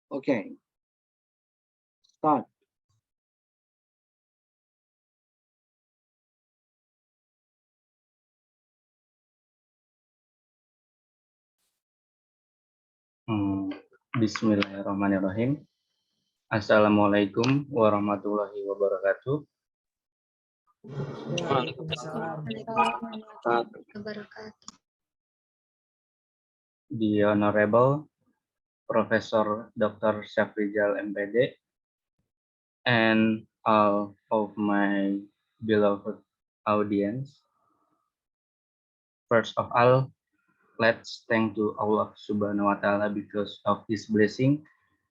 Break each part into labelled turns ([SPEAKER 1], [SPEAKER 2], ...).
[SPEAKER 1] Okay, start.
[SPEAKER 2] Bismillahirrahmanirrahim. Assalamualaikum warahmatullahi wabarakatuh.
[SPEAKER 3] Waalaikumsalam.
[SPEAKER 2] The Honorable Professor Dr. Syafrizal MPD and all of my beloved audience. First of all, let's thank to Allah Subhanahu wa Ta'ala because of His blessing.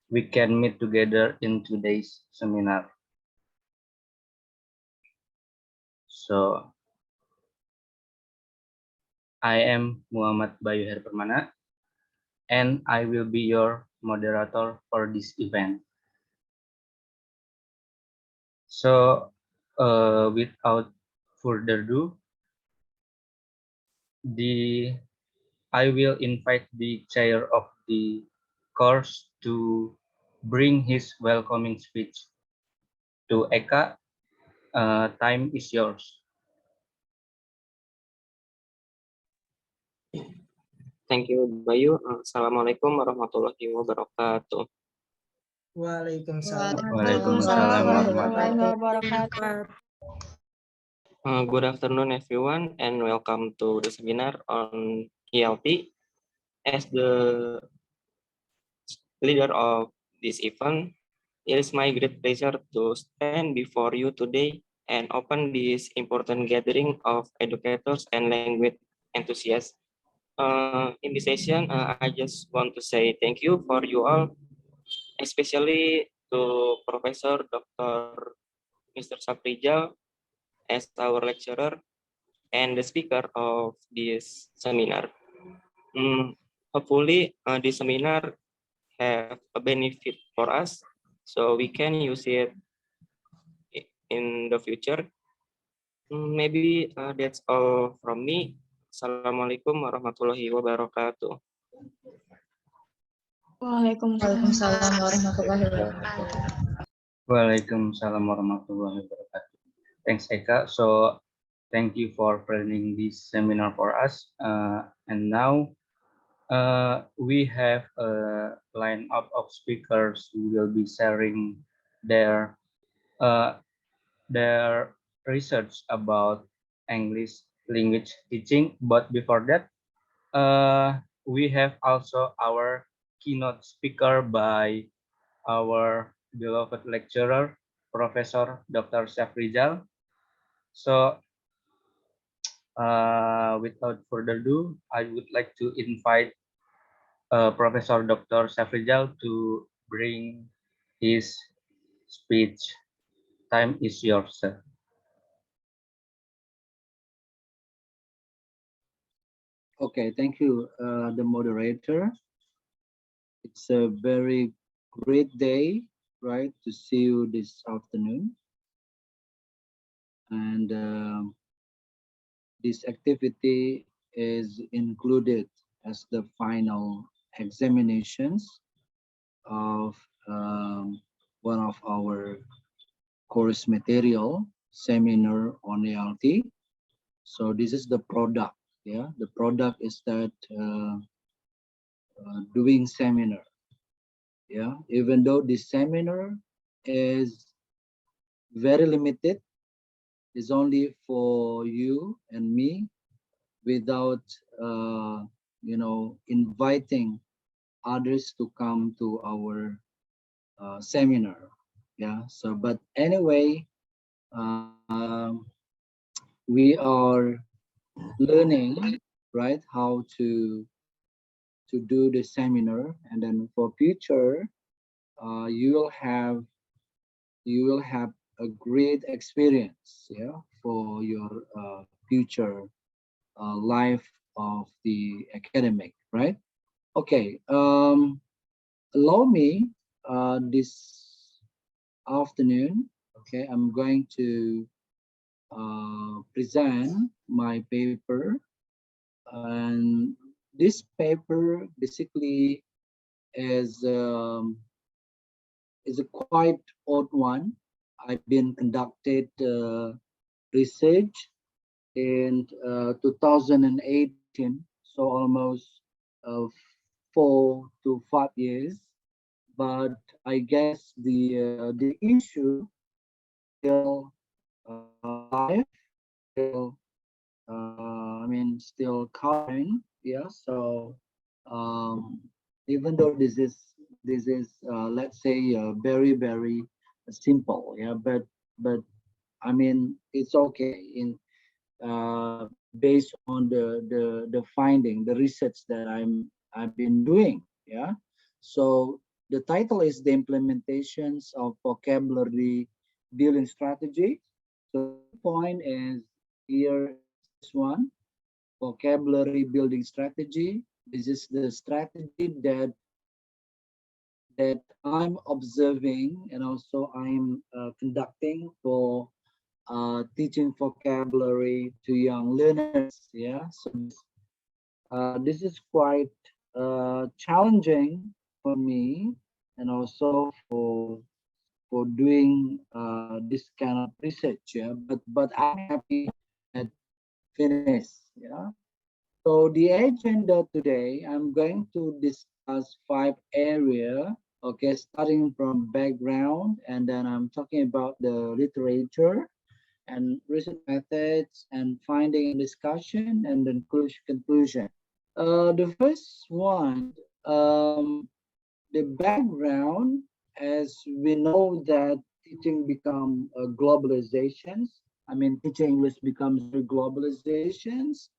[SPEAKER 2] We can meet together in today's seminar. So, I am Muhammad Bayu Herpermana, and I will be your moderator for this event. So, without further ado, I will invite the chair of the course to bring his welcoming speech. To Eka, time is yours.
[SPEAKER 3] Thank you, Bayu. Assalamualaikum warahmatullahi wabarakatuh.
[SPEAKER 4] Waalaikumsalam.
[SPEAKER 2] Waalaikumsalam warahmatullahi
[SPEAKER 4] wabarakatuh.
[SPEAKER 3] Good afternoon, everyone, and welcome to the seminar on ELT. As the leader of this event, it is my great pleasure to stand before you today and open this important gathering of educators and language enthusiasts. In this session, I just want to say thank you for you all, especially to Professor Dr. Mr. Saprijal as our lecturer and the speaker of this seminar. Hopefully, this seminar have a benefit for us, so we can use it in the future. Maybe that's all from me. Assalamualaikum warahmatullahi wabarakatuh.
[SPEAKER 4] Waalaikumsalam warahmatullahi wabarakatuh.
[SPEAKER 2] Waalaikumsalam warahmatullahi wabarakatuh. Thanks, Eka. So, thank you for planning this seminar for us. And now, we have a lineup of speakers who will be sharing their uh, their research about English language teaching. But before that, we have also our keynote speaker by our beloved lecturer, Professor Dr. Syafrizal. So, without further ado, I would like to invite Professor Dr. Syafrizal to bring his speech. Time is yours, sir.
[SPEAKER 1] Okay, thank you, the moderator. It's a very great day, right, to see you this afternoon. And this activity is included as the final examinations of one of our course material seminar on ELT. So this is the product. Yeah, the product is that doing seminar. Yeah, even though this seminar is very limited, is only for you and me, without inviting others to come to our seminar. Yeah, so but anyway, we are learning, right, how to do the seminar, and then for future you will have a great experience, yeah, for your future life of the academic, right? Okay, allow me this afternoon, okay, I'm going to present my paper. And this paper basically is is a quite old one. I've been conducted research in 2018, so almost uh, 4 to 5 years. But I guess the issue still live, still I mean still current. Yeah. So um, even though this is let's say very simple. Yeah. But I mean it's okay in based on the finding, the research that I've been doing. Yeah. So the title is the implementations of vocabulary building strategy. So the key point is here is this one: vocabulary building strategy. This is the strategy that I'm observing and also I'm conducting for teaching vocabulary to young learners. Yeah, so this is quite challenging for me and also for doing this kind of research. Yeah, but I'm happy that finished. Yeah. So the agenda today, I'm going to discuss 5 areas. Okay, starting from background, and then I'm talking about the literature and research methods and finding and discussion and then conclusion. The first one, the background, as we know that teaching become globalizations. I mean, teaching English becomes very globalizations,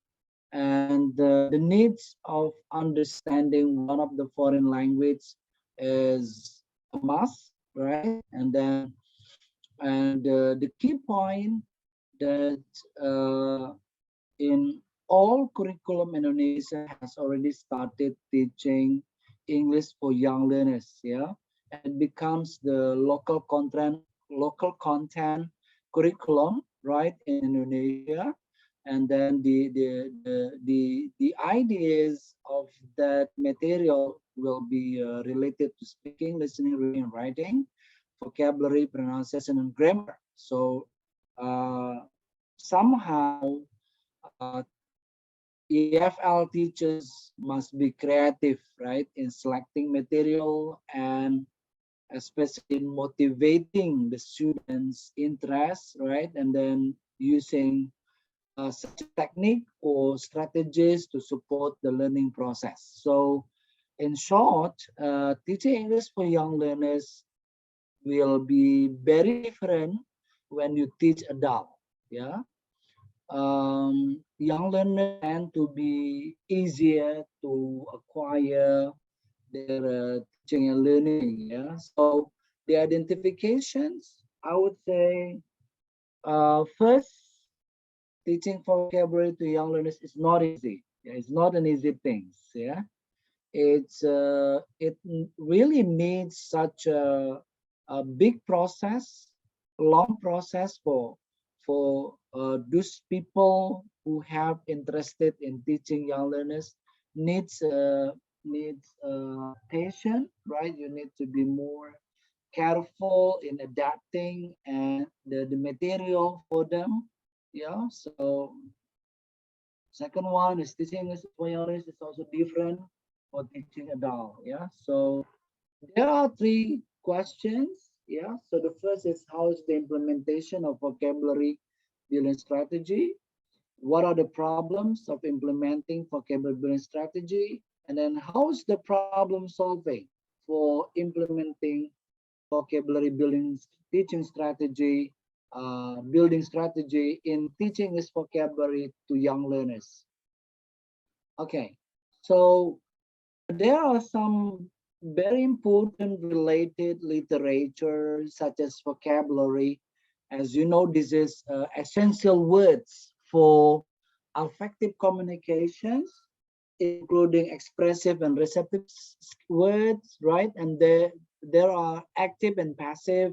[SPEAKER 1] and the needs of understanding one of the foreign language is a must, right? And the key point that in all curriculum Indonesia has already started teaching English for young learners, yeah, and it becomes the local content curriculum, right, in Indonesia. And then the ideas of that material will be related to speaking, listening, reading, and writing, vocabulary, pronunciation, and grammar. So uh, somehow uh, EFL teachers must be creative, right, in selecting material and especially in motivating the students' interest, right, and then using such a technique or strategies to support the learning process. So, in short, teaching English for young learners will be very different when you teach adult. Yeah, young learners tend to be easier to acquire their teaching and learning. Yeah, so the identifications, I would say, first, teaching vocabulary to young learners is not easy. Yeah, it's not an easy thing. Yeah, it really needs such a big process, a long process for those people who have interested in teaching young learners. Needs patience, right? You need to be more careful in adapting and the material for them. Yeah. So second one is teaching English for young learners is also different for teaching adult. Yeah. So there are three questions. Yeah. So the first is how is the implementation of vocabulary building strategy? What are the problems of implementing vocabulary building strategy? And then how is the problem solving for implementing vocabulary building teaching strategy, building strategy in teaching this vocabulary to young learners? Okay. So there are some very important related literature such as vocabulary. As you know, this is essential words for affective communications, including expressive and receptive words, right? And there are active and passive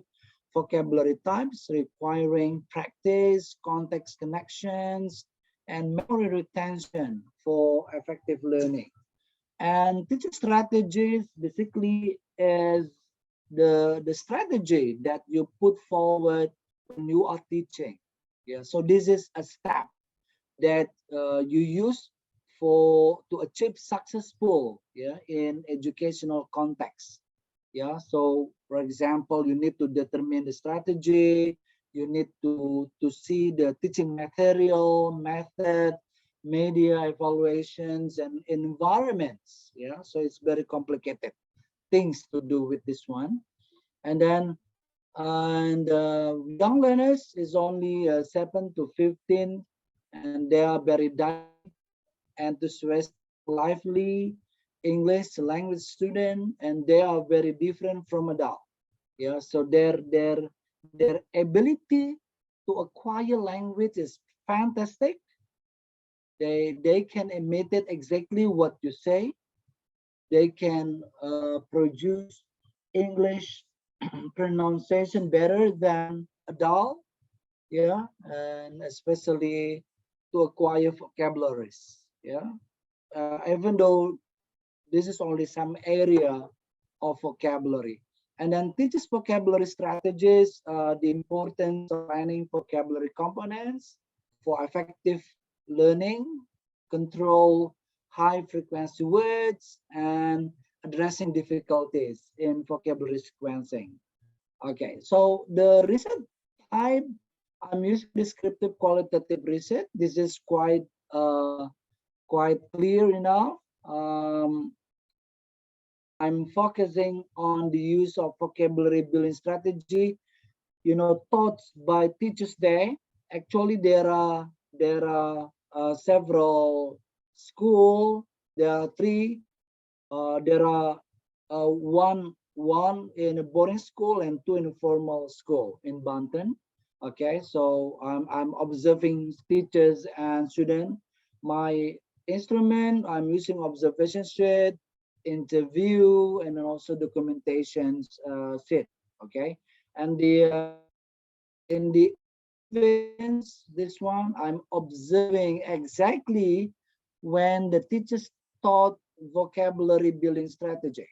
[SPEAKER 1] vocabulary types requiring practice, context connections, and memory retention for effective learning. And teaching strategies basically is the strategy that you put forward when you are teaching. Yeah, so this is a step that you use for to achieve successful, yeah, in educational context. Yeah, so for example, you need to determine the strategy, you need to see the teaching material, method, media evaluations, and environments. Yeah, so it's very complicated things to do with this one. And then young learners is only 7 to 15, and they are very dynamic, enthusiastic, lively English language student, and they are very different from adult. Yeah, so their ability to acquire language is fantastic. They can imitate exactly what you say. They can produce English pronunciation better than adult. Yeah, and especially to acquire vocabularies. Yeah, even though this is only some area of vocabulary. And then teaches vocabulary strategies, the importance of planning vocabulary components for effective learning, control high frequency words, and addressing difficulties in vocabulary sequencing. Okay, so the research type, I'm using descriptive qualitative research. This is quite clear enough. I'm focusing on the use of vocabulary building strategy, taught by Teachers Day. Actually, there are several school. There are three. There are one in a boarding school and two in a formal school in Banten. Okay, so I'm observing teachers and students. My instrument, I'm using observation sheet, interview, and then also documentations sheet. Okay, and the in the observations, this one, I'm observing exactly when the teachers taught vocabulary building strategy,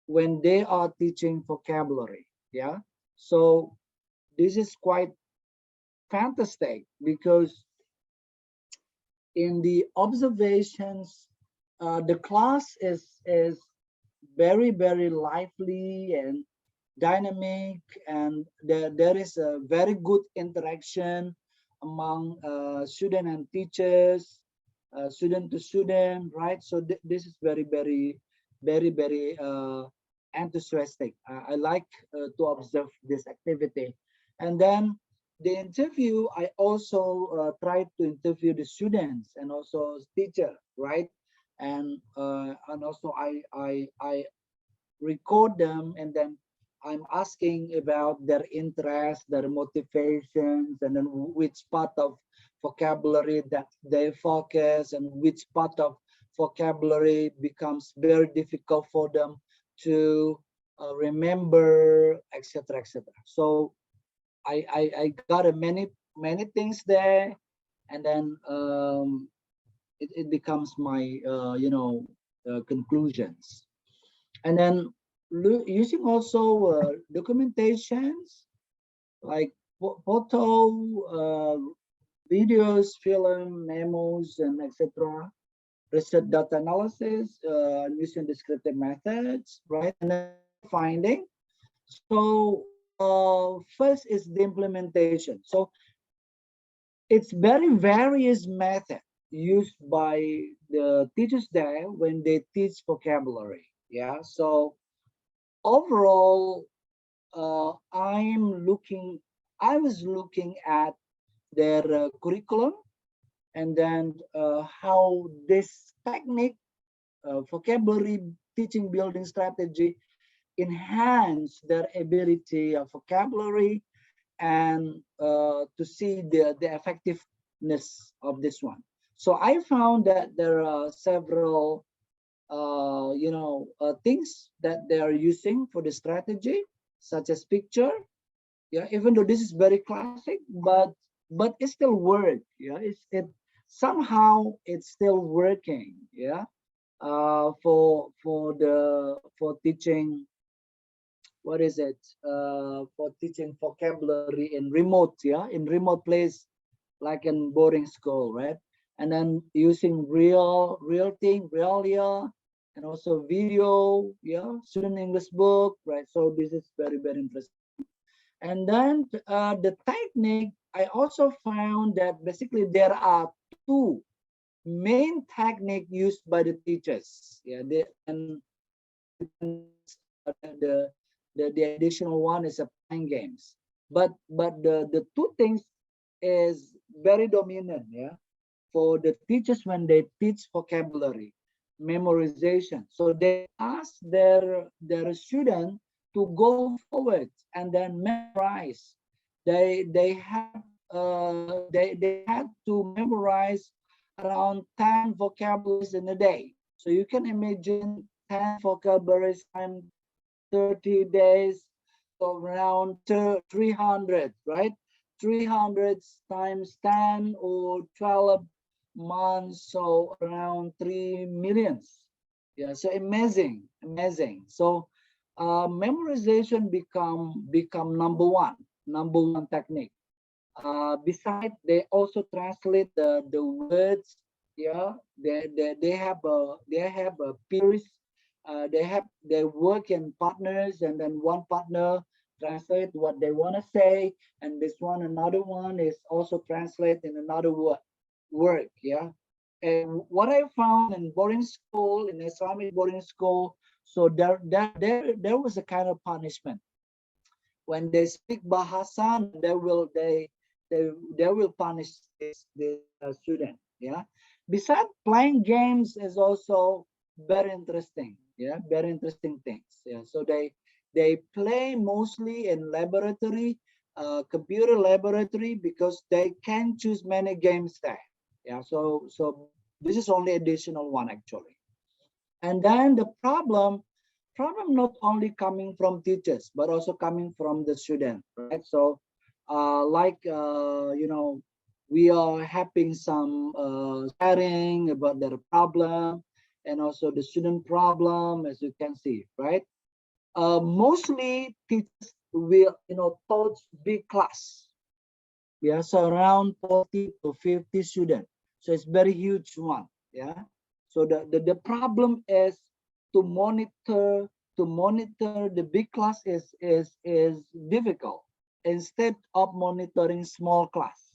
[SPEAKER 1] when they are teaching vocabulary. Yeah, so this is quite fantastic because in the observations, the class is very lively and dynamic, and there is a very good interaction among student and teachers, student to student, right? So this is very enthusiastic. I like to observe this activity. And then the interview, I also try to interview the students and also teacher, right? And also I record them, and then I'm asking about their interests, their motivations, and then which part of vocabulary that they focus and which part of vocabulary becomes very difficult for them to remember, etc., etc. So I got a many things there, and then it becomes my conclusions. And then using also documentations like photo, videos, film, memos, and etc. Research data analysis, using descriptive methods, right? And then finding. So first is the implementation. So it's very various method used by the teachers there when they teach vocabulary. Yeah. So overall, I was looking at their curriculum, and then how this technique, vocabulary teaching building strategy, enhance their ability of vocabulary, and to see the effectiveness of this one. So I found that there are several things that they are using for the strategy, such as picture. Yeah, even though this is very classic, but it still works. Yeah, it somehow it's still working. Yeah, for teaching what is it, for teaching vocabulary in remote, yeah, in remote place, like in boarding school, right? And then using real thing, realia, and also video, yeah, student English book, right? So this is very interesting. And then the technique, I also found that basically there are two main technique used by the teachers. Yeah, and the, the additional one is playing games. But the two things is very dominant. Yeah, for the teachers when they teach vocabulary, memorization. So they ask their student to go forward and then memorize. They have they had to memorize around 10 vocabularies in a day. So you can imagine 10 vocabularies times 30 days, so around 300, right? 300 times 10 or 12 months, so around 3 millions. Yeah, so amazing. So memorization become number one technique. Besides, they also translate the words. Yeah, they have a peers. They work in partners, and then one partner translate what they want to say, and this one another one is also translate in another work. Yeah, and what I found in boarding school, in Islamic boarding school, so there was a kind of punishment when they speak Bahasa, they will punish this student. Yeah. Besides, playing games is also very interesting. Yeah, very interesting things. Yeah. So they play mostly in laboratory, computer laboratory, because they can choose many games there. Yeah. So this is only additional one actually. And then the problem not only coming from teachers but also coming from the student, right? So we are having some sharing about their problem, and also the student problem, as you can see, right? Mostly teachers will taught big class. Yeah, so around 40 to 50 students. So it's very huge one. Yeah. So the problem is to monitor the big class is difficult instead of monitoring small class.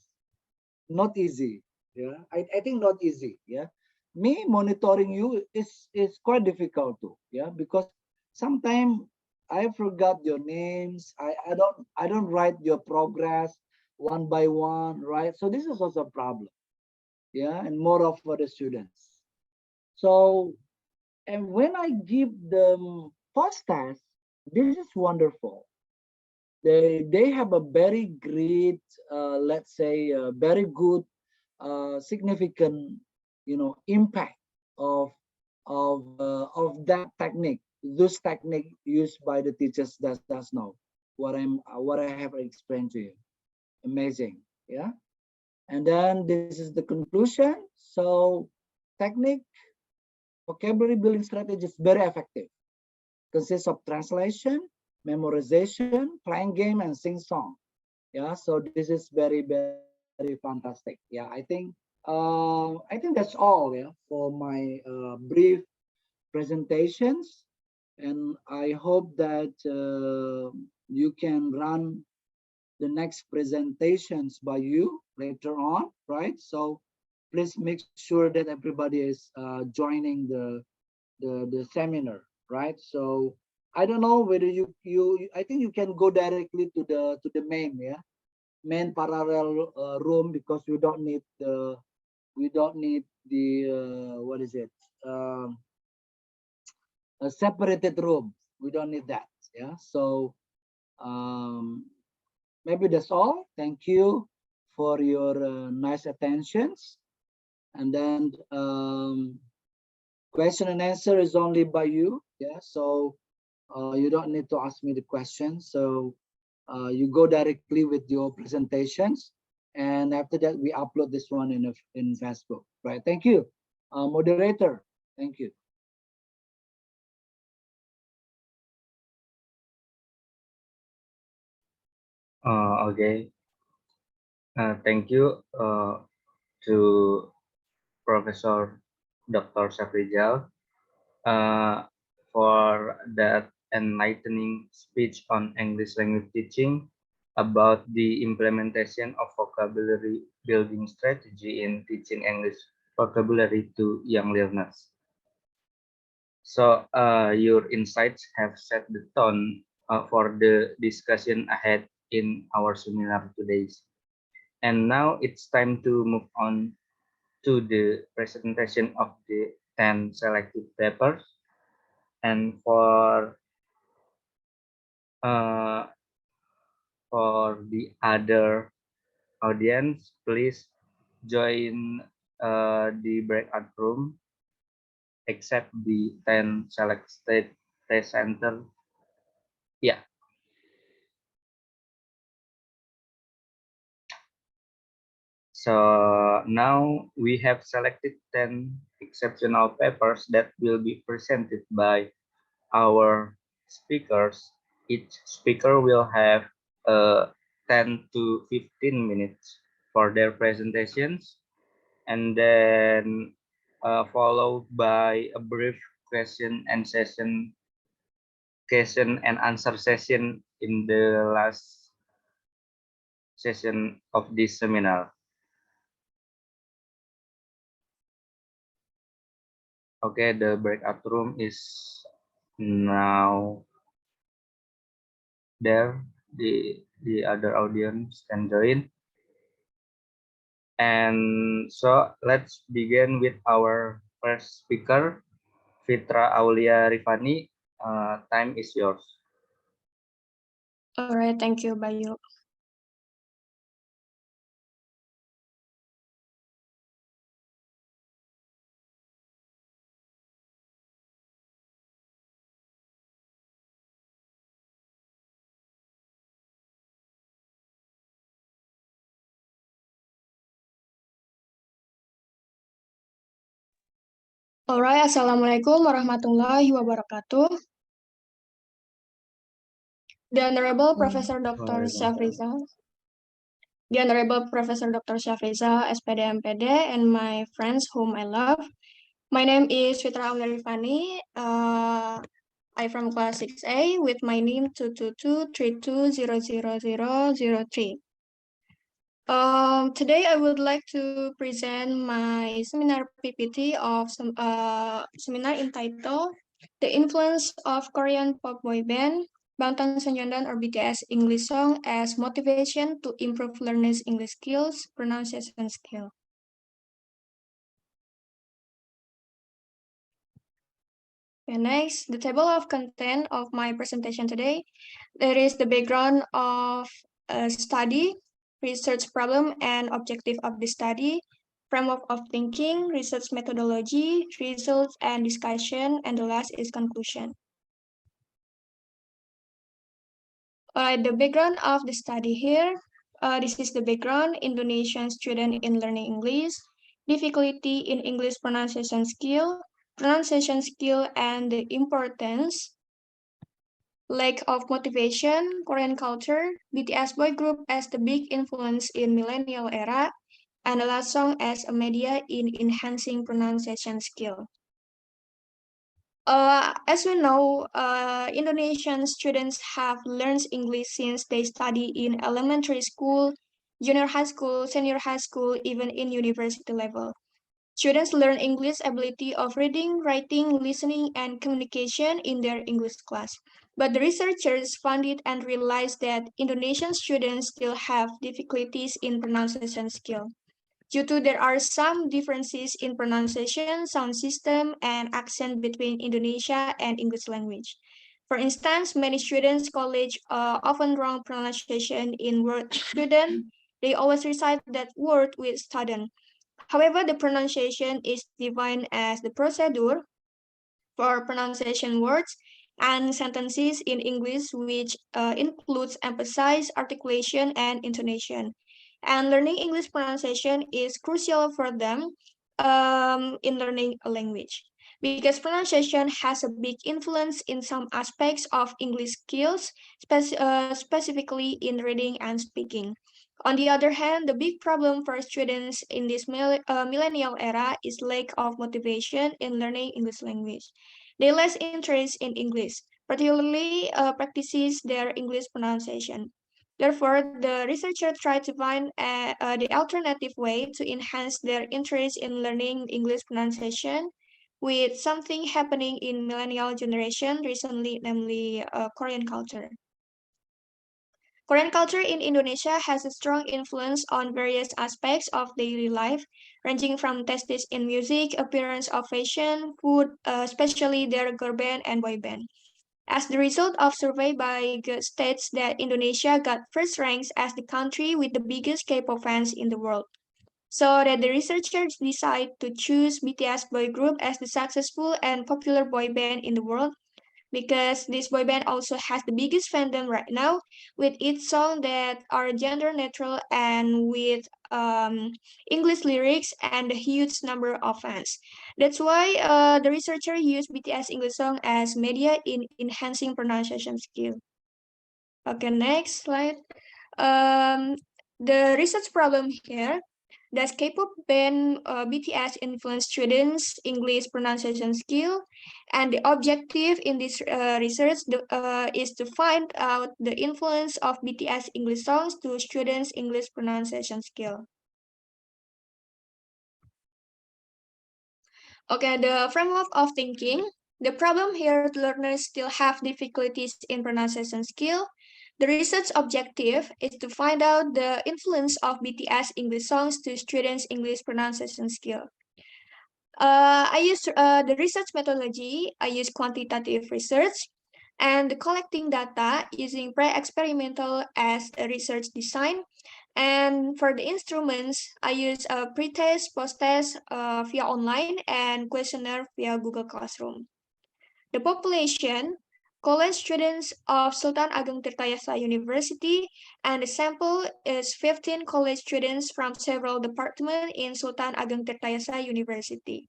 [SPEAKER 1] Not easy. Yeah. I think not easy. Yeah. Me monitoring you is quite difficult too. Yeah, because sometimes I forgot your names. I don't write your progress one by one, right? So this is also a problem. Yeah, and more of for the students. So, and when I give them first test, this is wonderful. They have a very great, let's say, very good, significant, impact of of that technique. This technique used by the teachers does know what I have explained to you. Amazing, yeah. And then this is the conclusion. So, technique vocabulary building strategy is very effective. Consists of translation, memorization, playing game, and sing song. Yeah, so this is very fantastic. Yeah, I think that's all. Yeah, for my brief presentations, and I hope that you can run the next presentations by you later on, right? So please make sure that everybody is joining the seminar, right? So I don't know whether you I think you can go directly to the main, yeah, main parallel room, because we don't need the what is it, a separated room. We don't need that. Yeah. So um, maybe that's all. Thank you for your nice attentions. And then question and answer is only by you. Yeah. So you don't need to ask me the question. So you go directly with your presentations, and after that we upload this one in Facebook. Right. Thank you, moderator. Thank you.
[SPEAKER 2] Okay. Thank you to Professor Dr. Safrizal uh, for that enlightening speech on English language teaching about the implementation of vocabulary building strategy in teaching English vocabulary to young learners. So your insights have set the tone for the discussion ahead in our seminar today. And now it's time to move on to the presentation of the 10 selected papers. And uh, for the other audience, please join the breakout room, except the 10 selected test center. Yeah. So now we have selected 10 exceptional papers that will be presented by our speakers. Each speaker will have 10 to 15 minutes for their presentations, and then followed by a brief question and answer session in the last session of this seminar. Okay, the breakout room is now there. The other audience can join. And so let's begin with our first speaker, Fitra Aulia Rifani. Time is yours.
[SPEAKER 4] All right, thank you, Bayu. All right, Assalamualaikum warahmatullahi wabarakatuh. The Honorable Professor Dr. Syafrizal, the Honorable Professor Dr. Syafrizal, SPD MPD, and my friends whom I love. My name is Fitra Aulia I from class 6A with my name 22232000003. Today I would like to present my seminar PPT of some seminar entitled The Influence of Korean Pop Boy Band, Bangtan Sonyeondan or BTS English Song as Motivation to Improve Learners' English Skills, Pronunciation Skill. Okay, next, the table of content of my presentation today. There is the background of a study, research problem and objective of the study, framework of thinking, research methodology, results and discussion, and the last is conclusion. The background of the study here. This is the background, Indonesian student in learning English, difficulty in English pronunciation skill, and the importance, lack of motivation, Korean culture, BTS boy group as the big influence in millennial era, and the last song as a media in enhancing pronunciation skill. As we know, Indonesian students have learned English since they study in elementary school, junior high school, senior high school, even in university level. Students learn English ability of reading, writing, listening, and communication in their English class. But the researchers found it and realized that Indonesian students still have difficulties in pronunciation skill. Due to there are some differences in pronunciation, sound system, and accent between Indonesia and English language. For instance, many students college often wrong pronunciation in word student. They always recite that word with student. However, the pronunciation is defined as the procedure for pronunciation words and sentences in English, which includes emphasis, articulation, and intonation. And learning English pronunciation is crucial for them in learning a language. because pronunciation has a big influence in some aspects of English skills, specifically in reading and speaking. On the other hand, the big problem for students in this millennial era is lack of motivation in learning English language. They less interest in English, particularly practices their English pronunciation. Therefore, the researcher tried to find the alternative way to enhance their interest in learning English pronunciation with something happening in millennial generation recently, namely Korean culture. Korean culture in Indonesia has a strong influence on various aspects of daily life, ranging from tastes in music, appearance of fashion, food, especially their girl band and boy band. As the result of survey by Good states that Indonesia got first ranks as the country with the biggest K-pop fans in the world. So that the researchers decide to choose BTS boy group as the successful and popular boy band in the world because this boy band also has the biggest fandom right now with its songs that are gender neutral and with English lyrics and a huge number of fans. That's why the researcher used BTS English song as media in enhancing pronunciation skill. Okay, next slide. Um, the research problem here, does K-pop band BTS influence students' English pronunciation skill? And the objective in this research is to find out the influence of BTS English songs to students' English pronunciation skill. Okay, the framework of thinking. The problem here, learners still have difficulties in pronunciation skill. The research objective is to find out the influence of BTS English songs to students' English pronunciation skill. I use the research methodology. I use quantitative research and collecting data using pre-experimental as a research design. And for the instruments, I use a pre-test, post-test via online and questionnaire via Google Classroom. The population, college students of Sultan Ageng Tirtayasa University, and the sample is 15 college students from several departments in Sultan Ageng Tirtayasa University.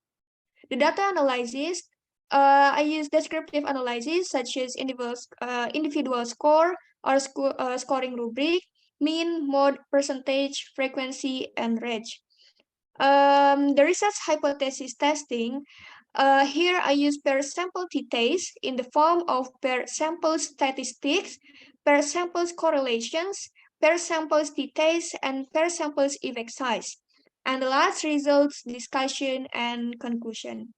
[SPEAKER 4] The data analysis, I use descriptive analysis such as individual score or scoring rubric, mean, mode, percentage, frequency, and range. The research hypothesis testing, here I use per sample t-test in the form of per sample statistics, per samples correlations, per samples t-test, and per samples effect size. And the last results, discussion, and conclusion.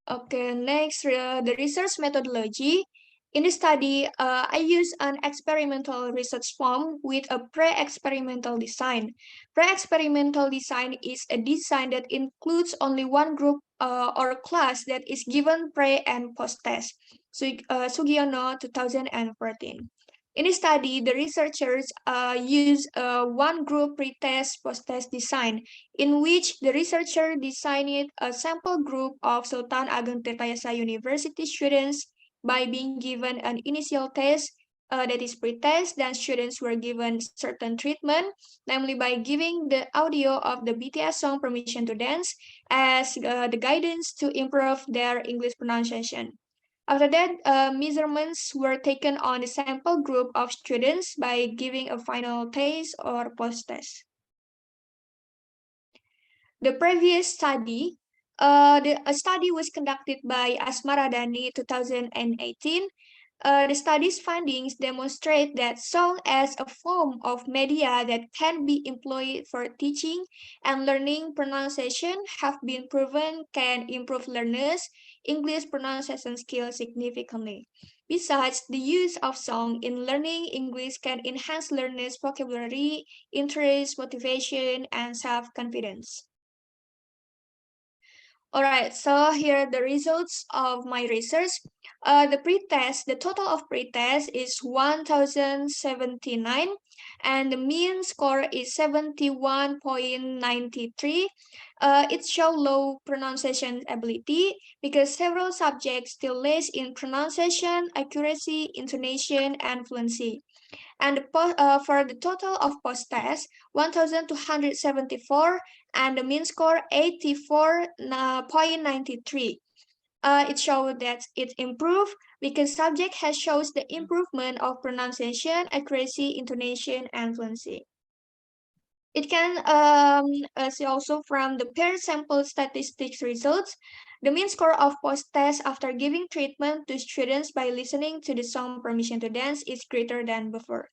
[SPEAKER 4] Okay, next, the research methodology. In the study, I use an experimental research form with a pre-experimental design. Pre-experimental design is a design that includes only one group or class that is given pre and post-test. Sugiono 2014. In the study, the researchers use one group pre-test, post-test design in which the researcher designed a sample group of Sultan Ageng Tirtayasa University students by being given an initial test that is pre-test, then students were given certain treatment, namely by giving the audio of the BTS song Permission to Dance as the guidance to improve their English pronunciation. After that, measurements were taken on the sample group of students by giving a final test or post-test. The previous study, a study was conducted by Asmaradani 2018. The study's findings demonstrate that song as a form of media that can be employed for teaching and learning pronunciation have been proven can improve learners' English pronunciation skills significantly. Besides, the use of song in learning English can enhance learners' vocabulary, interest, motivation, and self-confidence. All right, so here are the results of my research. The total of pre-test is 1079 and the mean score is 71.93. It shows low pronunciation ability because several subjects still less in pronunciation, accuracy, intonation, and fluency. And for the total of post-test, 1,274 and the mean score 84.93. It shows that it improved because subject has shows the improvement of pronunciation, accuracy, intonation, and fluency. It can see also from the pair sample statistics results. The mean score of post-test after giving treatment to students by listening to the song Permission to Dance is greater than before.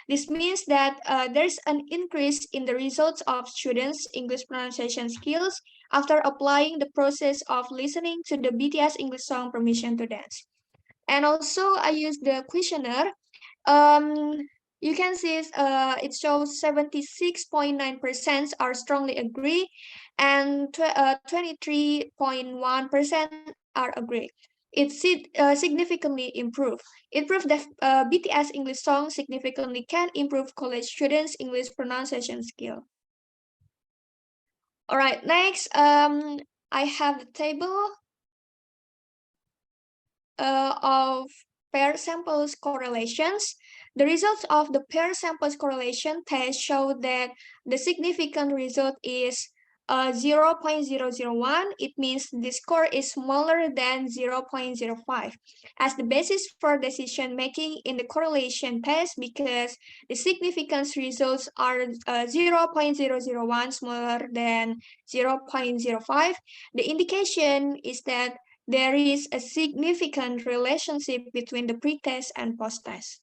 [SPEAKER 4] This means that there's an increase in the results of students' English pronunciation skills after applying the process of listening to the BTS English song Permission to Dance. And also, I use the questionnaire. Um, you can see it shows 76.9% are strongly agree, and 23.1% are agree. It significantly improved. It proved that BTS English song significantly can improve college students' English pronunciation skill. All right, next, I have the table of pair samples correlations. The results of the pair samples correlation test show that the significant result is 0.001. It means the score is smaller than 0.05 as the basis for decision making in the correlation test because the significance results are 0.001 smaller than 0.05. The indication is that there is a significant relationship between the pre-test and post-test.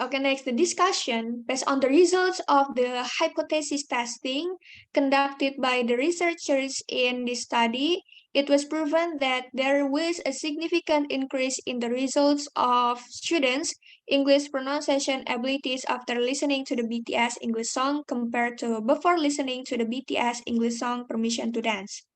[SPEAKER 4] Okay, next, the discussion. Based on the results of the hypothesis testing conducted by the researchers in this study, it was proven that there was a significant increase in the results of students' English pronunciation abilities after listening to the BTS English song compared to before listening to the BTS English song Permission to Dance.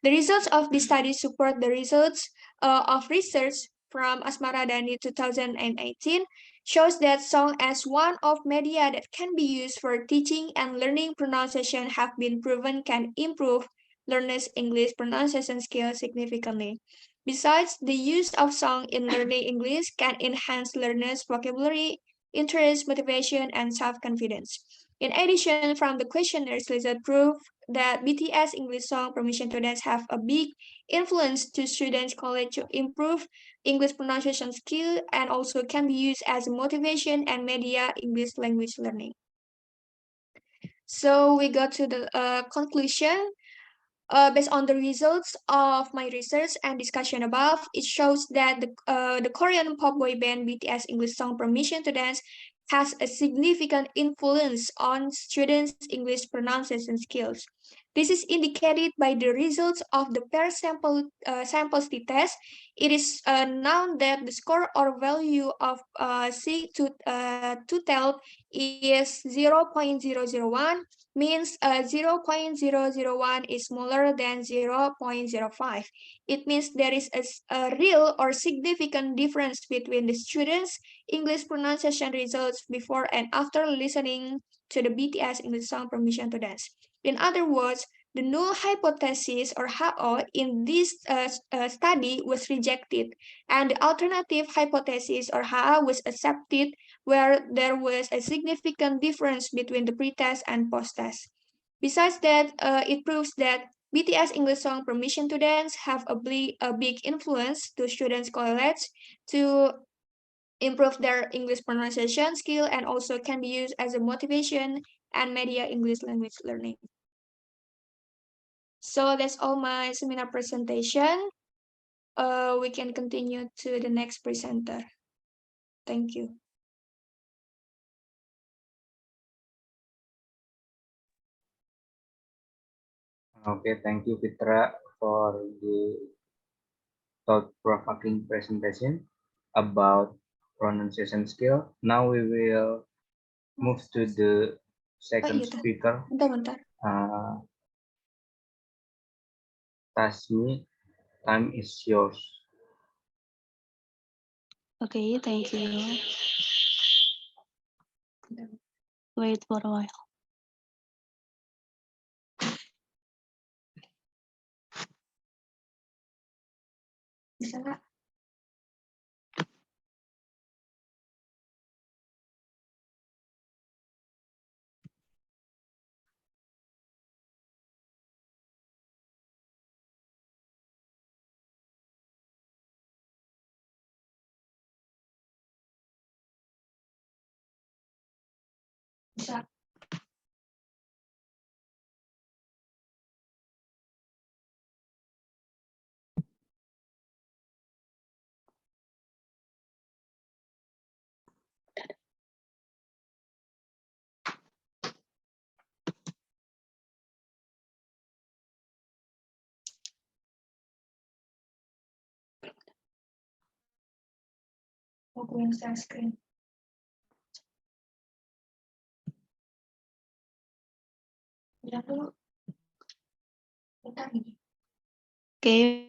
[SPEAKER 4] The results of this study support the results of research from Asmaradani 2018 shows that song as one of media that can be used for teaching and learning pronunciation have been proven can improve learners' English pronunciation skills significantly. Besides, the use of song in learning English can enhance learners' vocabulary, interest, motivation, and self-confidence. In addition, from the questionnaires result prove that BTS English song Permission to Dance have a big influence to students' college to improve English pronunciation skill and also can be used as motivation and media English language learning. So we got to the conclusion. Based on the results of my research and discussion above, it shows that the Korean pop boy band BTS English song Permission to Dance has a significant influence on students' English pronunciation skills. This is indicated by the results of the pair samples test. It is known that the score or value of C to tell is 0.001 means 0.001 is smaller than 0.05. It means there is a real or significant difference between the students' English pronunciation results before and after listening to the BTS English song Permission to Dance. In other words, the null hypothesis or HO in this study was rejected, and the alternative hypothesis or HA was accepted where there was a significant difference between the pre-test and post-test. Besides that, it proves that BTS English song Permission to Dance have a big influence to students' college to improve their English pronunciation skill and also can be used as a motivation and media English language learning. So that's all my seminar presentation. We can continue to the next presenter. Thank you.
[SPEAKER 2] Okay, thank you, Fitra, for the thought-provoking presentation about pronunciation skill. Now we will move to the second speaker,
[SPEAKER 4] Bentar.
[SPEAKER 2] Tasmi. Time is yours.
[SPEAKER 5] Okay, thank you. Wait for a while.
[SPEAKER 4] Bisa nggak?
[SPEAKER 5] Okay,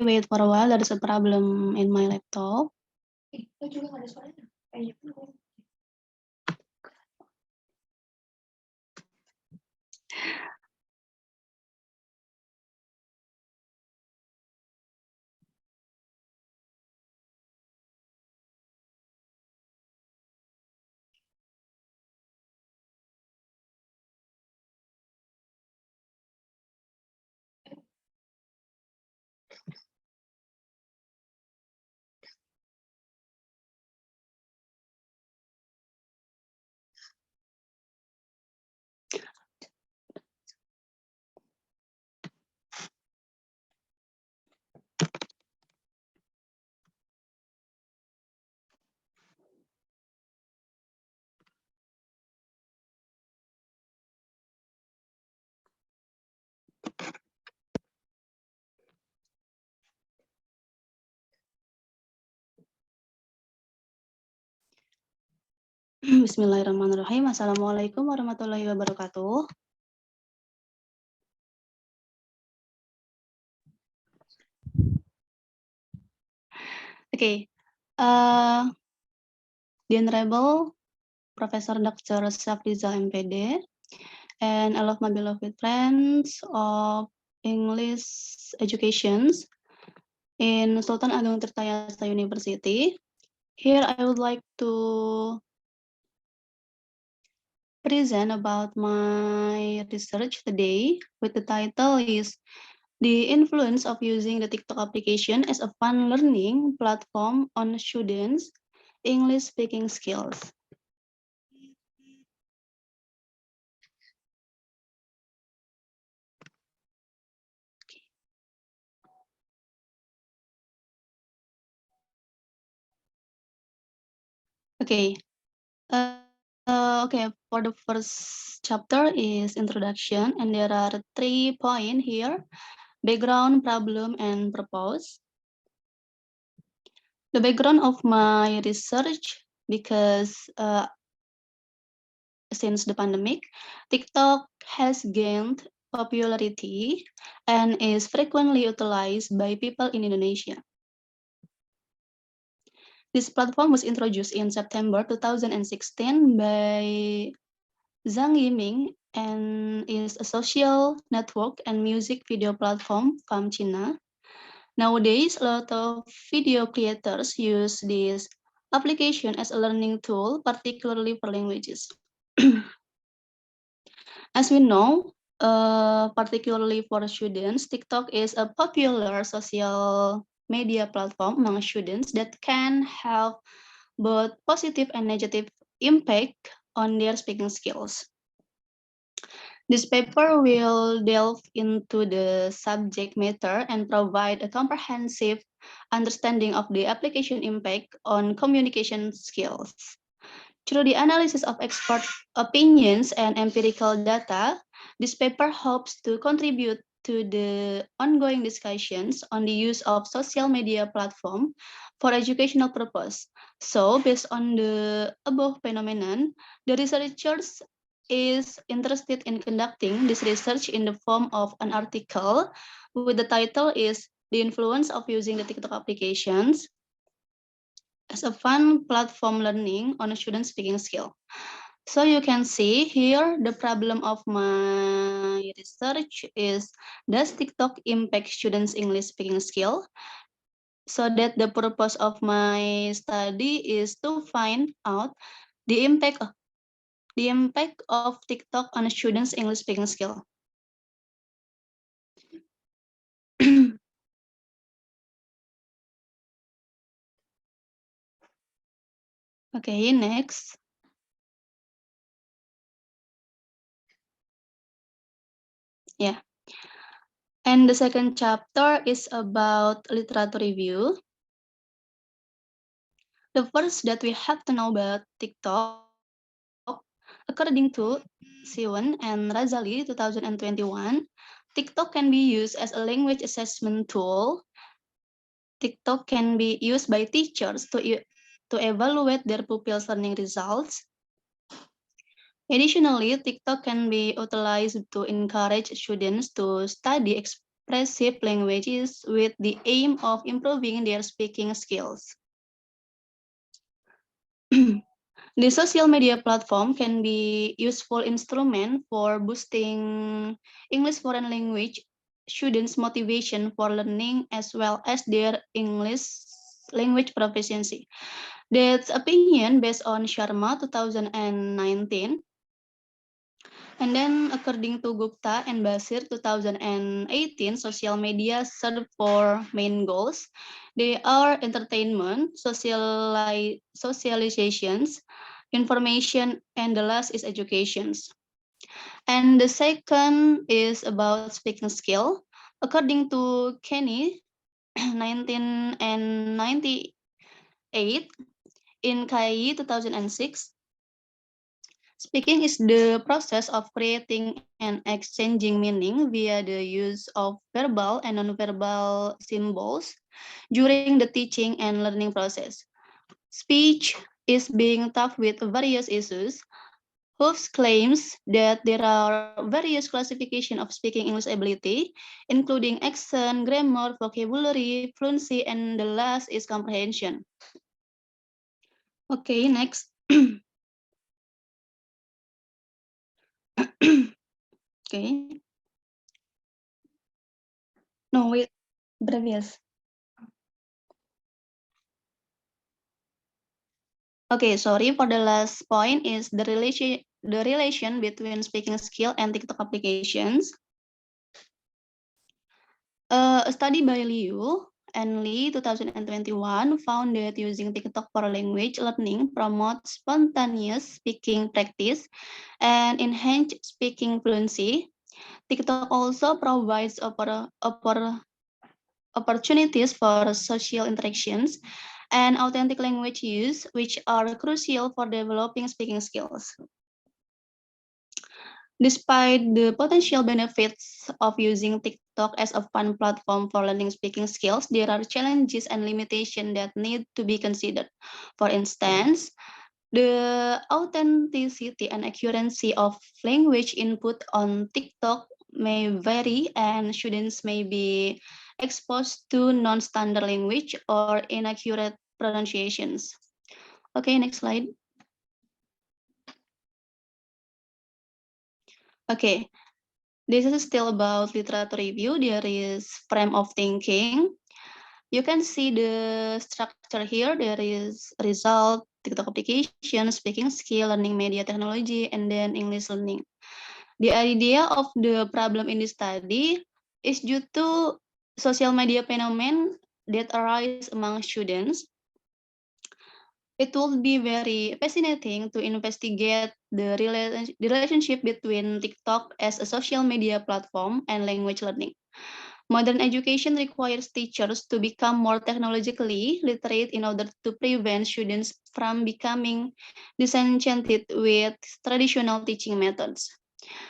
[SPEAKER 5] wait for a while. There is a problem in my laptop. Bismillahirrahmanirrahim. Assalamualaikum warahmatullahi wabarakatuh. Okay. The Honorable Professor Dr. Safrizal MPD and all of my beloved friends of English educations in Sultan Ageng Tirtayasa University. Here I would like to present about my research today with the title is The Influence of Using the TikTok Application as a Fun Learning Platform on Students' English Speaking Skills. Okay. Okay, for the first chapter is introduction, and there are 3 points here: background, problem, and purpose. The background of my research, because since the pandemic, TikTok has gained popularity and is frequently utilized by people in Indonesia. This platform was introduced in September 2016 by Zhang Yiming and is a social network and music video platform from China. Nowadays, a lot of video creators use this application as a learning tool, particularly for languages. As we know, particularly for students, TikTok is a popular social media platform among students that can have both positive and negative impact on their speaking skills. This paper will delve into the subject matter and provide a comprehensive understanding of the application impact on communication skills. Through the analysis of expert opinions and empirical data, this paper hopes to contribute to the ongoing discussions on the use of social media platform for educational purpose. So, based on the above phenomenon, the researchers is interested in conducting this research in the form of an article with the title is The Influence of Using the TikTok Applications as a fun platform learning on a student speaking skill. So you can see here the problem of my research is, does TikTok impact students' English speaking skill? So that the purpose of my study is to find out the impact of TikTok on a students' English speaking skill. Okay, next. Yeah. And the second chapter is about literature review. The first that we have to know about TikTok, according to Siwon and Razali 2021, TikTok can be used as a language assessment tool. TikTok can be used by teachers to evaluate their pupils' learning results. Additionally, TikTok can be utilized to encourage students to study expressive languages with the aim of improving their speaking skills. The social media platform can be useful instrument for boosting English foreign language students' motivation for learning as well as their English language proficiency. That's opinion based on Sharma 2019. And then according to Gupta and Basir 2018, social media serve for main goals. They are entertainment, socializations, information, and the last is educations. And the second is about speaking skill. According to Kenny, 1998, in KAI 2006, speaking is the process of creating and exchanging meaning via the use of verbal and nonverbal symbols during the teaching and learning process. Speech is being taught with various issues. Hoofs claims that there are various classifications of speaking English ability, including accent, grammar, vocabulary, fluency, and the last is comprehension. Okay, next. Okay. No, wait. Previous. Okay, sorry for the last point is the relation between speaking skill and TikTok applications. A study by Liu and Lee 2021 found that using TikTok for language learning promotes spontaneous speaking practice and enhance speaking fluency. TikTok also provides opportunities for social interactions and authentic language use, which are crucial for developing speaking skills. Despite the potential benefits of using TikTok as a fun platform for learning speaking skills, there are challenges and limitations that need to be considered. For instance, the authenticity and accuracy of language input on TikTok may vary, and students may be exposed to non-standard language or inaccurate pronunciations. Okay, next slide. Okay, this is still about literature review. There is frame of thinking. You can see the structure here. There is result, TikTok application, speaking skill, learning media technology, and then English learning. The idea of the problem in this study is due to social media phenomenon that arise among students. It will be very fascinating to investigate the relationship between TikTok as a social media platform and language learning. Modern education requires teachers to become more technologically literate in order to prevent students from becoming disenchanted with traditional teaching methods.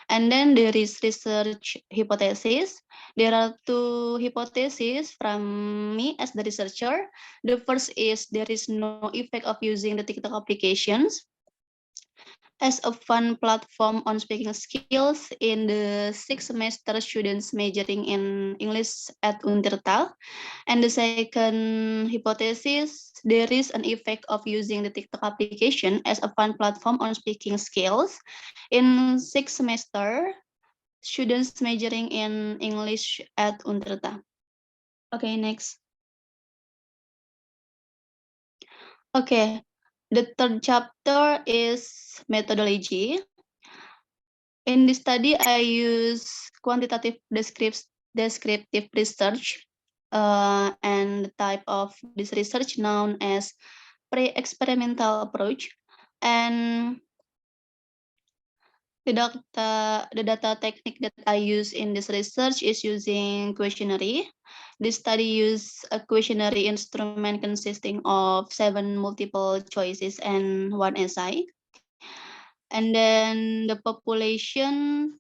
[SPEAKER 5] And then there is research hypothesis. There are two hypotheses from me as the researcher. The first is there is no effect of using the TikTok applications as a fun platform on speaking skills in the 6th semester students majoring in English at Untertal. And the second hypothesis, there is an effect of using the TikTok application as a fun platform on speaking skills in 6th semester students majoring in English at Unterta. Okay, next. Okay, the third chapter is methodology. In this study, I use quantitative descriptive research, and the type of this research known as pre-experimental approach. And The data technique that I use in this research is using questionnaire. This study used a questionnaire instrument consisting of 7 multiple choices and 1 essay. And then the population,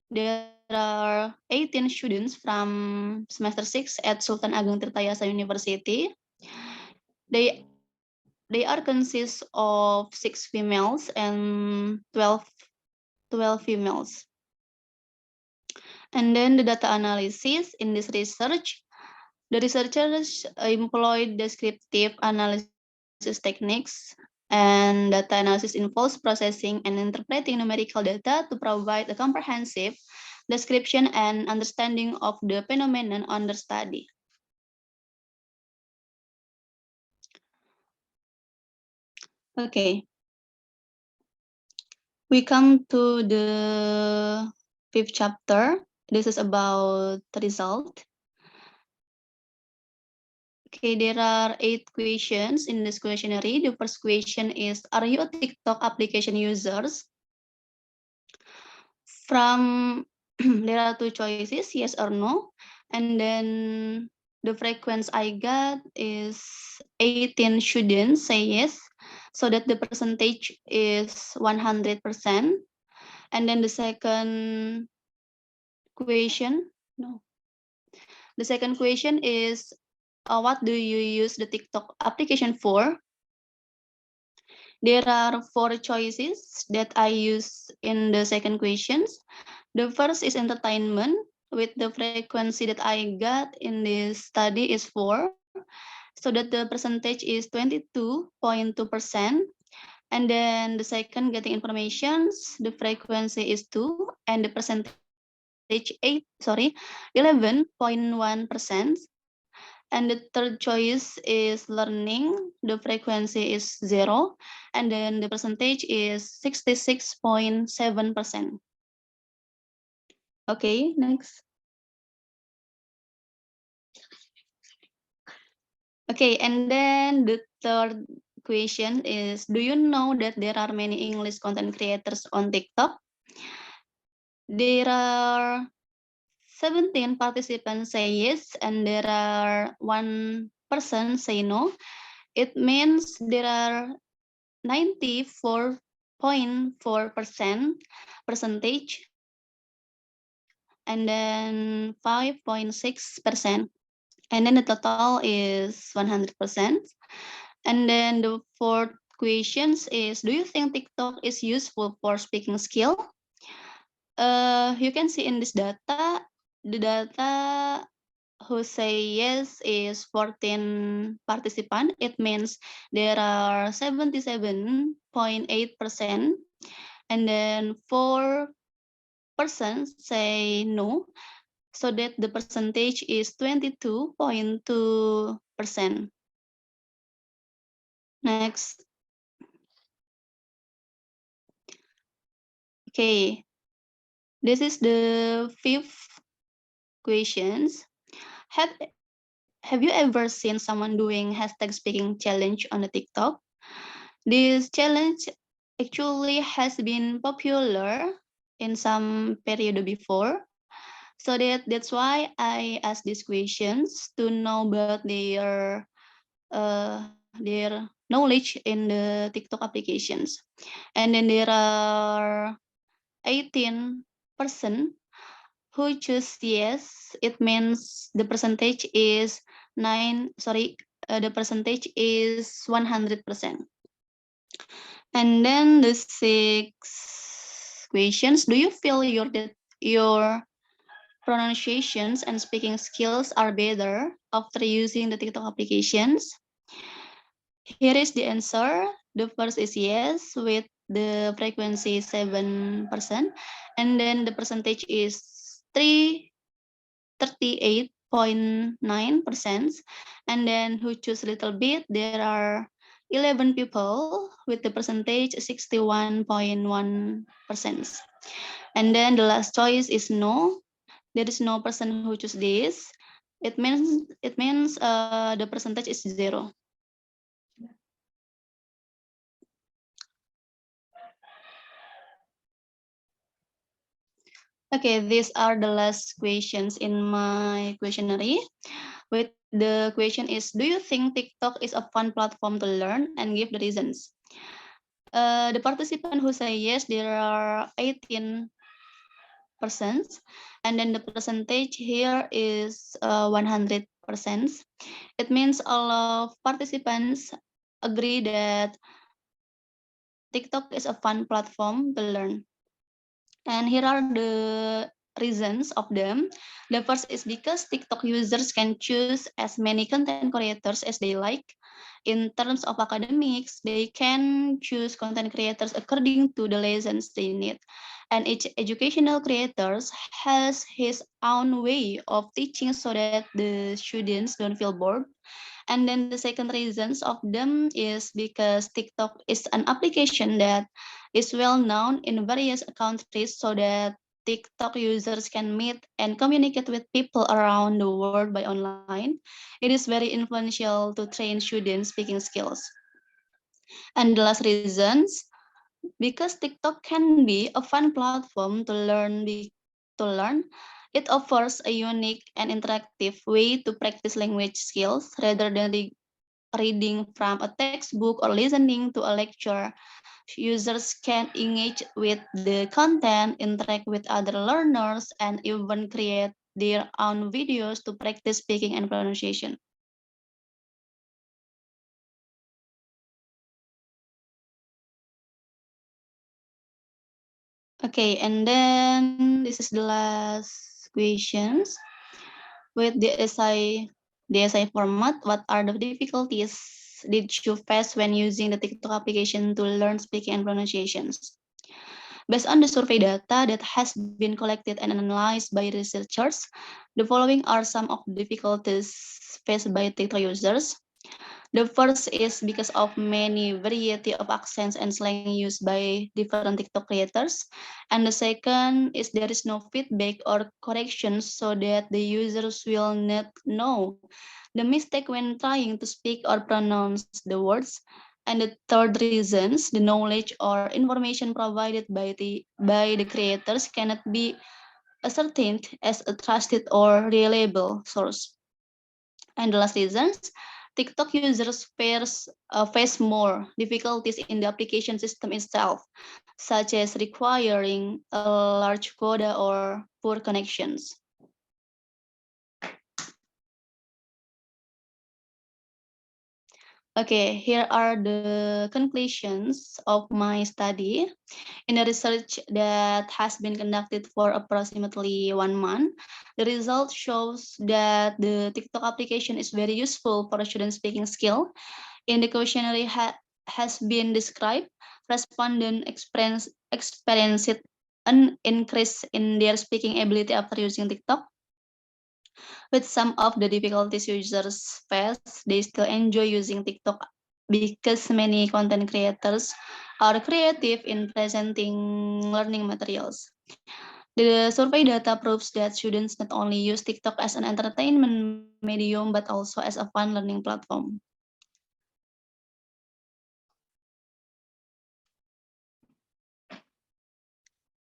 [SPEAKER 5] there are 18 students from semester 6 at Sultan Ageng Tirtayasa University. They are consist of 6 females and 12 females. And then the data analysis in this research, the researchers employed descriptive analysis techniques, and data analysis involves processing and interpreting numerical data to provide a comprehensive description and understanding of the phenomenon under study. Okay, we come to the 5th chapter. This is about the result. Okay, there are 8 questions in this questionnaire. The first question is, are you a TikTok application users? From there are 2 choices, yes or no. And then the frequency I got is 18 students say yes, so that the percentage is 100%. And then the second question, no. The second question is, what do you use the TikTok application for? There are 4 choices that I use in the second questions. The first is entertainment, with the frequency that I got in this study is 4, so that the percentage is 22.2%. And then the second, getting informations, the frequency is 2, and the percentage 11.1%. And the third choice is learning, the frequency is 0, and then the percentage is 66.7%. Okay, next. Okay, and then the third question is, do you know that there are many English content creators on TikTok? There are 17 participants say yes, and there are 1 person say no. It means there are 94.4% and then 5.6%. And then the total is 100%. And then the fourth questions is, do you think TikTok is useful for speaking skill? You can see in this data, the data who say yes is 14 participants. It means there are 77.8%, and then 4 persons say no, so that the percentage is 22.2%. Next. Okay, this is the 5th questions. Have you ever seen someone doing hashtag speaking challenge on the TikTok? This challenge actually has been popular in some period before. So that's why I ask these questions to know about their knowledge in the TikTok applications. And then there are 18% who choose yes. It means the percentage is the percentage is 100%. And then the 6 questions, do you feel your pronunciations and speaking skills are better after using the TikTok applications? Here is the answer. The first is yes, with the frequency 7%, and then the percentage is 38.9%. And then who choose a little bit, there are 11 people with the percentage 61.1%. And then the last choice is no. There is no person who choose this. It means the percentage is 0. Okay, these are the last questions in my questionnaire. With the question is, do you think TikTok is a fun platform to learn, and give the reasons? The participant who say yes, there are 18%, and then the percentage here is 100%. It means all of participants agree that TikTok is a fun platform to learn. And here are the reasons of them. The first is because TikTok users can choose as many content creators as they like. In terms of academics, they can choose content creators according to the lessons they need. And each educational creators has his own way of teaching so that the students don't feel bored. And then the second reasons of them is because TikTok is an application that is well known in various countries so that TikTok users can meet and communicate with people around the world by online. It is very influential to train students speaking skills. And the last reasons, because TikTok can be a fun platform to learn, it offers a unique and interactive way to practice language skills rather than reading from a textbook or listening to a lecture. Users can engage with the content, interact with other learners, and even create their own videos to practice speaking and pronunciation. Okay, and then this is the last questions. With the essay format, what are the difficulties did you face when using the TikTok application to learn speaking and pronunciations? Based on the survey data that has been collected and analyzed by researchers, the following are some of the difficulties faced by TikTok users. The first is because of many variety of accents and slang used by different TikTok creators. And the second is there is no feedback or corrections so that the users will not know the mistake when trying to speak or pronounce the words. And the third reasons, the knowledge or information provided by the creators cannot be ascertained as a trusted or reliable source. And the last reasons, TikTok users face more difficulties in the application system itself, such as requiring a large quota or poor connections. Okay, here are the conclusions of my study. In a research that has been conducted for approximately 1 month, the result shows that the TikTok application is very useful for student speaking skill. In the questionnaire has been described, respondents experienced an increase in their speaking ability after using TikTok. With some of the difficulties users face, they still enjoy using TikTok because many content creators are creative in presenting learning materials. The survey data proves that students not only use TikTok as an entertainment medium but also as a fun learning platform.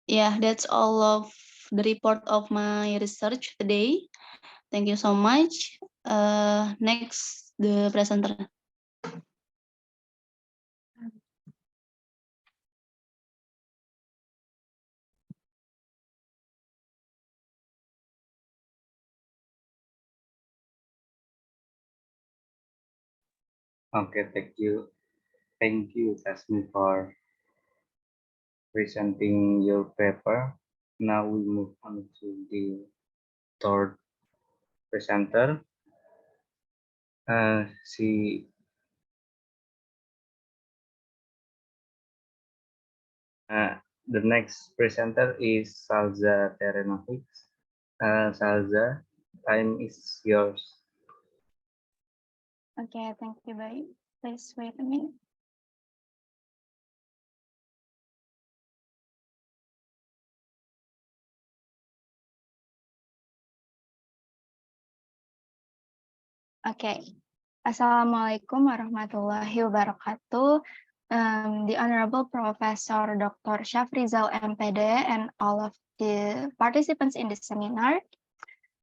[SPEAKER 5] Yeah, that's all of the report of my research today. Thank you so much. Next, the presenter.
[SPEAKER 2] Okay, thank you, Tasmi, for presenting your paper. Now we move on to the third presenter. She the next presenter is Salza Terenovic. Salza, time is yours.
[SPEAKER 4] Okay, thank you, Bayu. Please wait a minute. Okay. Assalamualaikum warahmatullahi wabarakatuh. The Honorable Professor Dr. Syafrizal MPD and all of the participants in the seminar.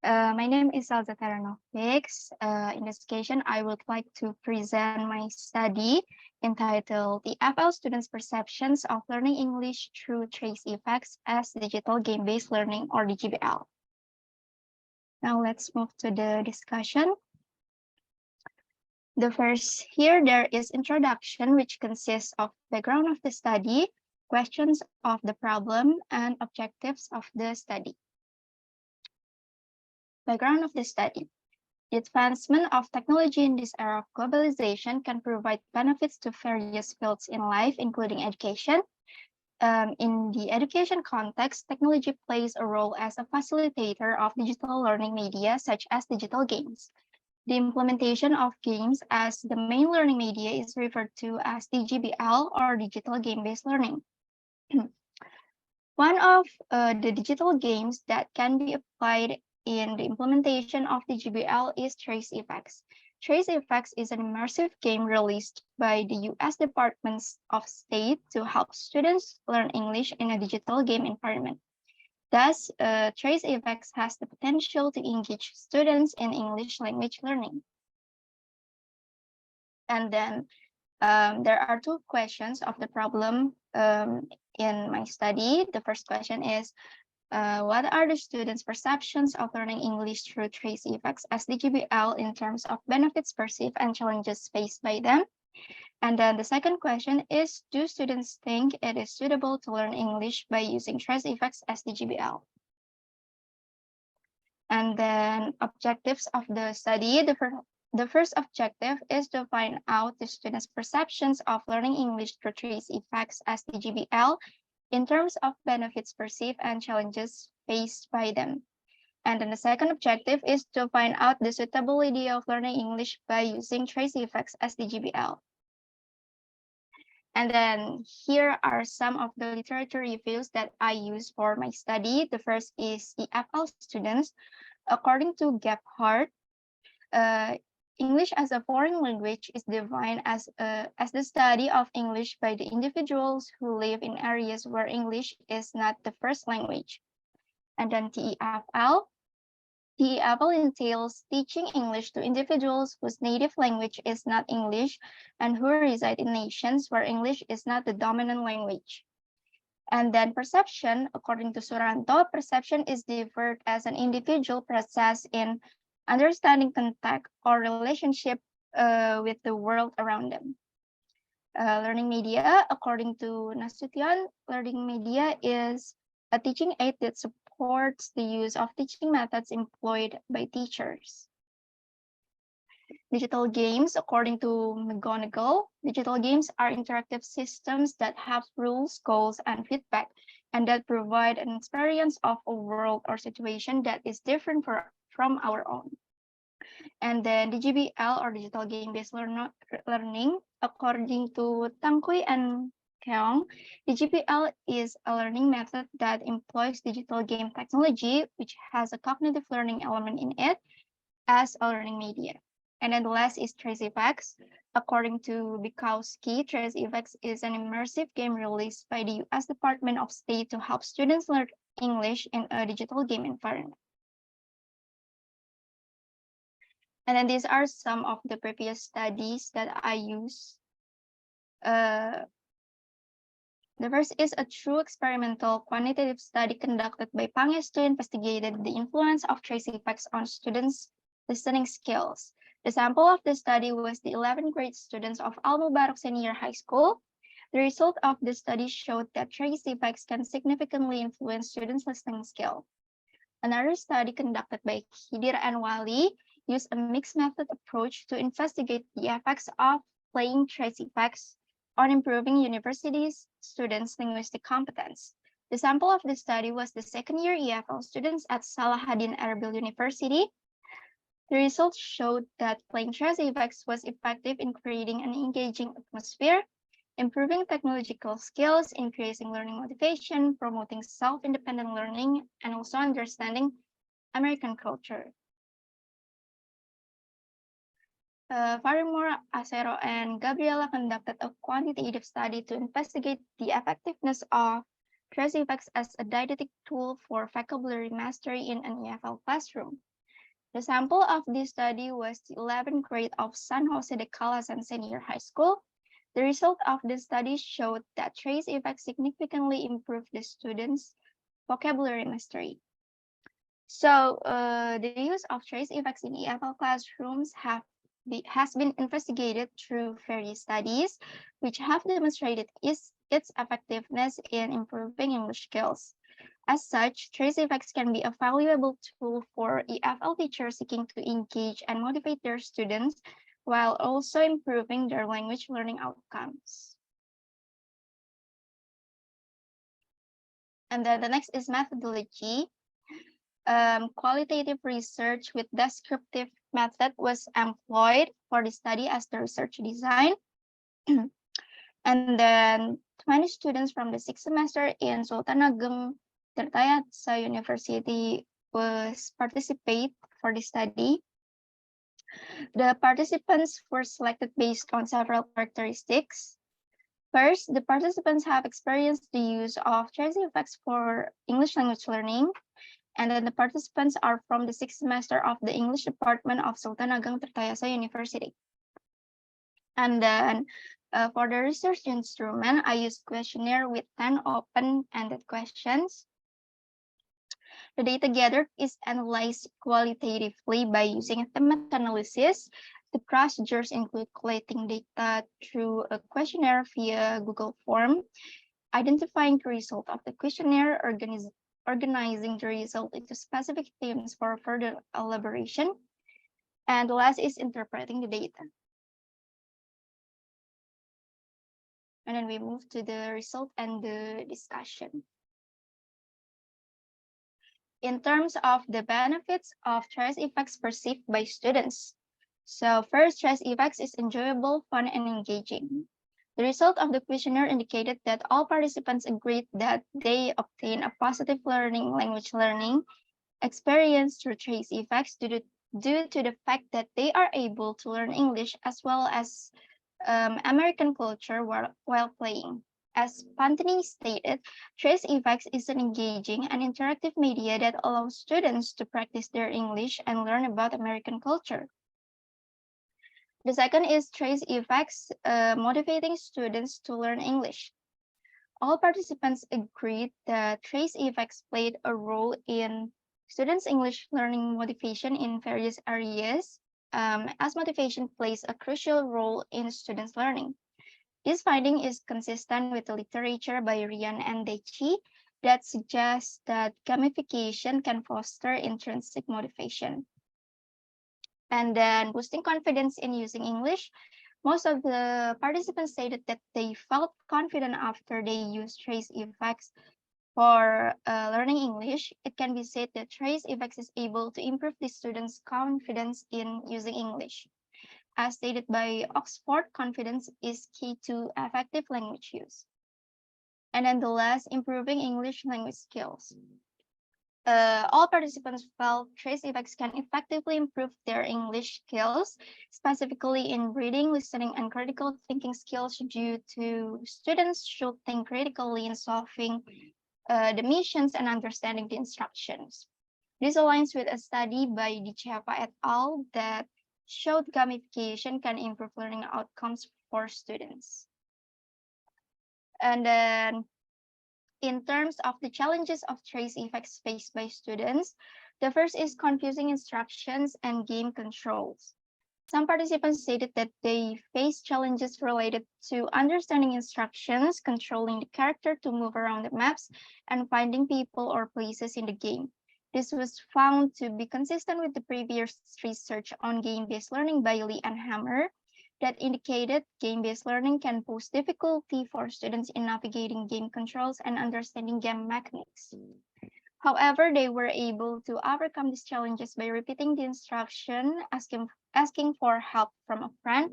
[SPEAKER 4] My name is Salza Taranovics. In this occasion, I would like to present my study entitled The FL Students' Perceptions of Learning English Through Trace Effects as Digital Game-Based Learning, or DGBL. Now let's move to the discussion. Here there is introduction, which consists of background of the study, questions of the problem, and objectives of the study. Background of the study. The advancement of technology in this era of globalization can provide benefits to various fields in life, including education. In the education context, technology plays a role as a facilitator of digital learning media, such as digital games. The implementation of games as the main learning media is referred to as DGBL, or digital game-based learning. One of the digital games that can be applied in the implementation of DGBL is Trace Effects. Trace Effects is an immersive game released by the US Department of State to help students learn English in a digital game environment. Thus, Trace Effects has the potential to engage students in English language learning. And then there are two questions of the problem in my study. The first question is, what are the students' perceptions of learning English through Trace Effects as DGBL in terms of benefits perceived and challenges faced by them? And then the second question is, do students think it is suitable to learn English by using Trace Effects as DGBL? And then objectives of the study. The first objective is to find out the students' perceptions of learning English through Trace Effects as DGBL in terms of benefits perceived and challenges faced by them. And then the second objective is to find out the suitability of learning English by using Trace Effects as DGBL. And then here are some of the literature reviews that I use for my study. The first is the FL Students. According to Gebhardt, English as a foreign language is defined as the study of English by the individuals who live in areas where English is not the first language. And then TEFL. TEFL entails teaching English to individuals whose native language is not English and who reside in nations where English is not the dominant language. And then perception, according to Suranto, perception is defined as an individual process in understanding contact or relationship with the world around them. Learning media, according to Nasution, learning media is a teaching aid that supports the use of teaching methods employed by teachers. Digital games, according to McGonigal, digital games are interactive systems that have rules, goals, and feedback, and that provide an experience of a world or situation that is different from our own. And then DGBL, or digital game-based learning, according to Tangkui and Keong, DGBL is a learning method that employs digital game technology, which has a cognitive learning element in it, as a learning media. And then the last is Trace Effects. According to Bukowski, Trace Effects is an immersive game released by the US Department of State to help students learn English in a digital game environment. And then these are some of the previous studies that I use. The first is a true experimental quantitative study conducted by Panges to investigate the influence of trace effects on students' listening skills. The sample of the study was the 11th grade students of Al Mubarak Senior High School. The result of the study showed that trace effects can significantly influence students' listening skill. Another study conducted by Khidir and Wali used a mixed method approach to investigate the effects of playing trace effects on improving universities' students' linguistic competence. The sample of the study was the second-year EFL students at Salahuddin Erbil University. The results showed that playing trace effects was effective in creating an engaging atmosphere, improving technological skills, increasing learning motivation, promoting self-independent learning, and also understanding American culture. Furthermore, Acero and Gabriela conducted a quantitative study to investigate the effectiveness of trace effects as a didactic tool for vocabulary mastery in an EFL classroom. The sample of this study was the 11th grade of San Jose de Calasan Senior High School. The result of the study showed that trace effects significantly improved the students' vocabulary mastery. So the use of trace effects in EFL classrooms has been investigated through various studies, which have demonstrated its effectiveness in improving English skills. As such, trace effects can be a valuable tool for EFL teachers seeking to engage and motivate their students while also improving their language learning outcomes. And then the next is methodology. Qualitative research with descriptive method was employed for the study as the research design. And then 20 students from the 6th semester in Sultan Ageng Tirtayasa University was participate for the study. The participants were selected based on several characteristics. First, the participants have experienced the use of trace effects for English language learning. And then the participants are from the 6th semester of the English department of Sultan Ageng Tirtayasa University. And then for the research instrument, I used questionnaire with 10 open-ended questions. The data gathered is analyzed qualitatively by using a thematic analysis. The procedures include collecting data through a questionnaire via Google form, identifying the result of the questionnaire, organizing the result into specific themes for further elaboration, and the last is interpreting the data. And then we move to the result and the discussion. In terms of the benefits of trace effects perceived by students. So first, trace effects is enjoyable, fun, and engaging. The result of the questionnaire indicated that all participants agreed that they obtain a positive language learning experience through trace effects due to the fact that they are able to learn English as well as American culture while playing. As Pantini stated, trace effects is an engaging and interactive media that allows students to practice their English and learn about American culture. The second is trace effects motivating students to learn English. All participants agreed that trace effects played a role in students' English learning motivation in various areas, as motivation plays a crucial role in students' learning. This finding is consistent with the literature by Rian and Deci that suggests that gamification can foster intrinsic motivation. And then boosting confidence in using English. Most of the participants stated that they felt confident after they used trace effects for learning English. It can be said that trace effects is able to improve the students' confidence in using English. As stated by Oxford, confidence is key to effective language use. And then the last, improving English language skills. All participants felt trace effects can effectively improve their English skills, specifically in reading, listening, and critical thinking skills due to students should think critically in solving the missions and understanding the instructions. This aligns with a study by Dicheva et al. That showed gamification can improve learning outcomes for students. And then in terms of the challenges of trace effects faced by students, the first is confusing instructions and game controls. Some participants stated that they face challenges related to understanding instructions, controlling the character to move around the maps, and finding people or places in the game. This was found to be consistent with the previous research on game-based learning by Lee and Hammer that indicated game-based learning can pose difficulty for students in navigating game controls and understanding game mechanics. However, they were able to overcome these challenges by repeating the instruction, asking for help from a friend,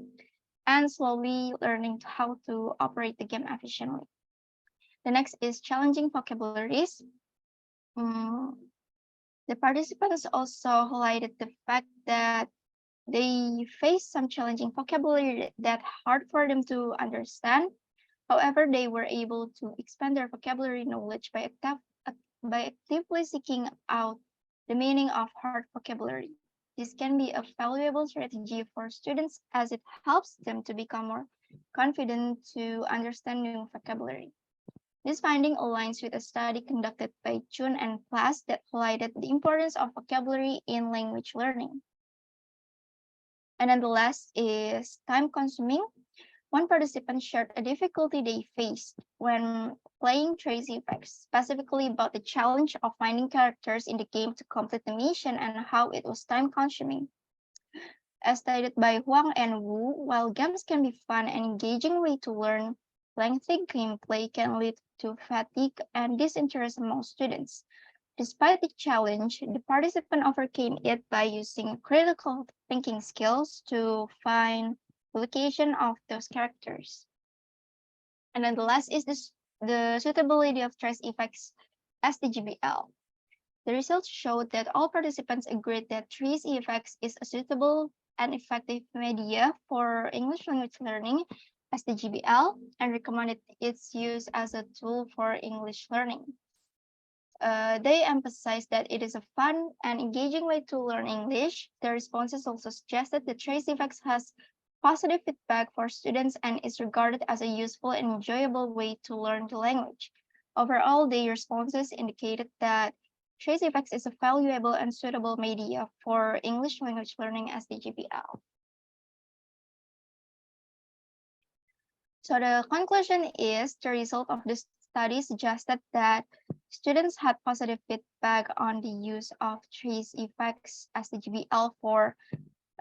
[SPEAKER 4] and slowly learning how to operate the game efficiently. The next is challenging vocabularies. The participants also highlighted the fact that they face some challenging vocabulary that hard for them to understand. However, they were able to expand their vocabulary knowledge by actively seeking out the meaning of hard vocabulary. This can be a valuable strategy for students as it helps them to become more confident to understand new vocabulary. This finding aligns with a study conducted by Chun and class that highlighted the importance of vocabulary in language learning. And then the last is time consuming. One participant shared a difficulty they faced when playing Tracy Effects, specifically about the challenge of finding characters in the game to complete the mission and how it was time consuming. As stated by Huang and Wu, while games can be fun and engaging way to learn, lengthy gameplay can lead to fatigue and disinterest among students. Despite the challenge, the participant overcame it by using critical thinking skills to find the location of those characters. And then the last is the suitability of trace effects as the GBL. The results showed that all participants agreed that trace effects is a suitable and effective media for English language learning as the GBL and recommended its use as a tool for English learning. They emphasized that it is a fun and engaging way to learn English. The responses also suggested that trace effects has positive feedback for students and is regarded as a useful and enjoyable way to learn the language. Overall, the responses indicated that trace effects is a valuable and suitable media for English language learning as the GPL. So the conclusion is the result of the study suggested that students had positive feedback on the use of trace effects as the GBL for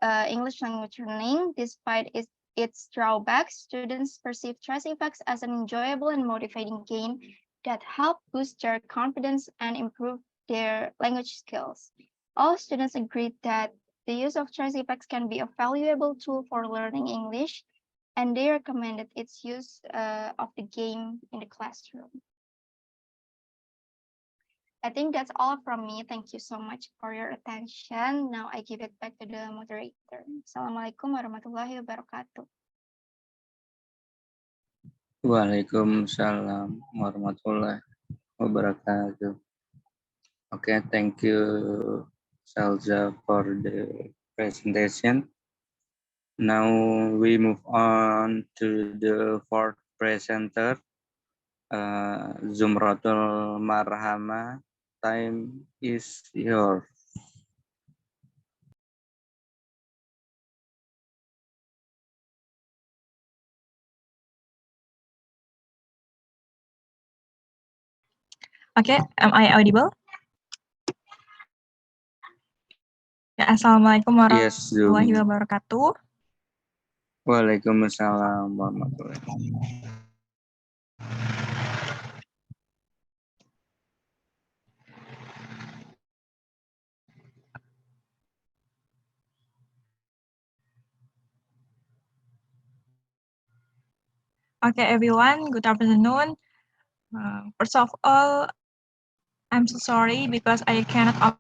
[SPEAKER 4] English language learning. Despite its drawbacks, students perceive trace effects as an enjoyable and motivating game that help boost their confidence and improve their language skills. All students agreed that the use of trace effects can be a valuable tool for learning English, and they recommended its use of the game in the classroom. I think that's all from me. Thank you so much for your attention. Now I give it back to the moderator. Assalamualaikum warahmatullahi wabarakatuh.
[SPEAKER 2] Waalaikumsalam warahmatullahi wabarakatuh. Okay, thank you, Salza, for the presentation. Now we move on to the fourth presenter, Zumratul Marhama. Time is yours.
[SPEAKER 6] Okay, am I audible? Ya, Assalamualaikum
[SPEAKER 2] Yes,
[SPEAKER 6] warahmatullahi
[SPEAKER 2] Zoom.
[SPEAKER 6] wabarakatuh.
[SPEAKER 2] Waalaikumsalam warahmatullahi wabarakatuh.
[SPEAKER 6] Okay, everyone, good afternoon. First of all, I'm so sorry because I cannot open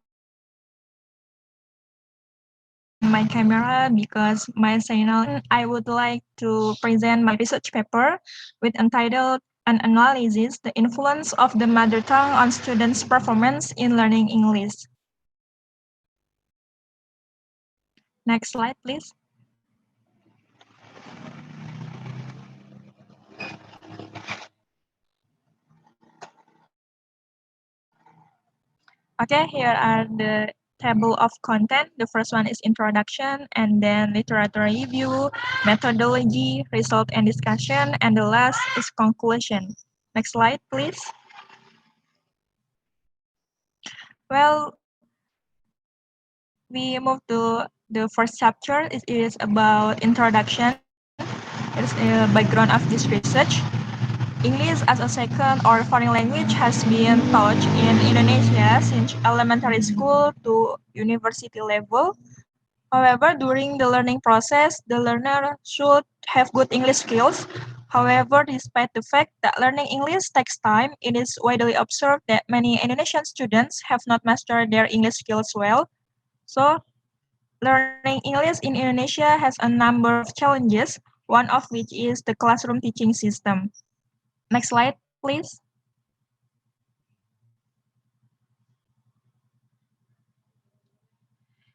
[SPEAKER 6] my camera because my signal. I would like to present my research paper with entitled An Analysis, the Influence of the Mother Tongue on Students' Performance in Learning English. Next slide, please. Okay, here are the table of content. The first one is introduction, and then literature review, methodology, result and discussion, and the last is conclusion. Next slide, please. Well, we move to the first chapter. It is about introduction. It is a background of this research. English as a second or foreign language has been taught in Indonesia since elementary school to university level. However, during the learning process, the learner should have good English skills. However, despite the fact that learning English takes time, it is widely observed that many Indonesian students have not mastered their English skills well. So, learning English in Indonesia has a number of challenges, one of which is the classroom teaching system. Next slide, please.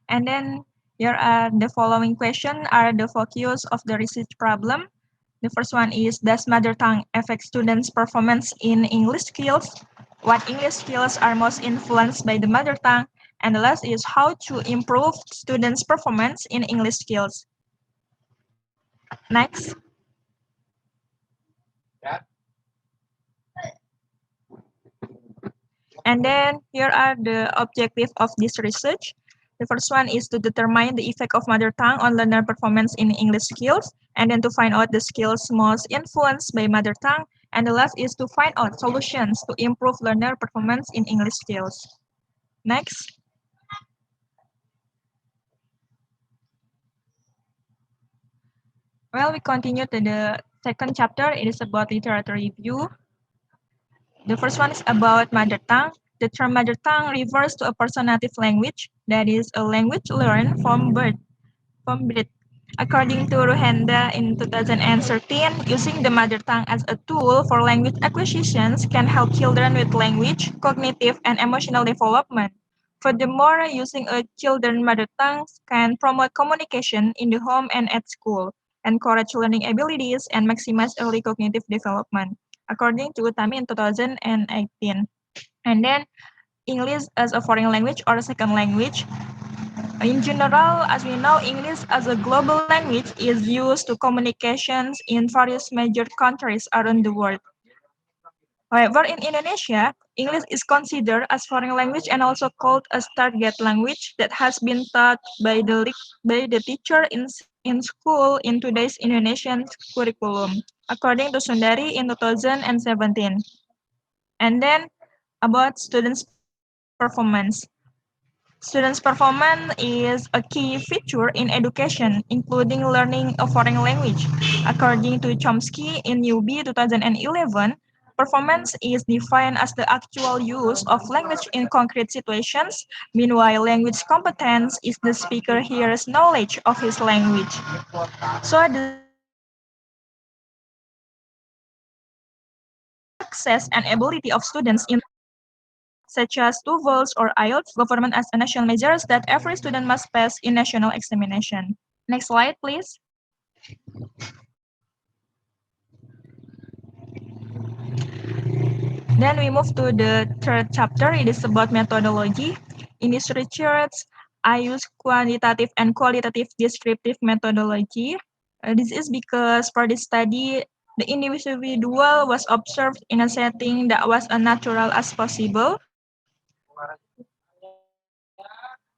[SPEAKER 6] And then here are the following questions are the focus of the research problem. The first one is, does mother tongue affect students' performance in English skills? What English skills are most influenced by the mother tongue? And the last is, how to improve students' performance in English skills? Next. And then here are the objectives of this research. The first one is to determine the effect of mother tongue on learner performance in English skills, and then to find out the skills most influenced by mother tongue. And the last is to find out solutions to improve learner performance in English skills. Next. Well, we continue to the second chapter. It is about literature review. The first one is about mother tongue. The term mother tongue refers to a personal native language, that is a language learned from birth. According to Ruhenda in 2013, using the mother tongue as a tool for language acquisitions can help children with language, cognitive, and emotional development. Furthermore, using a children's mother tongue can promote communication in the home and at school, encourage learning abilities, and maximize early cognitive development, according to Utami in 2018. And then English as a foreign language or a second language. In general, as we know, English as a global language is used to communications in various major countries around the world. However, in Indonesia, English is considered as foreign language and also called a target language that has been taught by the teacher in school in today's Indonesian curriculum, according to Sundari in 2017. And then about students' performance. Students' performance is a key feature in education, including learning a foreign language. According to Chomsky in Newbie 2011, performance is defined as the actual use of language in concrete situations. Meanwhile, language competence is the speaker here's knowledge of his language. So the success and ability of students in such as TOEFL or IELTS, government as a national measures that every student must pass in national examination. Next slide, please. Then we move to the third chapter. It is about methodology. In this research, I use quantitative and qualitative descriptive methodology. This is because for this study, the individual was observed in a setting that was as natural as possible.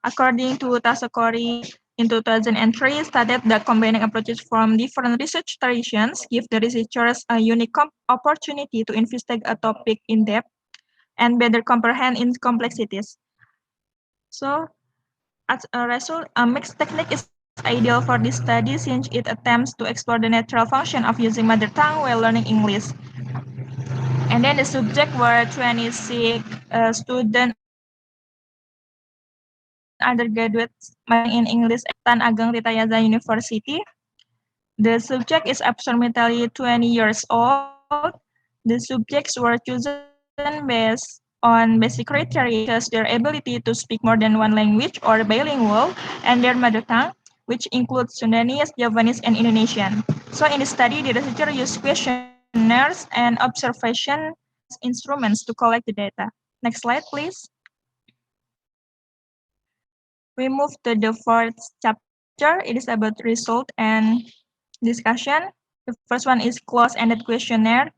[SPEAKER 6] According to Tasakori in 2003, stated that combining approaches from different research traditions give the researchers a unique opportunity to investigate a topic in depth and better comprehend its complexities. So, as a result, a mixed technique is ideal for this study since it attempts to explore the natural function of using mother tongue while learning English. And then the subject were 26 students undergraduates majoring in English at Tan Ageng Titayaza University. The subject is approximately 20 years old. The subjects were chosen based on basic criteria such as their ability to speak more than one language or bilingual and their mother tongue, which includes Sundanese, Javanese, and Indonesian. So in the study, the researcher used questionnaires and observation as instruments to collect the data. Next slide, please. We move to the fourth chapter. It is about result and discussion. The first one is close-ended questionnaire.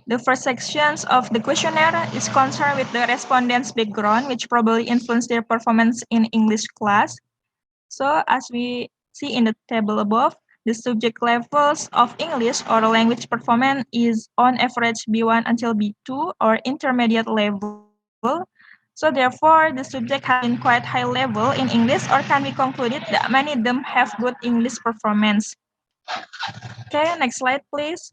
[SPEAKER 6] The first sections of the questionnaire is concerned with the respondents' background, which probably influenced their performance in English class. So as we see in the table above, the subject levels of English or language performance is on average B1 until B2 or intermediate level. So therefore, the subject has been quite high level in English, or can be concluded that many of them have good English performance. Okay, next slide, please.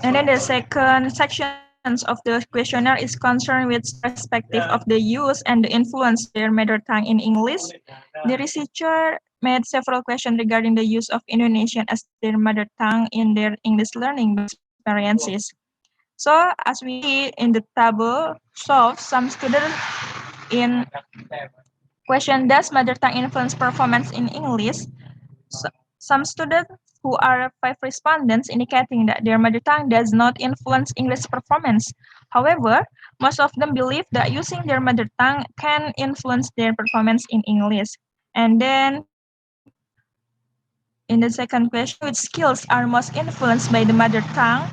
[SPEAKER 6] And then the second sections of the questionnaire is concerned with perspective of the use and the influence of their mother tongue in English. The researcher made several questions regarding the use of Indonesian as their mother tongue in their English learning experiences. So as we see in the table, so some students in question, does mother tongue influence performance in English? So, some students who are 5 respondents indicating that their mother tongue does not influence English performance. However, most of them believe that using their mother tongue can influence their performance in English. And then in the second question, which skills are most influenced by the mother tongue?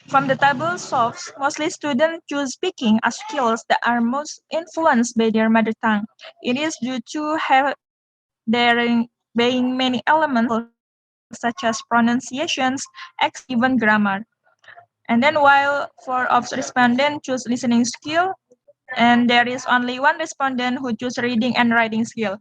[SPEAKER 6] From the table solves, mostly students choose speaking as skills that are most influenced by their mother tongue. It is due to have there being many elements such as pronunciations, accent, even grammar. And then while 4 of respondents choose listening skill, and there is only 1 respondent who choose reading and writing skill.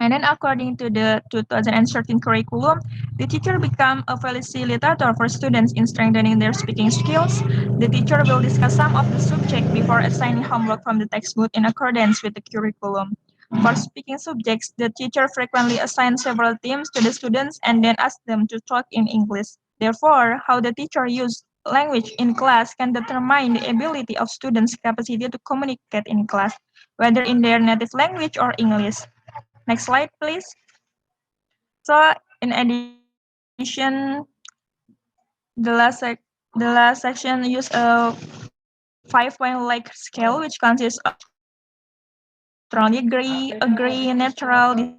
[SPEAKER 6] And then according to the 2013 curriculum, the teacher become a facilitator for students in strengthening their speaking skills. The teacher will discuss some of the subject before assigning homework from the textbook in accordance with the curriculum. For speaking subjects, the teacher frequently assigns several themes to the students and then asks them to talk in English. Therefore, how the teacher uses language in class can determine the ability of students' capacity to communicate in class, whether in their native language or English. Next slide, please. So, in addition, the last section use a 5-point like scale, which consists of strongly agree, neutral, disagree, and agreeable. And then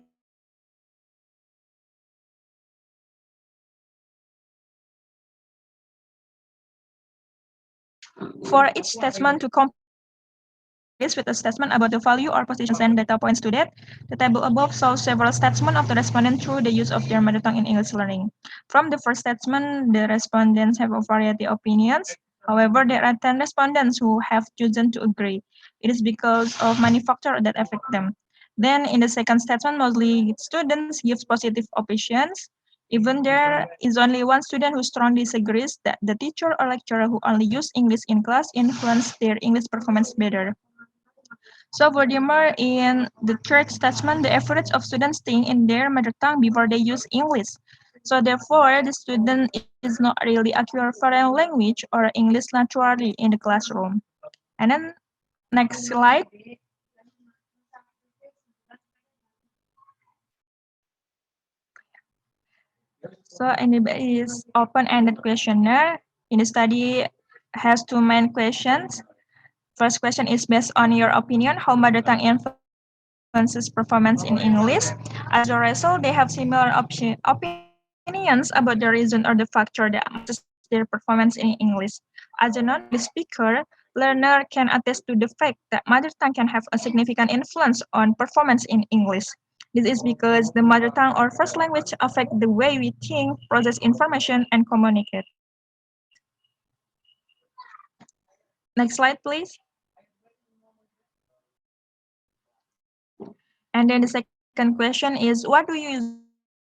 [SPEAKER 6] the second section is statement of opinions. For each statement to complete with a statement about the value or positions and data points to that, the table above shows several statements of the respondent through the use of their mother tongue in English learning. From the first statement, the respondents have a variety of opinions. However, there are 10 respondents who have chosen to agree. It is because of many factors that affect them. Then in the second statement, mostly students give positive opinions. Even there is only 1 student who strongly disagrees that the teacher or lecturer who only use English in class influence their English performance better. So furthermore, in the third statement, the average of students staying in their mother tongue before they use English. So therefore, the student is not really acquire foreign language or English naturally in the classroom. And then next slide. So anybody is open-ended questionnaire. In the study has 2 main questions. First question is based on your opinion, how mother tongue influences performance in English. As a result, they have similar opinions about the reason or the factor that influences their performance in English. As a non-native speaker, learner can attest to the fact that mother tongue can have a significant influence on performance in English. This is because the mother tongue or first language affect the way we think, process information, and communicate. Next slide, please. And then the second question is, what do you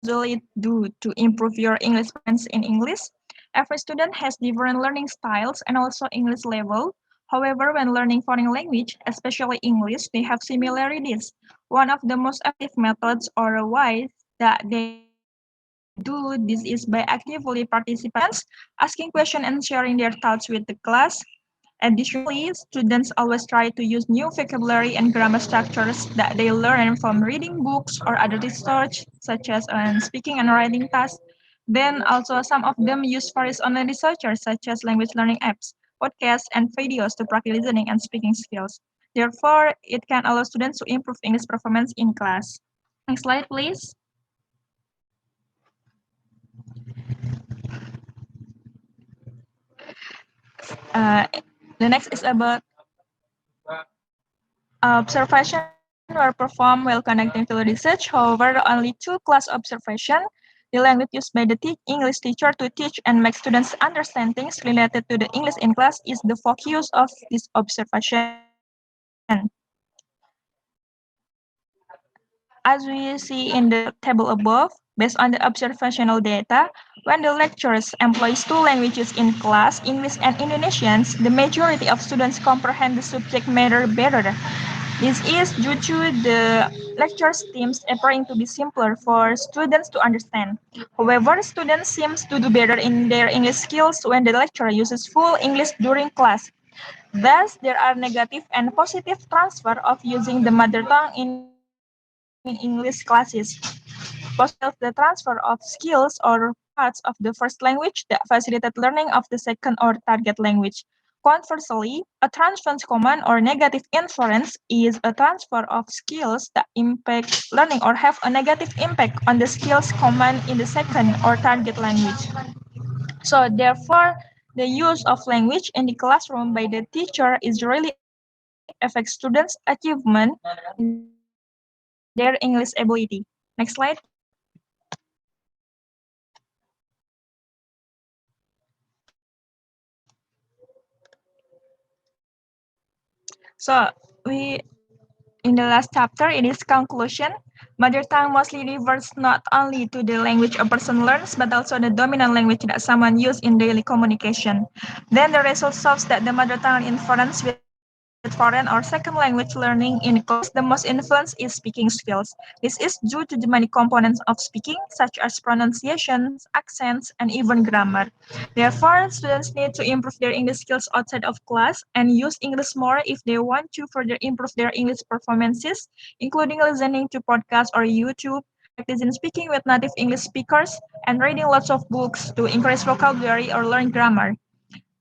[SPEAKER 6] usually do to improve your English performance in English? Every student has different learning styles and also English level. However, when learning foreign language, especially English, they have similarities. One of the most effective methods or ways that they do this is by actively participating, asking questions and sharing their thoughts with the class. Additionally, students always try to use new vocabulary and grammar structures that they learn from reading books or other research, such as on speaking and writing tasks. Then also some of them use various online researchers, such as language learning apps, podcasts, and videos to practice listening and speaking skills. Therefore, it can allow students to improve English performance in class. Next slide, please. Uh, the next is about observation were performed while connecting to research. However, only 2 class observation. The language used by the English teacher to teach and make students understand things related to the English in class is the focus of this observation. As we see in the table above, based on the observational data, when the lecturers employs 2 languages in class, English and Indonesians, the majority of students comprehend the subject matter better. This is due to the lecture themes appearing to be simpler for students to understand. However, students seem to do better in their English skills when the lecturer uses full English during class. Thus, there are negative and positive transfer of using the mother tongue in English classes. Positive is the transfer of skills or parts of the first language that facilitate learning of the second or target language. Conversely, a transference command or negative inference is a transfer of skills that impact learning or have a negative impact on the skills command in the second or target language. So therefore, the use of language in the classroom by the teacher is really affects students' achievement in their English ability. Next slide. So we in the last chapter, it is conclusion. Mother tongue mostly refers not only to the language a person learns, but also the dominant language that someone uses in daily communication. Then the result shows that the mother tongue influence with foreign or second language learning in class, the most influence is speaking skills. This is due to the many components of speaking, such as pronunciations, accents, and even grammar. Therefore, students need to improve their English skills outside of class and use English more if they want to further improve their English performances, including listening to podcasts or YouTube, practicing speaking with native English speakers, and reading lots of books to increase vocabulary or learn grammar.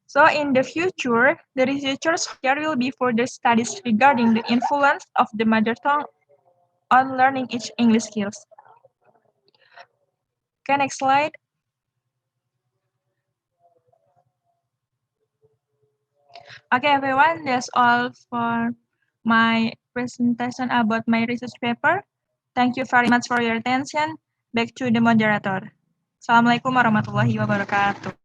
[SPEAKER 6] So in the future, the researchers hope there will be further studies regarding the influence of the mother tongue on learning each English skills. Okay, next slide. Okay, everyone, that's all for my presentation about my research paper. Thank you very much for your attention. Back to the moderator. Assalamualaikum warahmatullahi wabarakatuh.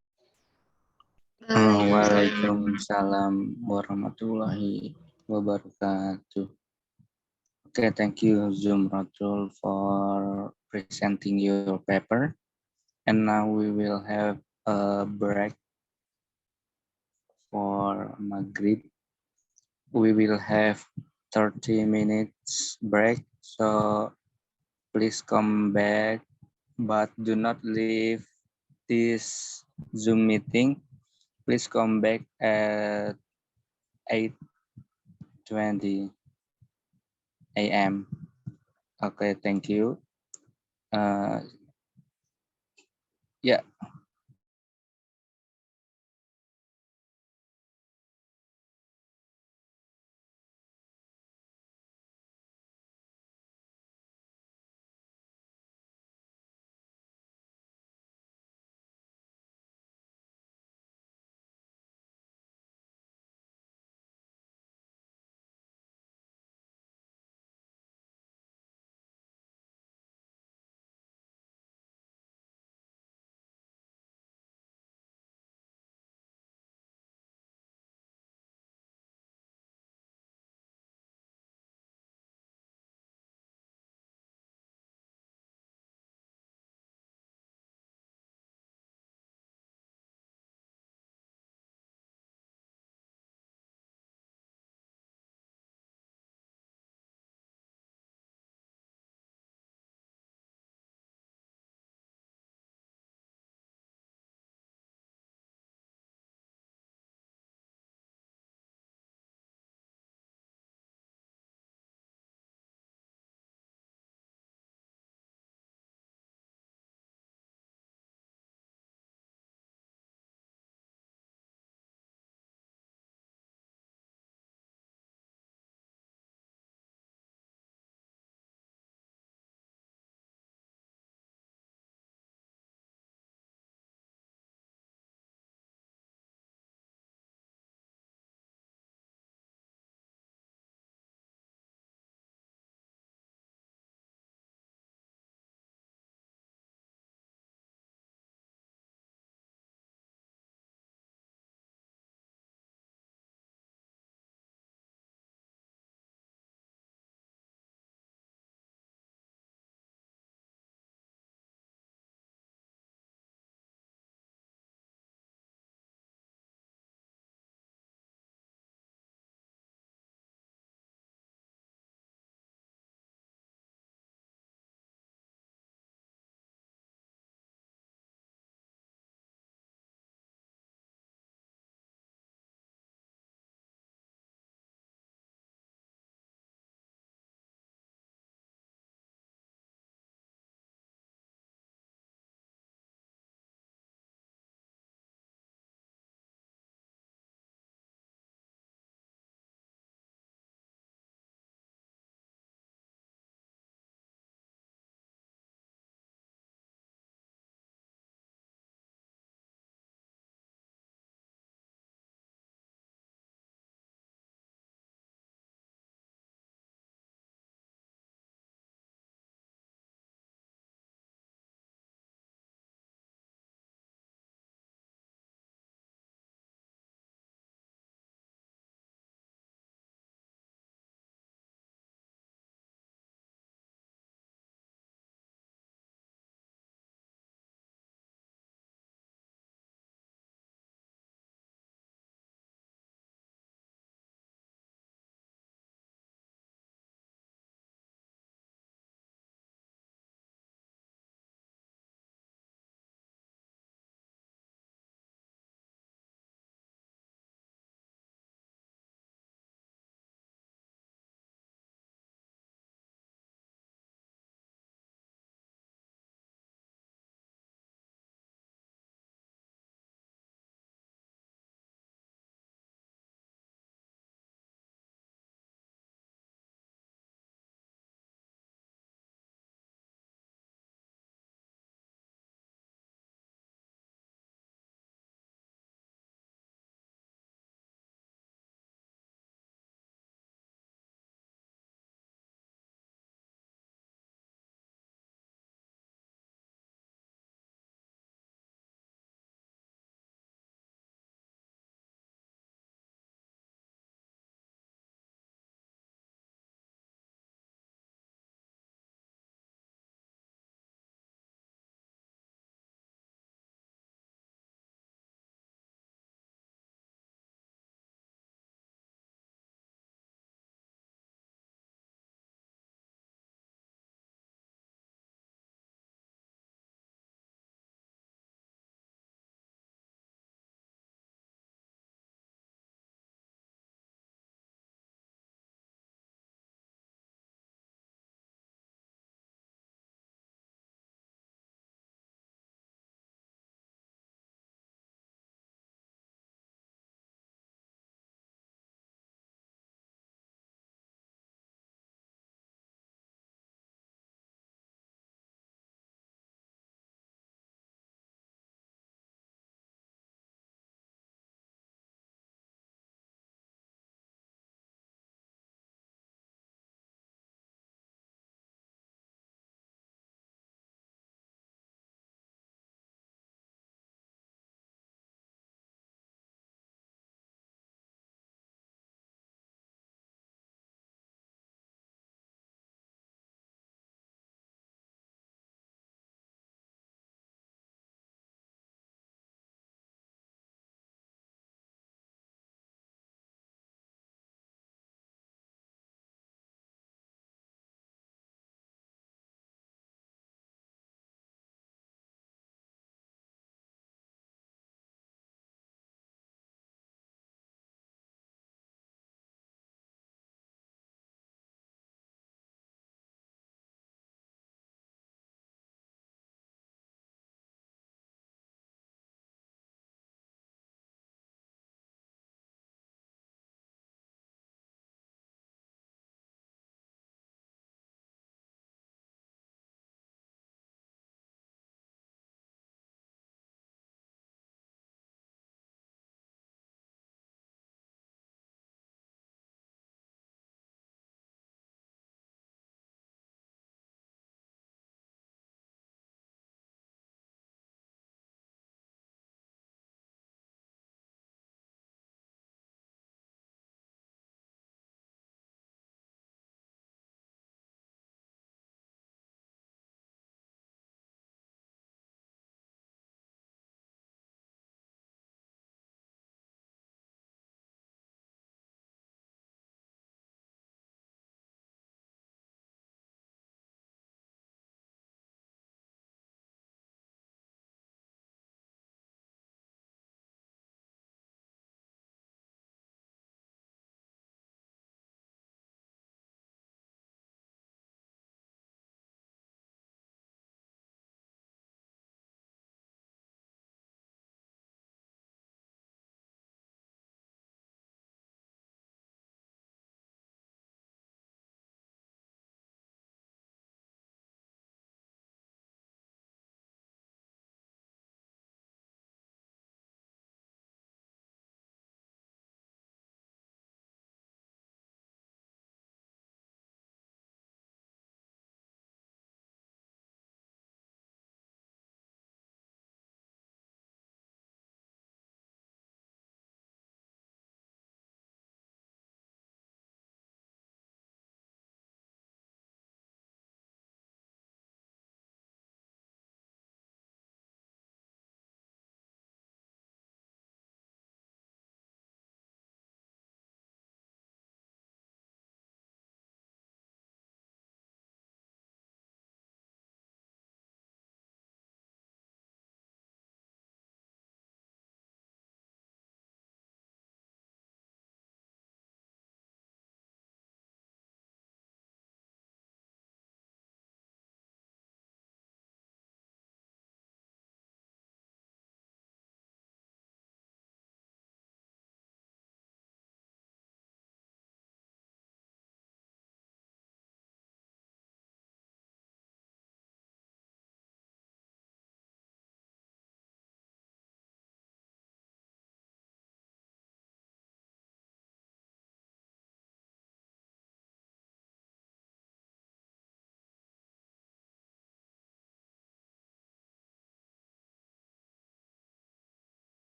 [SPEAKER 2] Waalaikumsalam warahmatullahi wabarakatuh. Okay, thank you, Zoom Ratul, for presenting your paper. And now we will have a break for Maghrib. We will have 30 minutes break, so please come back, but do not leave this Zoom meeting. Please come back at 8:20 a.m. Okay, thank you. Yeah.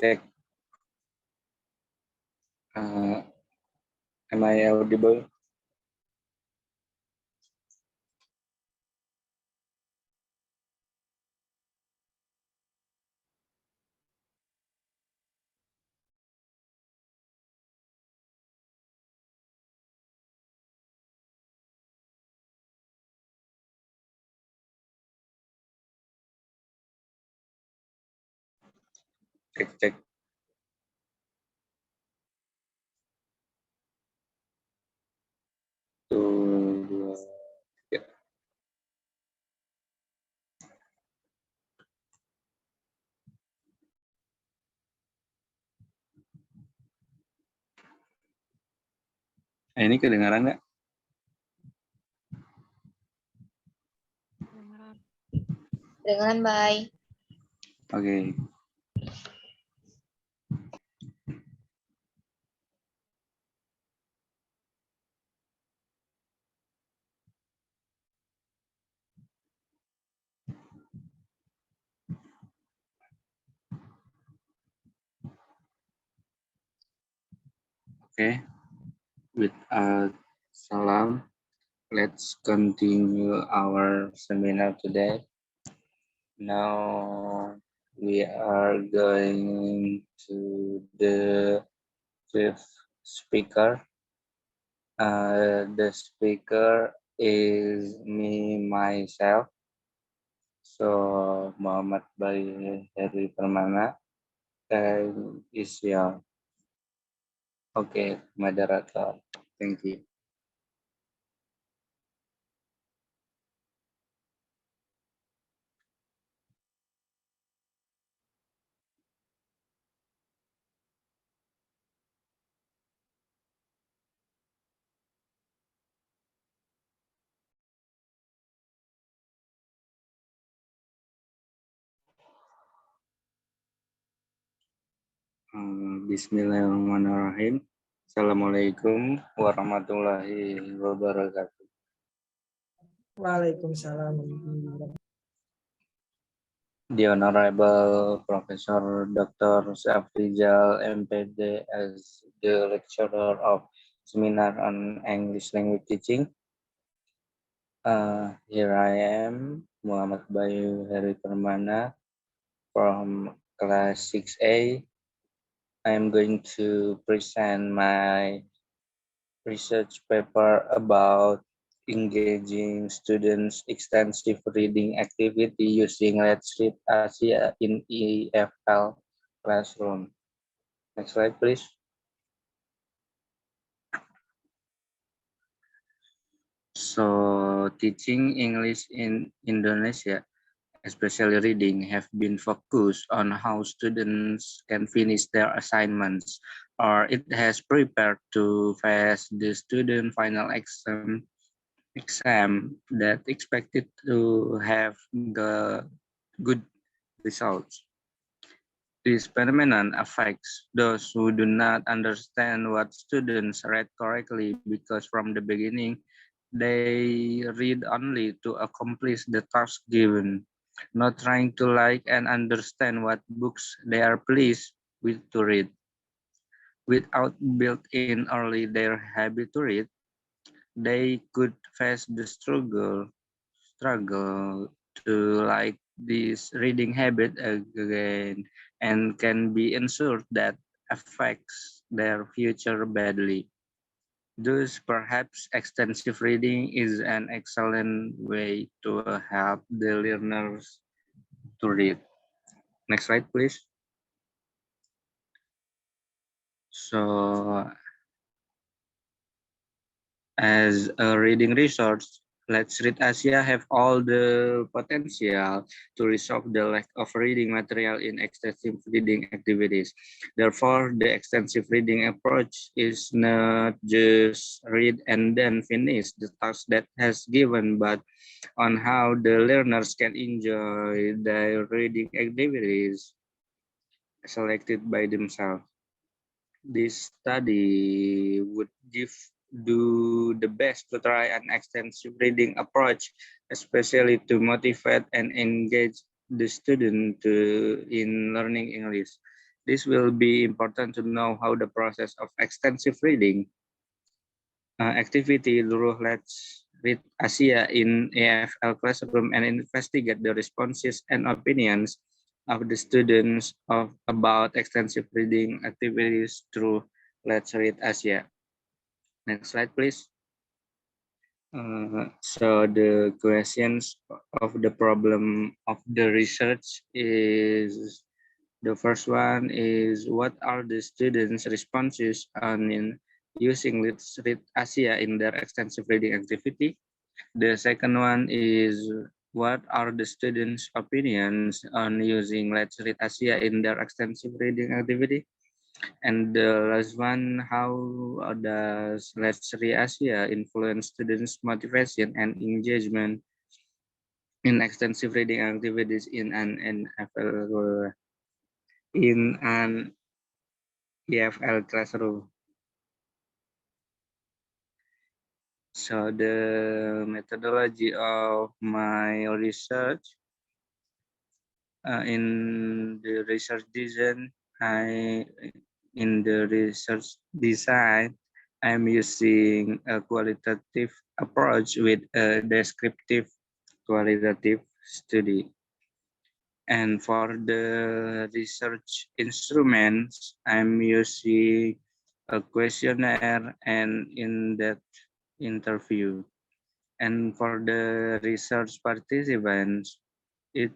[SPEAKER 2] Check. Uh, am I audible? Cek cek. Tuh, dua, tiga. Ini kedengaran nggak?
[SPEAKER 7] Dengan baik.
[SPEAKER 2] Oke. Oke. Without salam, let's continue our seminar today. Now we are going to the fifth speaker. The speaker is me myself. So Muhammad Bayu Heri Permana and Isya. Okay, moderator. Thank you. Bismillahirrahmanirrahim. Assalamualaikum warahmatullahi wabarakatuh.
[SPEAKER 8] Waalaikumsalam.
[SPEAKER 2] The Honorable Professor Dr. Safrizal MPD as the lecturer of seminar on English language teaching. Here I am, Muhammad Bayu Heri Permana from class 6A. I am going to present my research paper about engaging students extensive reading activity using Let's Read Asia in EFL classroom. Next slide, please. So, teaching English in Indonesia, especially reading, have been focused on how students can finish their assignments, or it has prepared to face the student final exam that expected to have the good results. This phenomenon affects those who do not understand what students read correctly because from the beginning they read only to accomplish the task given, not trying to like and understand what books they are pleased with to read. Without built-in early their habit to read, they could face the struggle to like this reading habit again and can be ensured that affects their future badly. Thus, perhaps extensive reading is an excellent way to help the learners to read. Next slide, please. So, as a reading resource, Let's Read Asia have all the potential to resolve the lack of reading material in extensive reading activities. Therefore, the extensive reading approach is not just read and then finish the task that has given, but on how the learners can enjoy their reading activities selected by themselves. This study would do the best to try an extensive reading approach, especially to motivate and engage the student in learning English. This will be important to know how the process of extensive reading activity through Let's Read Asia in AFL classroom and investigate the responses and opinions of the students about extensive reading activities through Let's Read Asia. Next slide, please. So the questions of the problem of the research is, the first one is, what are the students' responses on using Let's Read Asia in their extensive reading activity? The second one is, what are the students' opinions on using Let's Read Asia in their extensive reading activity? And the last one, how does Let's Read Asia influence students' motivation and engagement in extensive reading activities in an EFL classroom? So the methodology of my research in the research design, in the research design, I'm using a qualitative approach with a descriptive qualitative study. And for the research instruments, I'm using a questionnaire and in-depth interview. And for the research participants, it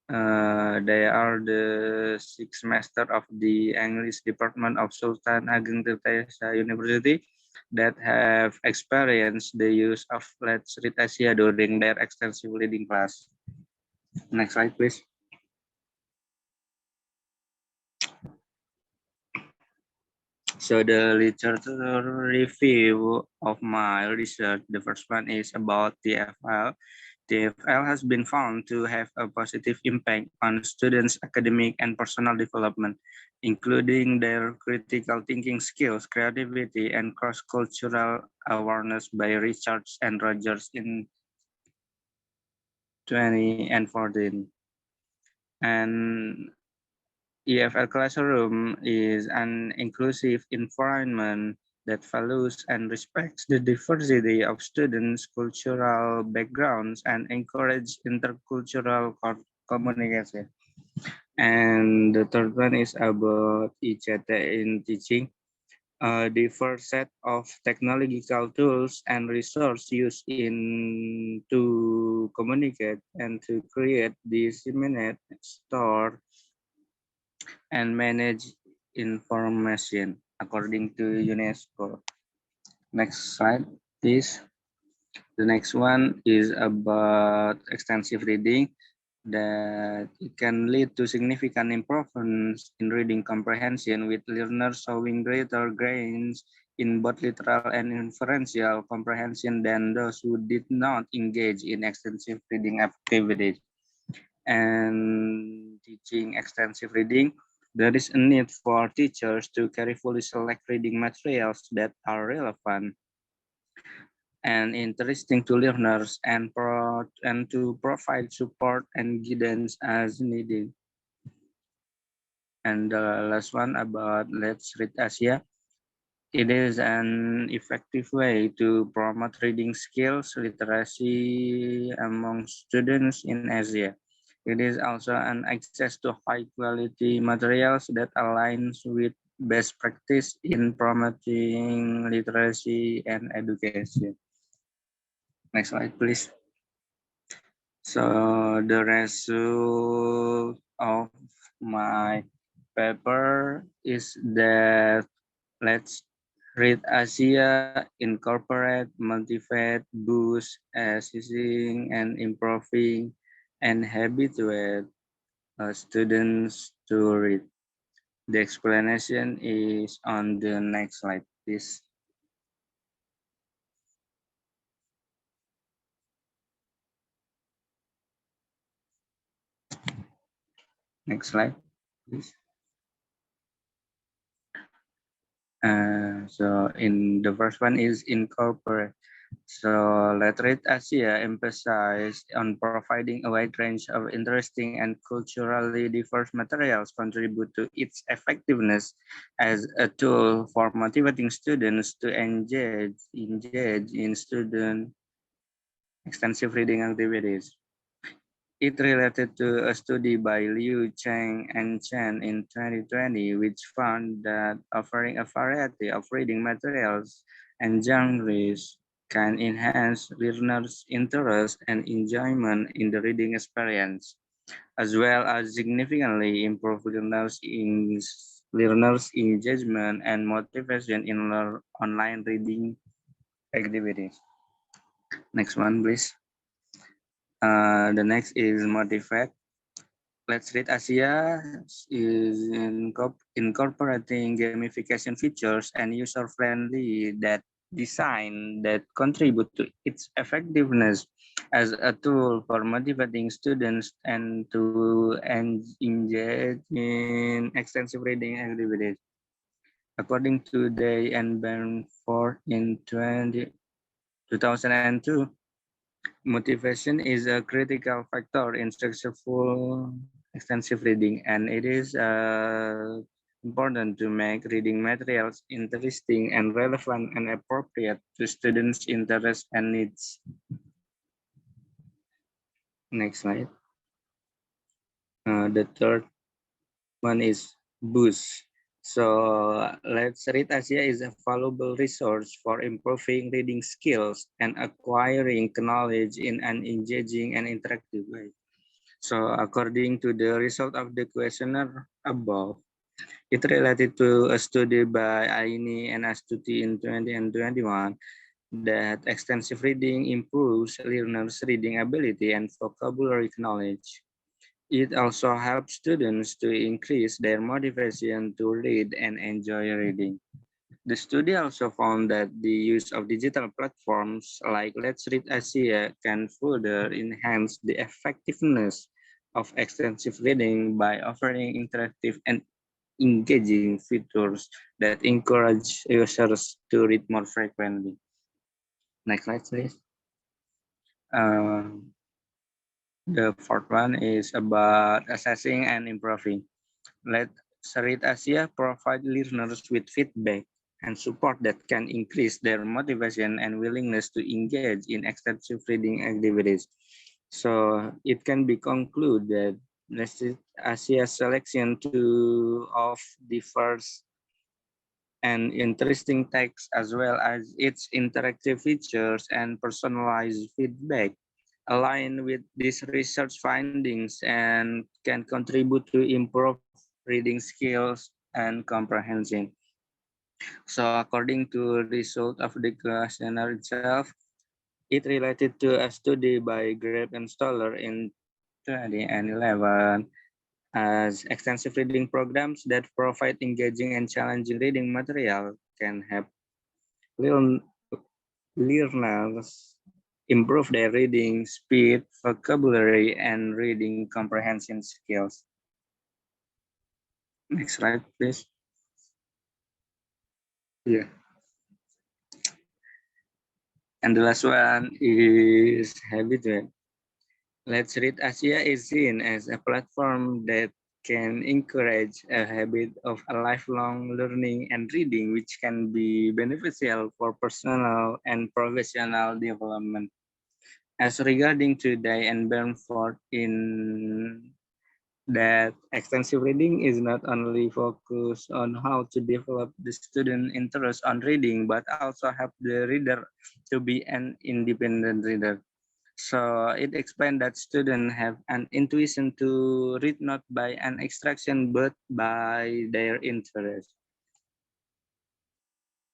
[SPEAKER 2] they are the sixth semester of the English Department of Sultan Ageng Tirta University that have experienced the use of Let's Read Asia during their extensive reading class. Next slide, please. So the literature review of my research, the first one is about TFL. TFL has been found to have a positive impact on students' academic and personal development, including their critical thinking skills, creativity, and cross-cultural awareness by Richards and Rogers in 2014. And EFL Classroom is an inclusive environment that values and respects the diversity of students' cultural backgrounds and encourage intercultural communication. And the third one is about ICT in teaching. A diverse set of technological tools and resources used in to communicate and to create, disseminate, store, and manage information according to UNESCO. Next slide, please. The next one is about extensive reading, that it can lead to significant improvements in reading comprehension, with learners showing greater gains in both literal and inferential comprehension than those who did not engage in extensive reading activities. And teaching extensive reading, there is a need for teachers to carefully select reading materials that are relevant and interesting to learners, and to provide support and guidance as needed. And the last one about Let's Read Asia. It is an effective way to promote reading skills, literacy among students in Asia. It is also an access to high quality materials that aligns with best practice in promoting literacy and education. Next slide, please. So the result of my paper is that Let's Read Asia incorporate, motivate, boost, assessing, and improving, and habituate students to read. The explanation is on the next slide, please. Next slide, please. So in the first one is incorporate. So Let's Read Asia emphasized on providing a wide range of interesting and culturally diverse materials contribute to its effectiveness as a tool for motivating students to engage in student extensive reading activities. It related to a study by Liu Cheng and Chen in 2020, which found that offering a variety of reading materials and genres can enhance learners' interest and enjoyment in the reading experience, as well as significantly improve learners' engagement and motivation in online reading activities. Next one, please. The next is motivate. Let's Read Asia is incorporating gamification features and user-friendly that design that contribute to its effectiveness as a tool for motivating students and to engage in extensive reading activities. According to Day and Benford in 2002, motivation is a critical factor in successful extensive reading, and it is important to make reading materials interesting and relevant and appropriate to students' interests and needs. Next slide. The third one is Boost. So Let's Read Asia is a valuable resource for improving reading skills and acquiring knowledge in an engaging and interactive way. So according to the result of the questionnaire above, it related to a study by Aini and Astuti in 20 and 21 that extensive reading improves learners' reading ability and vocabulary knowledge. It also helps students to increase their motivation to read and enjoy reading. The study also found that the use of digital platforms like Let's Read Asia can further enhance the effectiveness of extensive reading by offering interactive and engaging features that encourage users to read more frequently. Next slide, please. Um, the fourth one is about assessing and improving. Let Sarit Asia provide learners with feedback and support that can increase their motivation and willingness to engage in extensive reading activities. So it can be concluded that Asia's selection of diverse and interesting text as well as its interactive features and personalized feedback align with these research findings and can contribute to improve reading skills and comprehension. So according to result of the questionnaire itself, it related to a study by Greb and Stoller in 2011 as extensive reading programs that provide engaging and challenging reading material can help learn, learners improve their reading speed, vocabulary, and reading comprehension skills. Next slide, please. Yeah. And the last one is habitual. Let's Read Asia is seen as a platform that can encourage a habit of a lifelong learning and reading, which can be beneficial for personal and professional development. As regarding today and Burnford in that extensive reading is not only focused on how to develop the student interest on reading, but also help the reader to be an independent reader. So it explained that students have an intuition to read not by an extraction, but by their interest.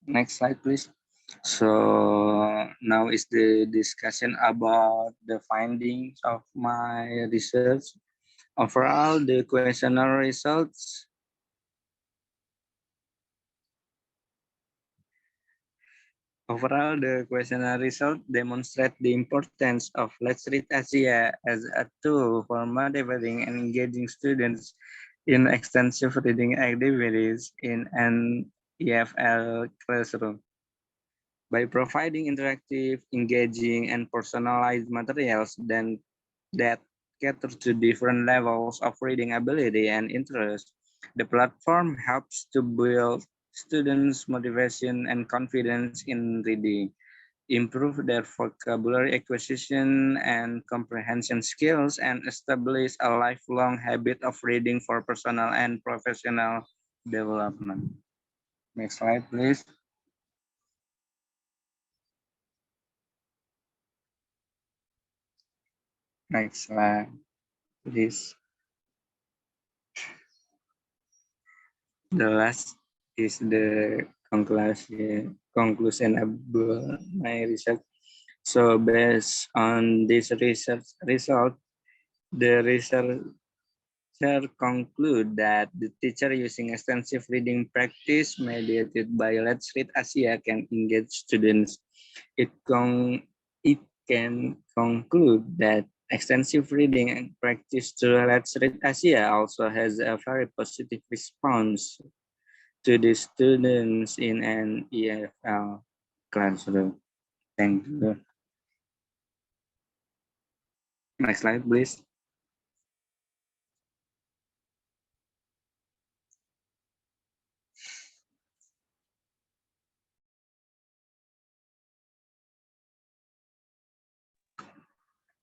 [SPEAKER 2] Next slide, please. So now is the discussion about the findings of my research. Overall, the questionnaire results Overall, the questionnaire result demonstrate the importance of Let's Read Asia as a tool for motivating and engaging students in extensive reading activities in an EFL classroom. By providing interactive, engaging, and personalized materials that cater to different levels of reading ability and interest, the platform helps to build students' motivation and confidence in reading, improve their vocabulary acquisition and comprehension skills, and establish a lifelong habit of reading for personal and professional development. Next slide, please. Next slide, please. The last is the conclusion about my research. So based on this research result, the researcher conclude that the teacher using extensive reading practice mediated by Let's Read Asia can engage students. It can conclude that extensive reading and practice through Let's Read Asia also has a very positive response to the students in an EFL classroom. Thank you. Next slide, please.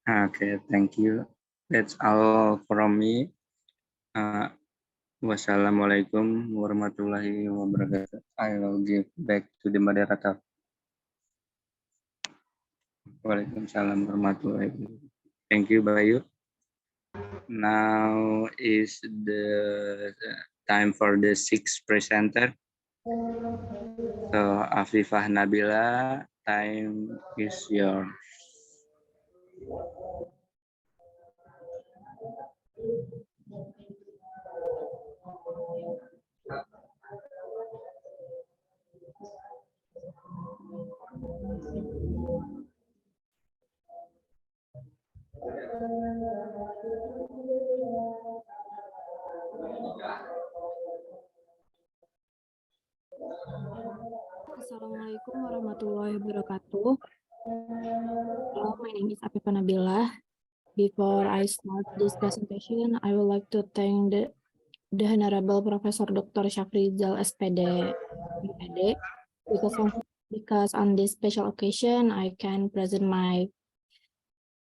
[SPEAKER 2] Okay, thank you. That's all from me. Wassalamualaikum warahmatullahi wabarakatuh. I will give back to the moderator. Waalaikumsalam warahmatullahi wabarakatuh. Thank you, Bayu. Now is the time for the sixth presenter. So, Afifah Nabila, time is yours.
[SPEAKER 8] Assalamualaikum warahmatullahi wabarakatuh. Hello, my name is Afifah Nabila. Before I start this presentation, I would like to thank the Honorable Professor Dr. Syafrizal SPD, because on this special occasion, I can present my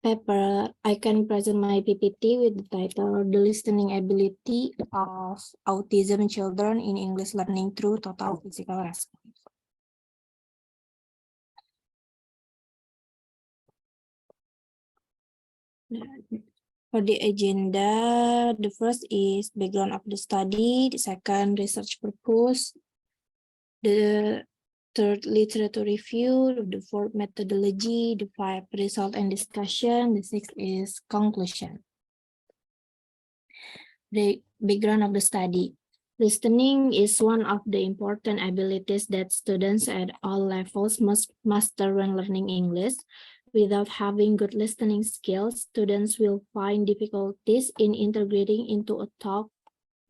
[SPEAKER 8] paper. I can present my PPT with the title "The Listening Ability of Autism Children in English Learning Through Total Physical Response." For the agenda, the first is background of the study, the second research purpose, the third literature review, the fourth methodology, the fifth result and discussion, the sixth is conclusion. The background of the study. Listening is one of the important abilities that students at all levels must master when learning English. Without having good listening skills, students will find difficulties in integrating into a talk,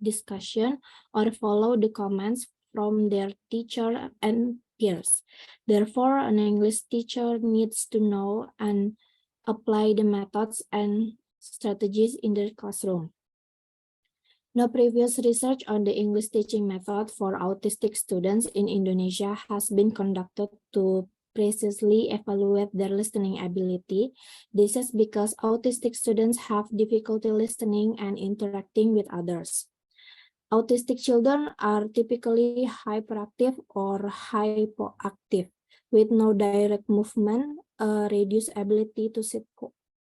[SPEAKER 8] discussion, or follow the comments from their teacher and peers. Therefore, an English teacher needs to know and apply the methods and strategies in their classroom. No previous research on the English teaching method for autistic students in Indonesia has been conducted to precisely evaluate their listening ability. This is because autistic students have difficulty listening and interacting with others. Autistic children are typically hyperactive or hypoactive, with no direct movement, a reduced ability to sit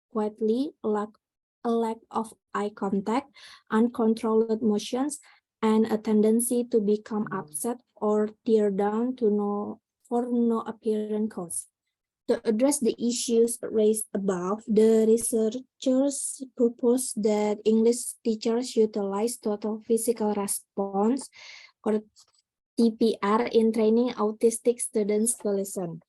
[SPEAKER 8] quietly, a lack of eye contact, uncontrolled motions, and a tendency to become upset or tear down for no apparent cause. To address the issues raised above, the researchers proposed that English teachers utilize total physical response, or TPR, in training autistic students to listen.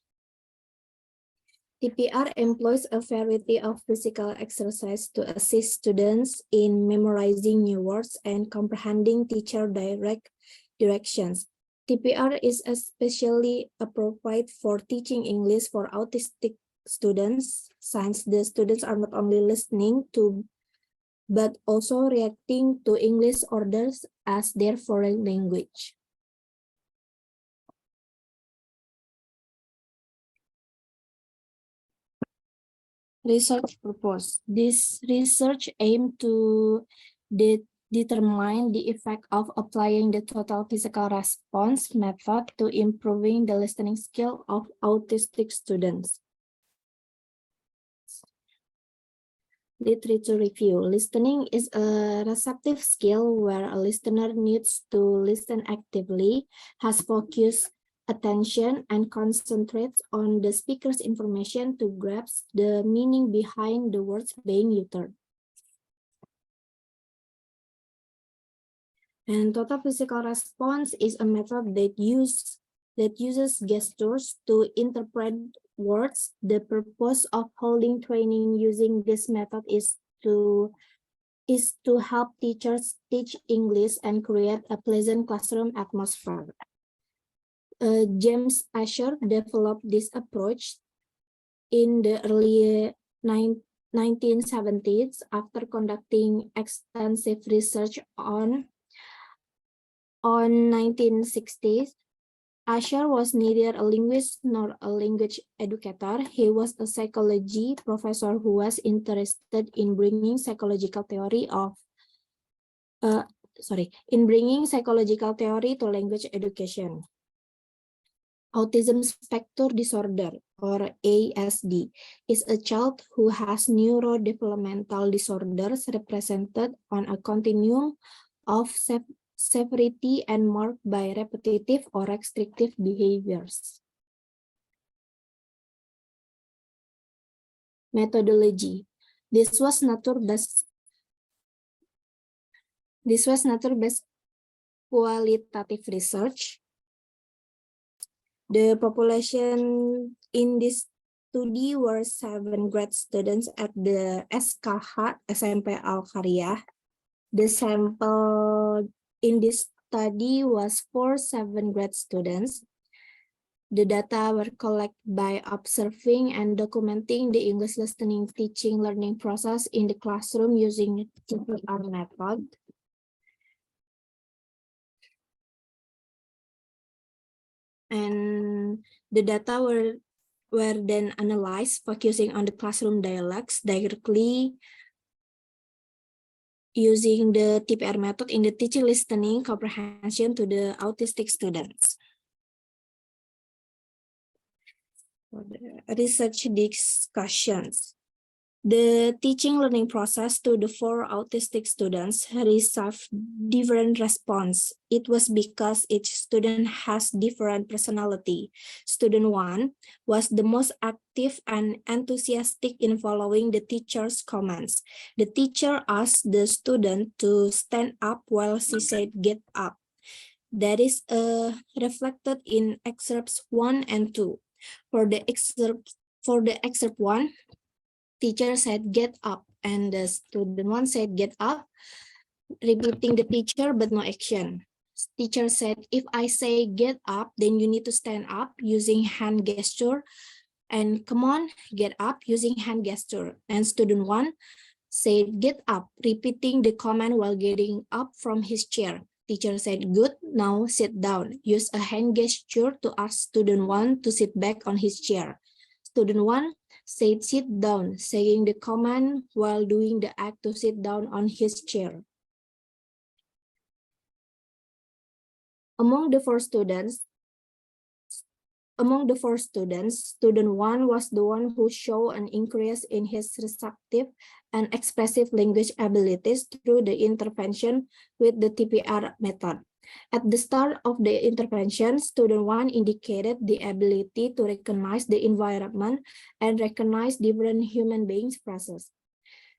[SPEAKER 8] TPR employs a variety of physical exercise to assist students in memorizing new words and comprehending teacher directions. TPR is especially appropriate for teaching English for autistic students, since the students are not only listening to but also reacting to English orders as their foreign language. Research purpose. This research aimed to determine the effect of applying the total physical response method to improving the listening skill of autistic students. Literature review. Listening is a receptive skill where a listener needs to listen actively, has focused attention, and concentrates on the speaker's information to grasp the meaning behind the words being uttered. And total physical response is a method that uses gestures to interpret words. The purpose of holding training using this method is to help teachers teach English and create a pleasant classroom atmosphere. James Asher developed this approach in the early 1970s after conducting extensive research on 1960s. Asher was neither a linguist nor a language educator. He was a psychology professor who was interested in bringing psychological theory to language education. Autism spectrum disorder, or ASD, is a child who has neurodevelopmental disorders represented on a continuum of severity and marked by repetitive or restrictive behaviors. Methodology. This was nature-based qualitative research. The population in this study were 7 grade students at the SKH SMP Al-Qaryah. The sample in this study was for 7 grade students. The data were collected by observing and documenting the English listening, teaching, learning process in the classroom using TPR method. And the data were then analyzed, focusing on the classroom dialects directly using the TPR method in the teaching, listening, comprehension to the autistic students. For the research discussions. The teaching learning process to the 4 autistic students received different response. It was because each student has different personality. Student 1 was the most active and enthusiastic in following the teacher's commands. The teacher asked the student to stand up while she said get up. That is reflected in excerpts 1 and 2. For the excerpt 1, teacher said get up and the student 1 said get up, repeating the teacher but no action. Teacher said, if I say get up, then you need to stand up using hand gesture, and come on, get up using hand gesture. And student 1 said get up, repeating the command while getting up from his chair. Teacher said, good, now sit down. Use a hand gesture to ask student 1 to sit back on his chair. Student 1 said sit down, saying the command while doing the act to sit down on his chair. Among the four students, student 1 was the one who showed an increase in his receptive and expressive language abilities through the intervention with the TPR method. At the start of the intervention, student 1 indicated the ability to recognize the environment and recognize different human beings' process.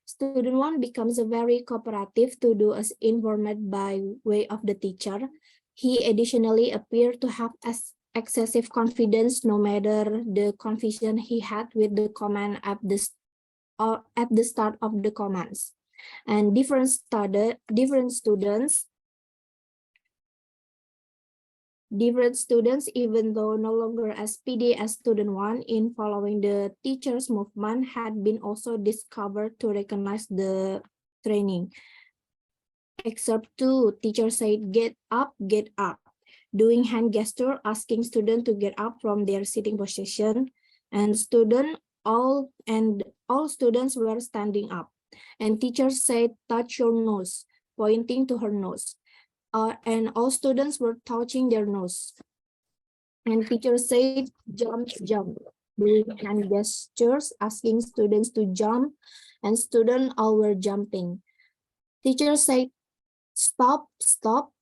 [SPEAKER 8] Student 1 becomes very cooperative to do as informed by way of the teacher. He additionally appeared to have excessive confidence no matter the confusion he had with the command at the start of the commands. And different students Different students, even though no longer SPD as student 1, in following the teachers movement, had been also discovered to recognize the training. Excerpt 2, teacher said, get up, doing hand gesture, asking student to get up from their sitting position, and all students were standing up. And teacher said, touch your nose, pointing to her nose. And all students were touching their nose. And teacher said, jump, doing hand gestures, asking students to jump, and students all were jumping. Teacher said, stop,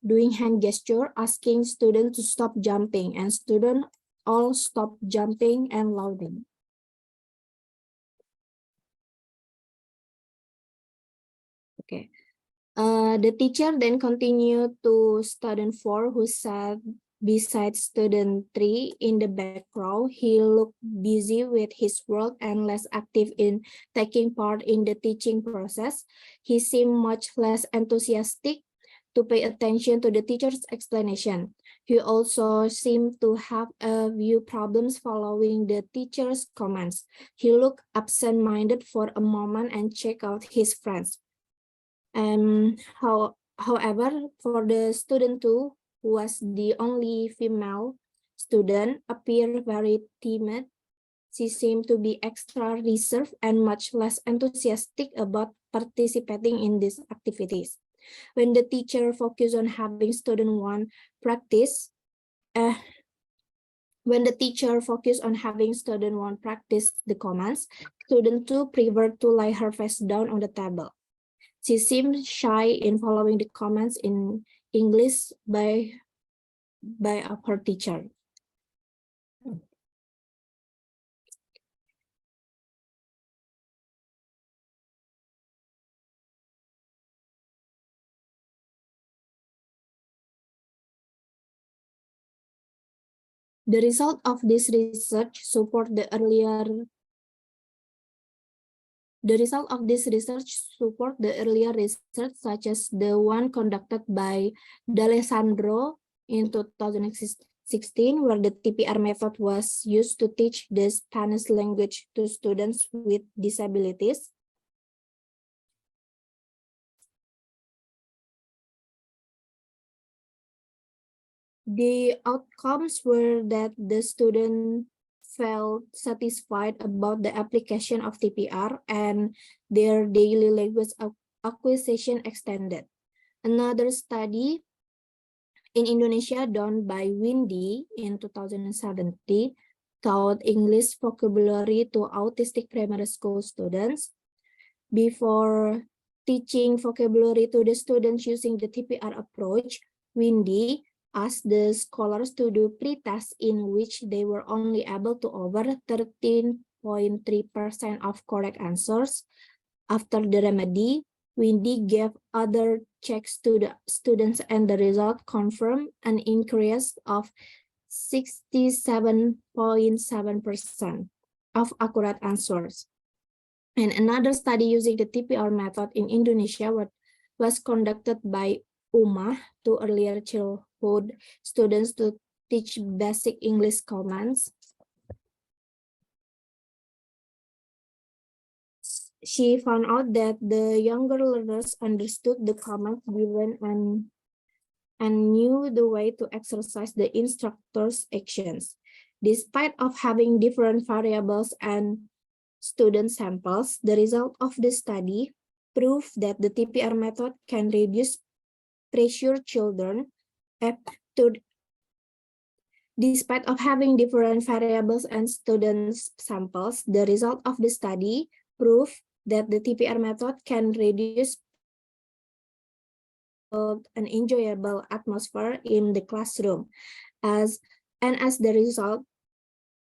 [SPEAKER 8] doing hand gesture, asking students to stop jumping, and students all stopped jumping and laughing. Okay. The teacher then continued to student 4 who sat beside student 3 in the back row. He looked busy with his work and less active in taking part in the teaching process. He seemed much less enthusiastic to pay attention to the teacher's explanation. He also seemed to have a few problems following the teacher's comments. He looked absent-minded for a moment and checked out his friends. However, for the student 2, who was the only female student, appeared very timid. She seemed to be extra reserved and much less enthusiastic about participating in these activities. When the teacher focused on having student 1 practice, the commands, student 2 preferred to lie her face down on the table. She seemed shy in following the comments in English by her teacher. The result of this research support the earlier research, such as the one conducted by D'Alessandro in 2016, where the TPR method was used to teach the Spanish language to students with disabilities. The outcomes were that the student felt satisfied about the application of TPR and their daily language acquisition extended. Another study in Indonesia done by Windy in 2017 taught English vocabulary to autistic primary school students. Before teaching vocabulary to the students using the TPR approach, Windy asked the scholars to do pre-tests in which they were only able to over 13.3% of correct answers. After the remedy, Windy gave other checks to the students and the result confirmed an increase of 67.7% of accurate answers. And another study using the TPR method in Indonesia was conducted by UMA to earlier childhood students to teach basic English commands. She found out that the younger learners understood the commands given and knew the way to exercise the instructor's actions. Despite of having different variables and student samples, the result of the study proved that the TPR method can reduce pressure children despite of having different variables and students samples. The result of the study proved that the TPR method can reduce an enjoyable atmosphere in the classroom, as the result,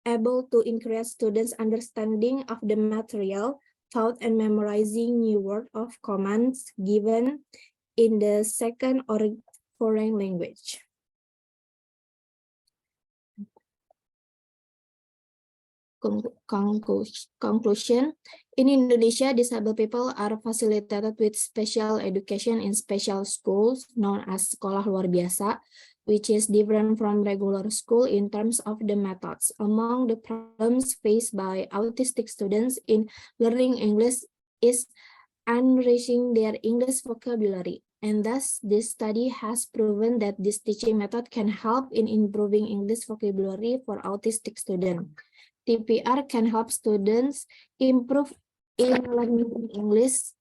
[SPEAKER 8] able to increase students' understanding of the material, thought, and memorizing new word of commands given in the second or foreign language. Conclusion, in Indonesia, disabled people are facilitated with special education in special schools known as sekolah luar biasa, which is different from regular school in terms of the methods. Among the problems faced by autistic students in learning English is enriching their English vocabulary. And thus, this study has proven that this teaching method can help in improving English vocabulary for autistic students. TPR can help students improve in learning English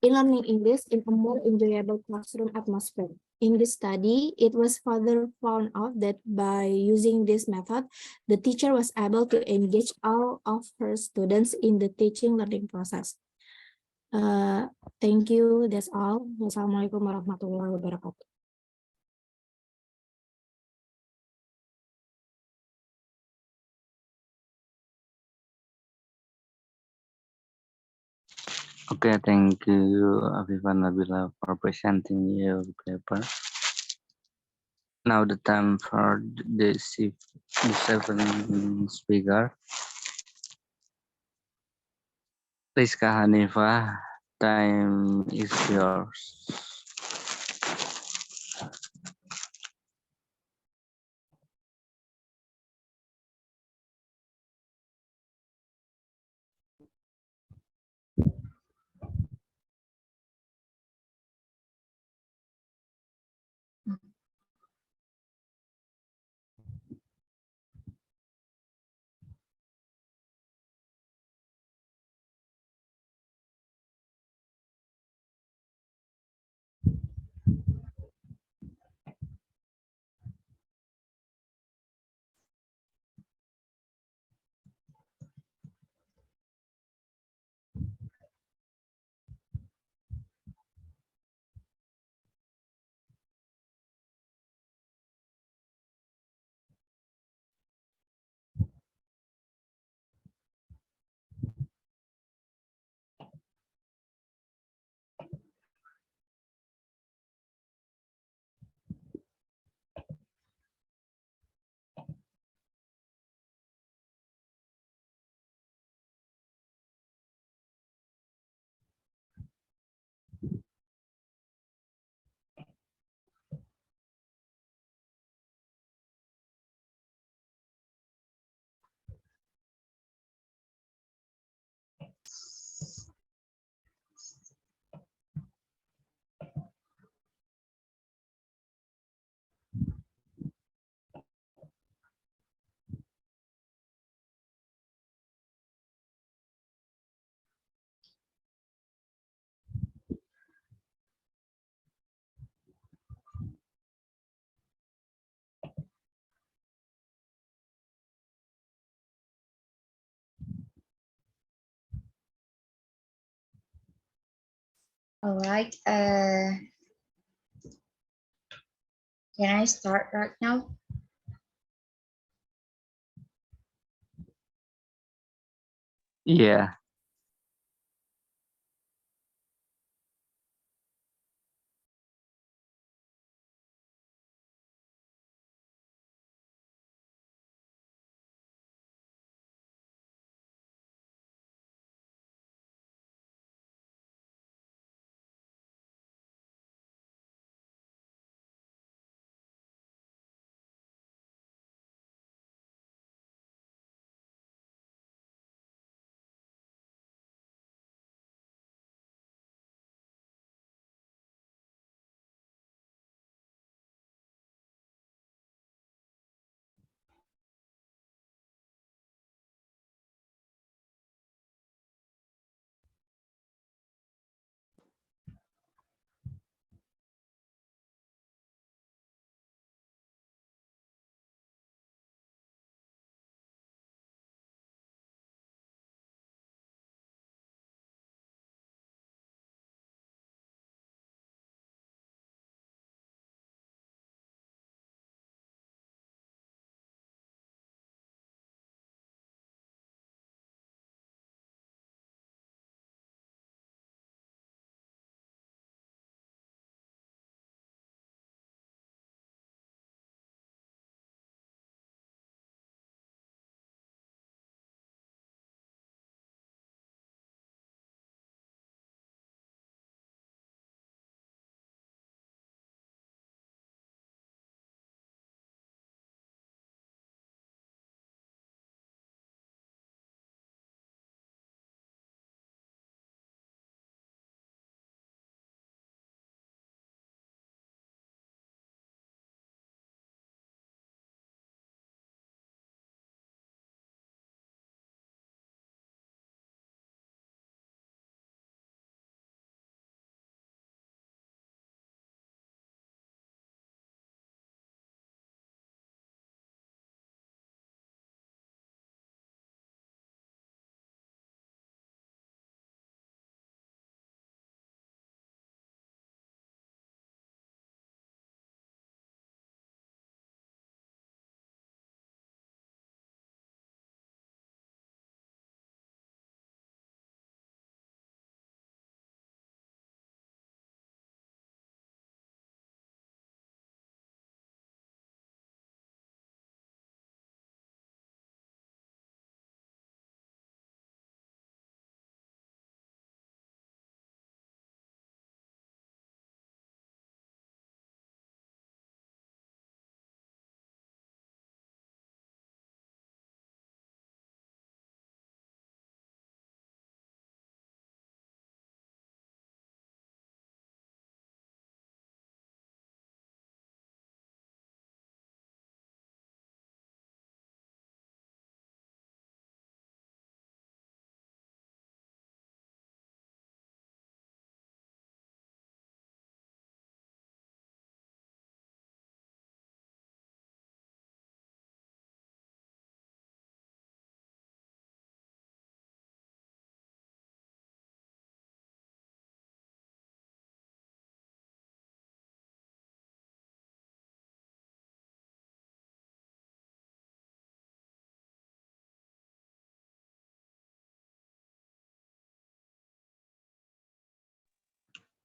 [SPEAKER 8] in a more enjoyable classroom atmosphere. In this study, it was further found out that by using this method, the teacher was able to engage all of her students in the teaching learning process. Thank you. That's all. Wassalamualaikum warahmatullahi wabarakatuh.
[SPEAKER 2] Okay, thank you, Afifah Nabila, for presenting your paper. Now the time for the seventh speaker. Rizka Hanifah, time is yours.
[SPEAKER 7] All right. Can I start right now?
[SPEAKER 2] Yeah.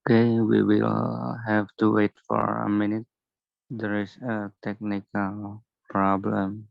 [SPEAKER 2] Okay, we will have to wait for a minute. There is a technical problem.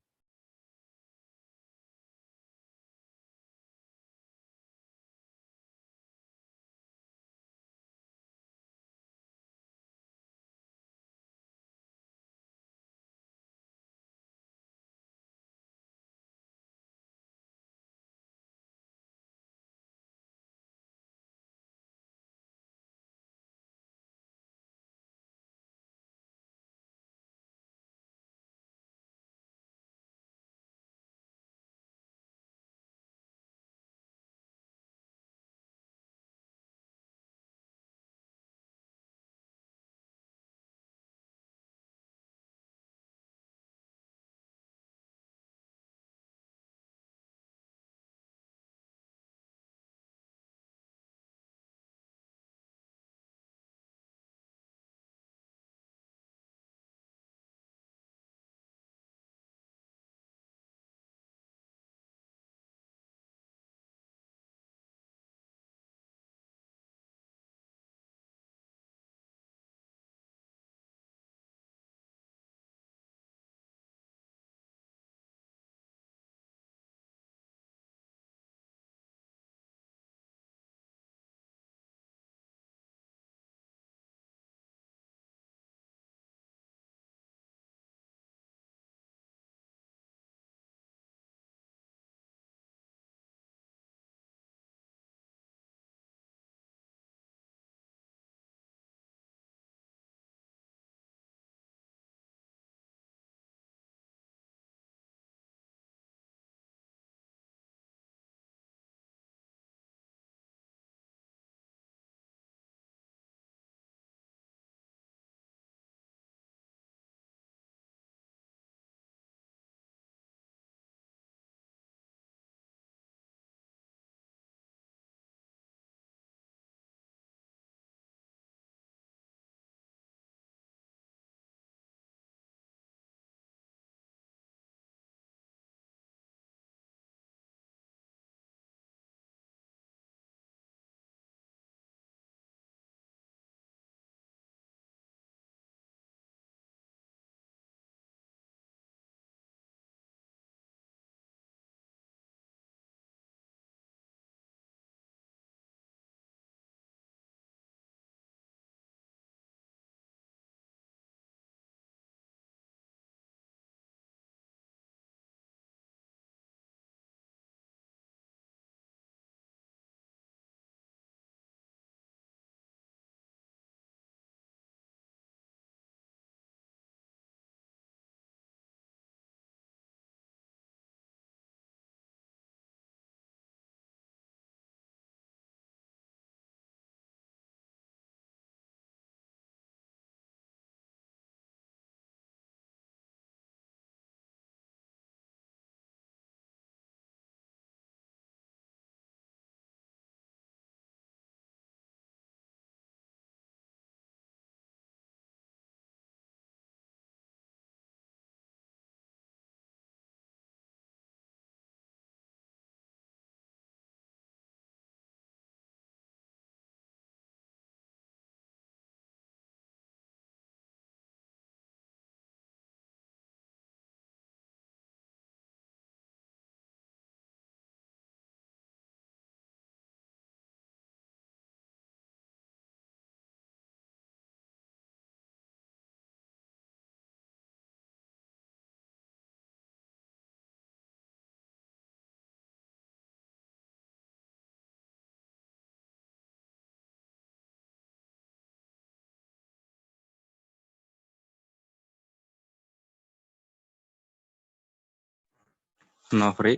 [SPEAKER 2] Nofri,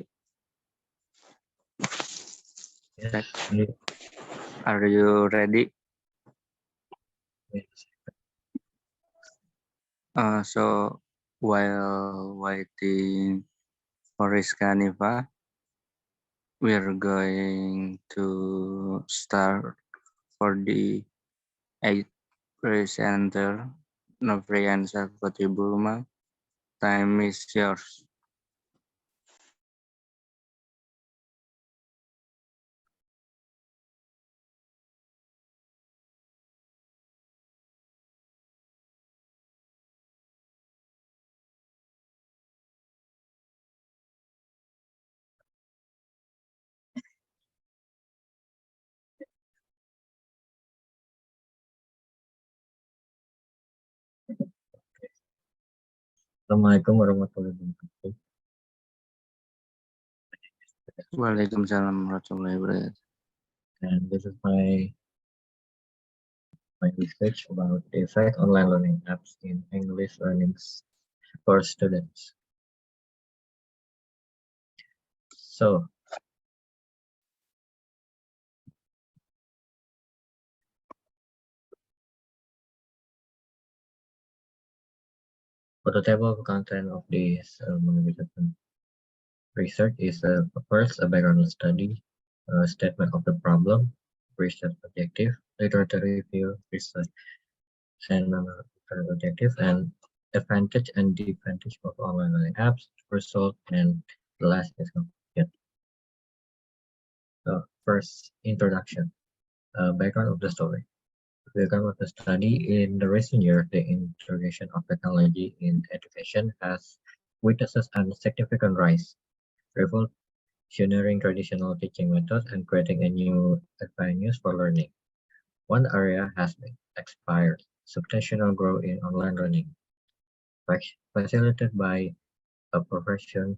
[SPEAKER 1] Yes.
[SPEAKER 2] check. Are you ready?
[SPEAKER 1] Yes.
[SPEAKER 2] So while waiting for Rizkaniva, we're going to start for the eighth presenter, Novrian Sakotibulma. Time is yours.
[SPEAKER 9] Assalamualaikum warahmatullahi wabarakatuh.
[SPEAKER 2] Waalaikumsalam warahmatullahi wabarakatuh.
[SPEAKER 9] And this is my research about the effect online learning apps in English learnings for students. So for the table of content of this research is first a background study, a statement of the problem, research objective, literature review, research and objective, and advantage and disadvantage of online learning apps, result, and the last is conclusion. So first, introduction, background of the story. The background of the study in the recent years, the integration of technology in education has witnessed a significant rise, revolutionizing traditional teaching methods and creating a new avenues for learning. One area has been expired, substantial growth in online learning, facilitated by a profession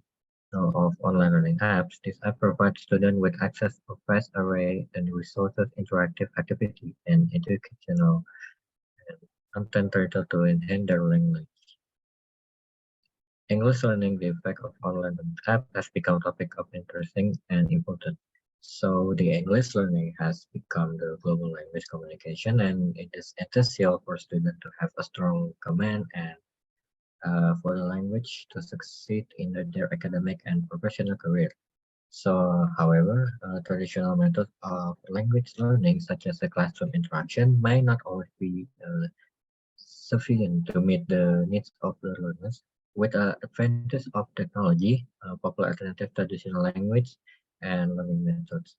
[SPEAKER 9] of online learning apps. This app provides students with access to vast array and resources, interactive activity, and educational content related to enhance their language. English learning, the effect of online learning app has become a topic of interesting and important. So the English learning has become the global language communication, and it is essential for students to have a strong command and for the language to succeed in their academic and professional career. So, however, traditional methods of language learning, such as the classroom interaction, may not always be sufficient to meet the needs of the learners. With the advantage of technology, popular alternative traditional language and learning methods.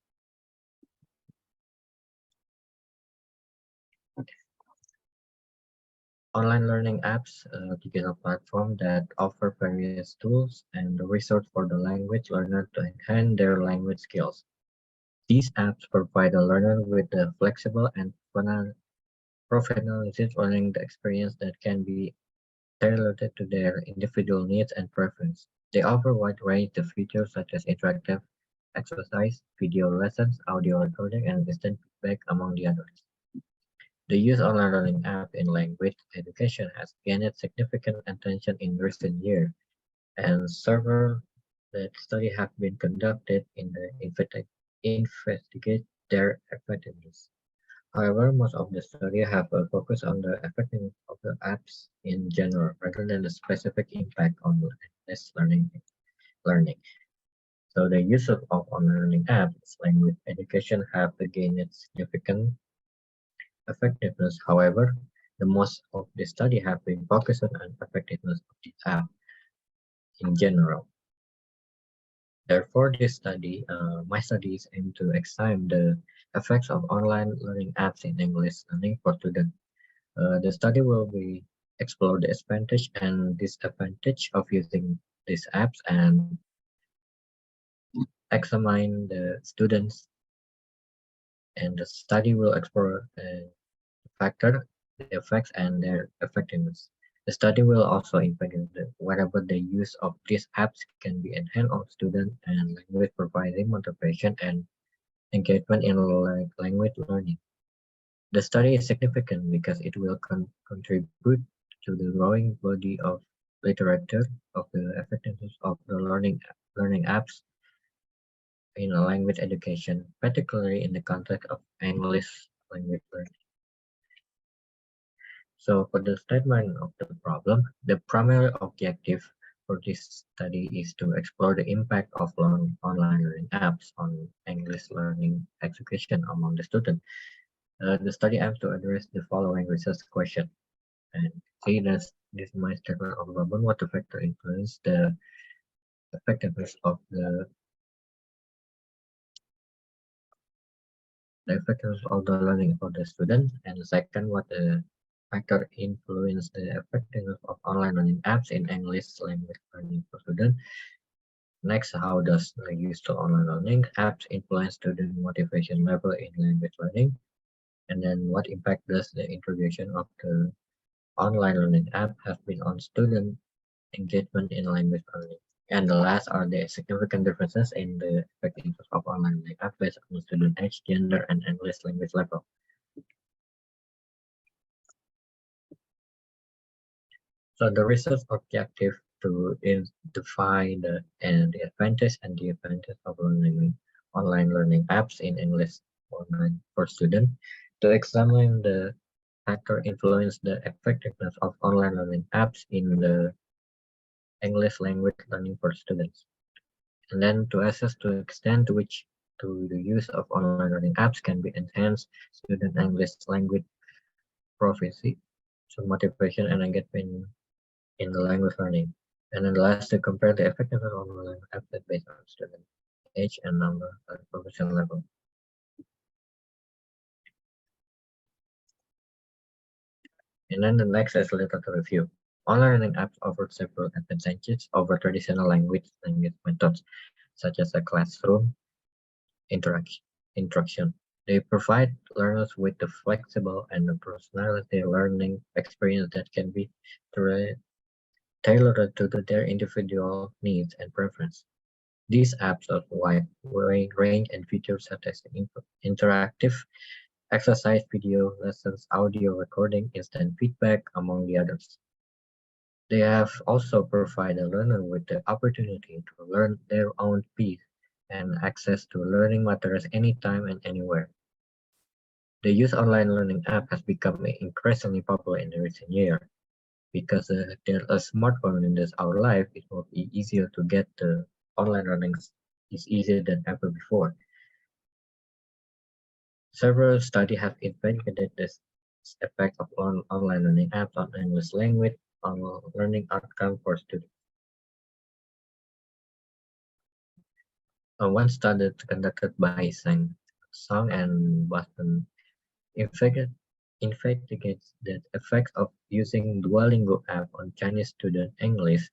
[SPEAKER 9] Online learning apps, digital platform that offer various tools and resources for the language learner to enhance their language skills. These apps provide the learner with a flexible and professionalized learning experience that can be tailored to their individual needs and preference. They offer wide range of features such as interactive exercise, video lessons, audio recording, and instant feedback, among the others. The use of online learning app in language education has gained significant attention in recent years, and several that study have been conducted in the investigate their effectiveness. However, most of the study have a focus on the effectiveness of the apps in general rather than the specific impact on English learning. So the use of online learning apps language education have gained significant effectiveness. However, the most of the study have been focused on effectiveness of the app in general. Therefore, my studies aim to examine the effects of online learning apps in English learning for students. The study will be explore the advantage and disadvantage of using these apps and examine the students, and the study will explore factor, the effects, and their effectiveness. The study will also investigate whether the use of these apps can be enhanced on students and language providing motivation and engagement in language learning. The study is significant because it will contribute to the growing body of literature of the effectiveness of the learning apps in language education, particularly in the context of English language learning. So for the statement of the problem, the primary objective for this study is to explore the impact of online learning apps on English learning execution among the students. The study aims to address the following research question. And see this my statement of the problem, what factor influence the effectiveness of the learning for the student, and second, what the factor influence the effectiveness of online learning apps in English language learning for students. Next, how does the use of online learning apps influence student motivation level in language learning? And then what impact does the introduction of the online learning app have been on student engagement in language learning. And the last are the significant differences in the effectiveness of online learning apps based on student age, gender, and English language level. So the research objective to define the advantage and the advantage of online learning apps in English online for students, to examine the factor influence the effectiveness of online learning apps in the English language learning for students, and then to assess the extent to which the use of online learning apps can be enhanced student English language proficiency, so motivation and engagement in the language learning. And then last, to compare the effectiveness of online apps based on student age and number and proficiency level. And then the next is literature review. Online learning apps offer several advantages over traditional language methods, such as a classroom interaction. They provide learners with a flexible and a personality learning experience that can be tailored to their individual needs and preference. These apps have wide range and features such as interactive exercise video lessons, audio recording, instant feedback, among the others. They have also provided a learner with the opportunity to learn their own pace and access to learning materials anytime and anywhere. The use online learning app has become increasingly popular in the recent years because there's a smartphone in this our life. It will be easier to get the online learning is easier than ever before. Several studies have investigated this effect of online learning apps on English language on learning outcome for students. One study conducted by Song and Boston investigates the effects of using Duolingo app on Chinese student English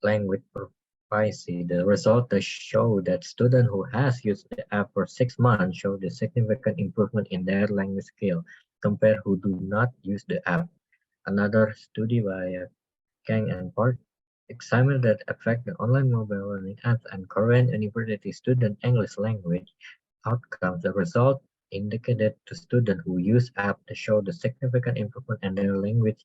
[SPEAKER 9] language proficiency. The results show that students who has used the app for 6 months show the significant improvement in their language skill compared who do not use the app. Another study by Kang and Park examined that effect the online mobile learning apps and Korean university student English language outcomes. The result indicated to students who use app to show the significant improvement in their language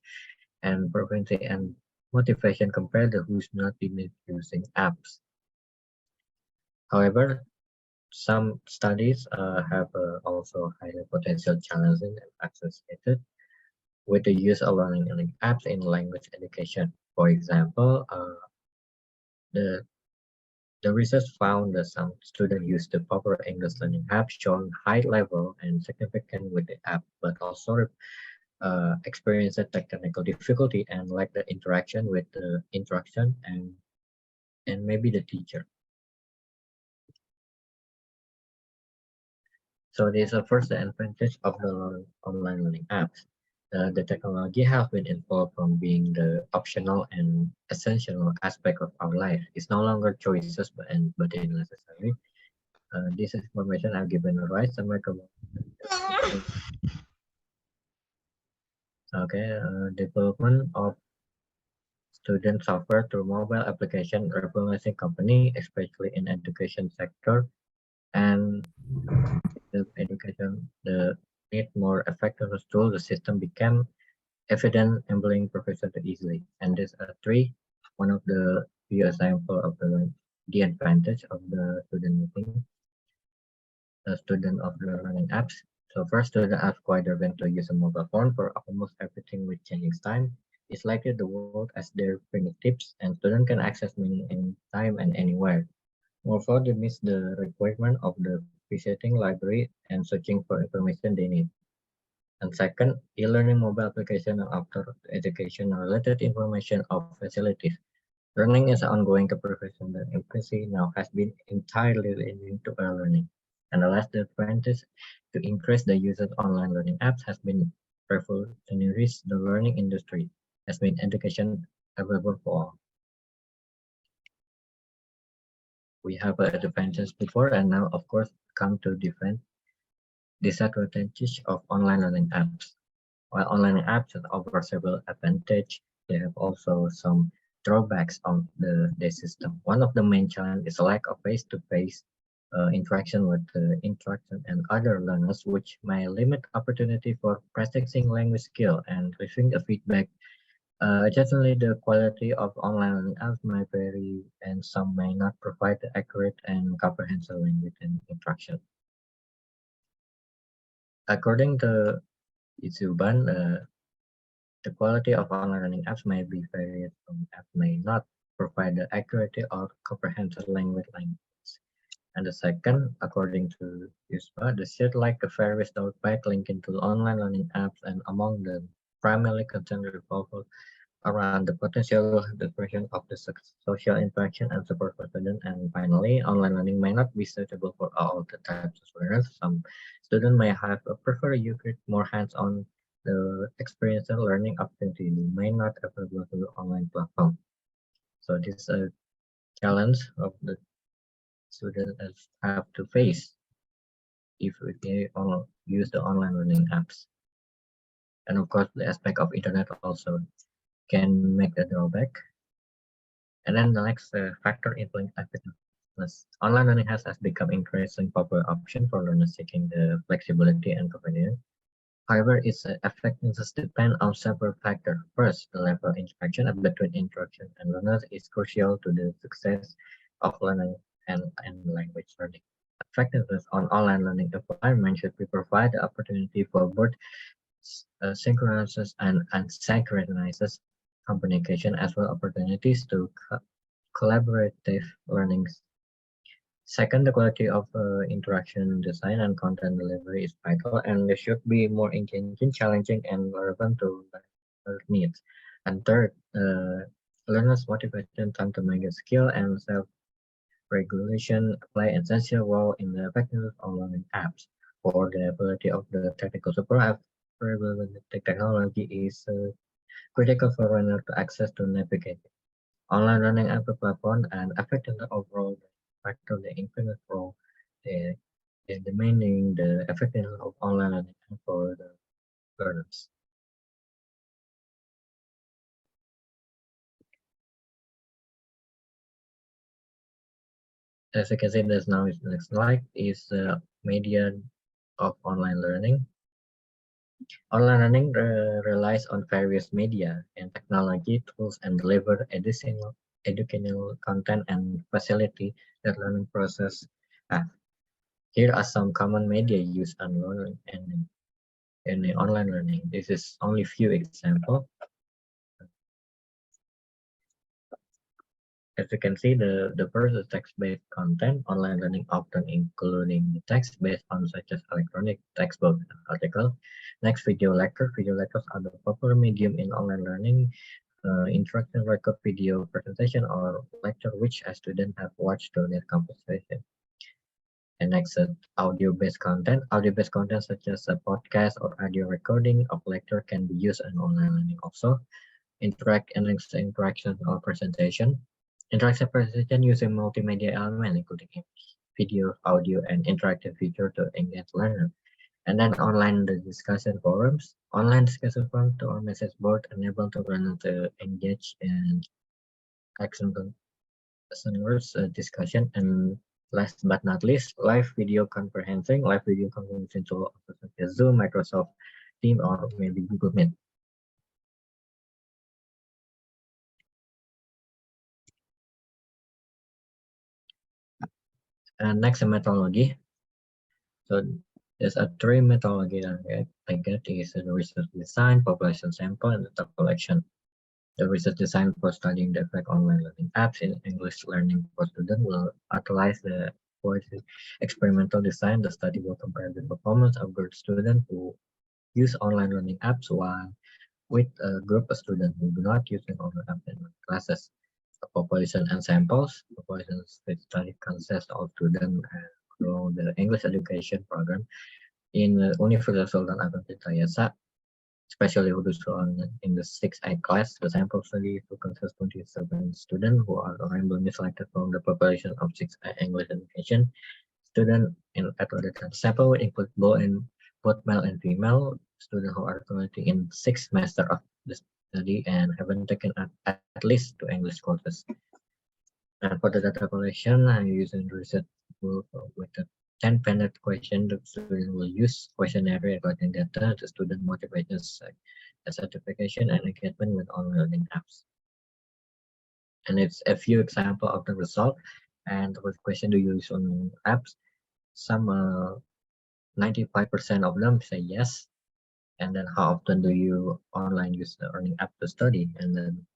[SPEAKER 9] and proficiency and motivation compared to who's not been using apps. However, some studies have also highly potential challenges associated with the use of learning apps in language education. For example, the the research found that some students use the popular English learning app showing high level and significant with the app, but also experience a technical difficulty and lack the interaction with the interaction and maybe the teacher. So this is the first advantage of the online learning apps. The technology has been evolved from being the optional and essential aspect of our life. It's no longer choices but it necessary. This information I've given a right some okay, development of student software through mobile application revolutionizing company, especially in education sector and the education the need more effective tool. The system became evident, enabling professors to easily. And these are three. One of the few example of the advantage of the student meeting, the student of the learning apps. So first, student have quite event to use a mobile phone for almost everything with changing time. It's likely the world as their fingertips, and student can access many anytime and anywhere. Moreover, they miss the requirement of the visiting library and searching for information they need. And second, e-learning mobile application and after education related information of facilities. Learning is ongoing to profession that emphasis now has been entirely linked to e-learning. And the last advantage to increase the use of online learning apps has been revolutionary. The learning industry has been education available for all. We have advantages before and now of course come to different disadvantages of online learning apps. While online apps offer several advantages, they have also some drawbacks of the system. One of the main challenges is a lack of face-to-face interaction with the interaction and other learners, which may limit opportunity for practicing language skill and receiving a feedback. Additionally, the quality of online learning apps may vary, and some may not provide the accurate and comprehensive language and interaction. According to Itsuban, the quality of online learning apps may be varied. Some apps may not provide the accurate or comprehensive language. And the second, according to USPA, the site like a various back linking to online learning apps and among the primarily concerned revolve around the potential depression of the social interaction and support for students. And finally, online learning may not be suitable for all the types of learners. Some students may have a prefer use more hands-on the experiential learning opportunity may not available through online platform. So this is a challenge of the students have to face if they all use the online learning apps. And of course, the aspect of internet also can make a drawback. And then the next factor influence effectiveness. Online learning has become increasingly popular option for learners seeking the flexibility and convenience. However, its effectiveness depends on several factors. First, the level of interaction between instruction and learners is crucial to the success of learning and language learning. Effectiveness on online learning environment should be provide the opportunity for both synchronizes and unsynchronizes communication as well opportunities to collaborative learning. Second, the quality of interaction design and content delivery is vital, and they should be more engaging, challenging, and relevant to learner needs. And third, learners' motivation, time to make a skill, and self-regulation play an essential role in the effectiveness of learning apps. For the ability of the technical support, the technology is critical for learner to access to navigate online learning app platform and affecting the overall factor the infinite role uh, is demanding the effectiveness of online learning for the learners. As you can see, there's now is the next slide is media of online learning. Online learning relies on various media and technology tools and deliver additional educational content and facility that learning process have. Here are some common media used on learning and in the online learning. This is only few examples. As you can see, the first is text-based content. Online learning often including text based on such as electronic textbook and article. Next, video lecture. Video lectures are the popular medium in online learning. Interactive record video presentation or lecture which a student have watched during their conversation. And next, audio-based content. Audio-based content such as a podcast or audio recording of lecture can be used in online learning also. Interaction or presentation. Interactive presentation using multimedia elements including image, video, audio, and interactive feature to engage learner. And then online discussion forums. Online discussion forums or message board enable the learner to engage in action discussion. And last but not least, live video conferencing. Live video conferencing tool such as Zoom, Microsoft Teams, or maybe Google Meet. And next, methodology. So there's a three methodology that I get is the research design, population sample, and data collection. The research design for studying the effect online learning apps in English learning for students will utilize the experimental design. The study will compare the performance of group students who use online learning apps while with a group of students who do not use online apps in classes. Population and samples. Population study consists of students through the English education program in University Sultan Atayasa, especially who is in the 6A class. The sample study to consist 27 students who are randomly selected from the population of 6A English education. Students in the sample will include both male and female students who are currently in 6th semester of this study and haven't taken at least 2 English courses. And for the data collection, I'm using research tool with the 10 panel question. The student will use questionnaire collecting data to student motivations, certification, and engagement with online learning apps. And it's a few example of the result. And what question do you use on apps? Some 95% of them say yes. And then how often do you online use the learning app to study? And then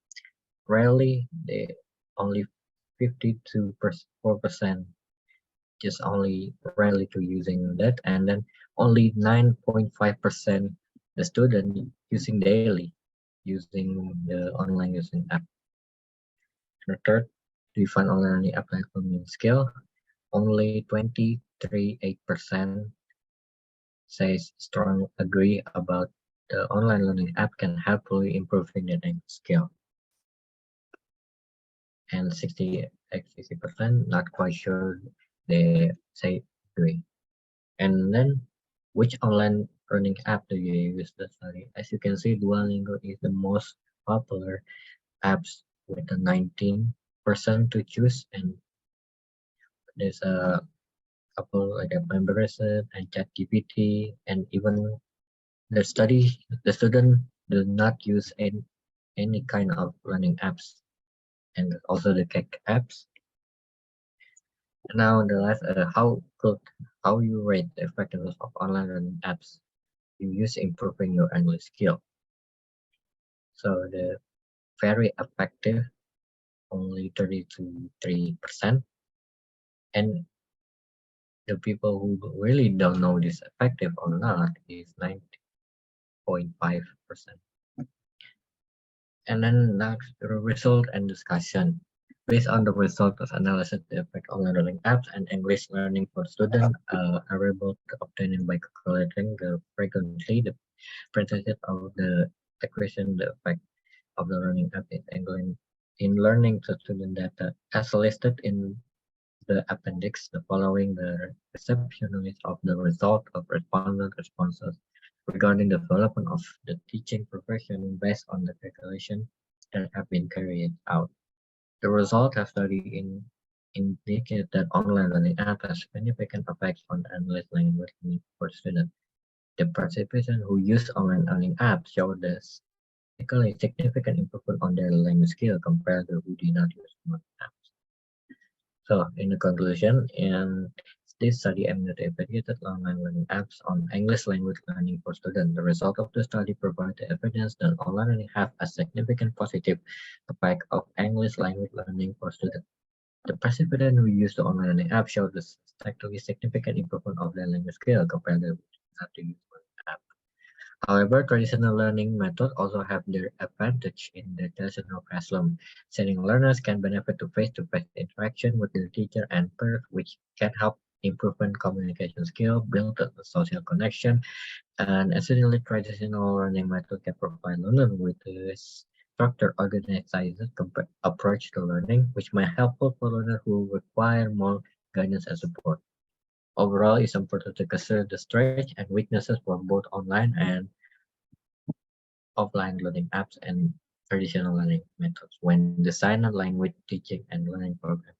[SPEAKER 9] rarely, they only 52.4% just only rarely to using that, and then only 9.5% the student using daily using the online using app. The third, do you find online learning app learning skill? Only 23.8% says strong agree about the online learning app can helpfully improving the language skill. And 60% not quite sure they say agree. And then which online learning app do you use to study? As you can see, Duolingo is the most popular apps with a 19% to choose, and there's a couple like a Memberset and ChatGPT, and even the student do not use any kind of learning apps, and also the tech apps. Now the last, how you rate the effectiveness of online learning apps you use improving your English skill. So the very effective, only 33%, and the people who really don't know this effective or not is 90.5%. And then next, the result and discussion. Based on the result of analysis, the effect of learning apps and English learning for students are able to obtain by calculating the frequency, the percentage of the equation, the effect of the learning app in English in learning to student data as listed in the appendix. The following the receptionist of the result of respondent responses regarding the development of the teaching profession based on the calculation that have been carried out. The result of study indicate that online learning app has significant effects on English language learning for students. The participants who use online learning apps showed this significant improvement on their language skill compared to who did not use online apps. So, in the conclusion, in this study evaluated online learning apps on English language learning for students. The result of the study provided evidence that online learning have a significant positive effect of English language learning for students. The participants who used the online learning app showed a statistically significant improvement of their language skill compared to not to use the app. However, traditional learning methods also have their advantage in the traditional classroom. Setting learners can benefit to face-to-face interaction with their teacher and peers, which can help improvement communication skill, build a social connection, and essentially traditional learning method can provide learners with a structured, organized approach to learning, which may helpful for learners who require more guidance and support. Overall, it's important to consider the strengths and weaknesses for both online and offline learning apps and traditional learning methods when designing a language teaching and learning program.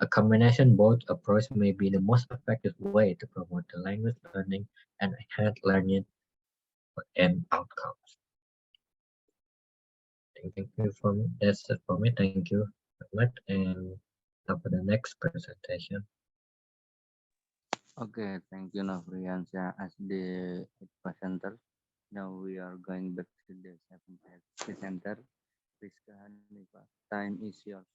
[SPEAKER 9] A combination both approach may be the most effective way to promote the language learning and enhance learning and outcomes. Thank you for me. That's it for me. Thank you very much. And now for the next presentation.
[SPEAKER 2] Okay, thank you, Novriansha, as the presenter. Now we are going back to the seventh presenter. Rizka Hanifa, time is yours.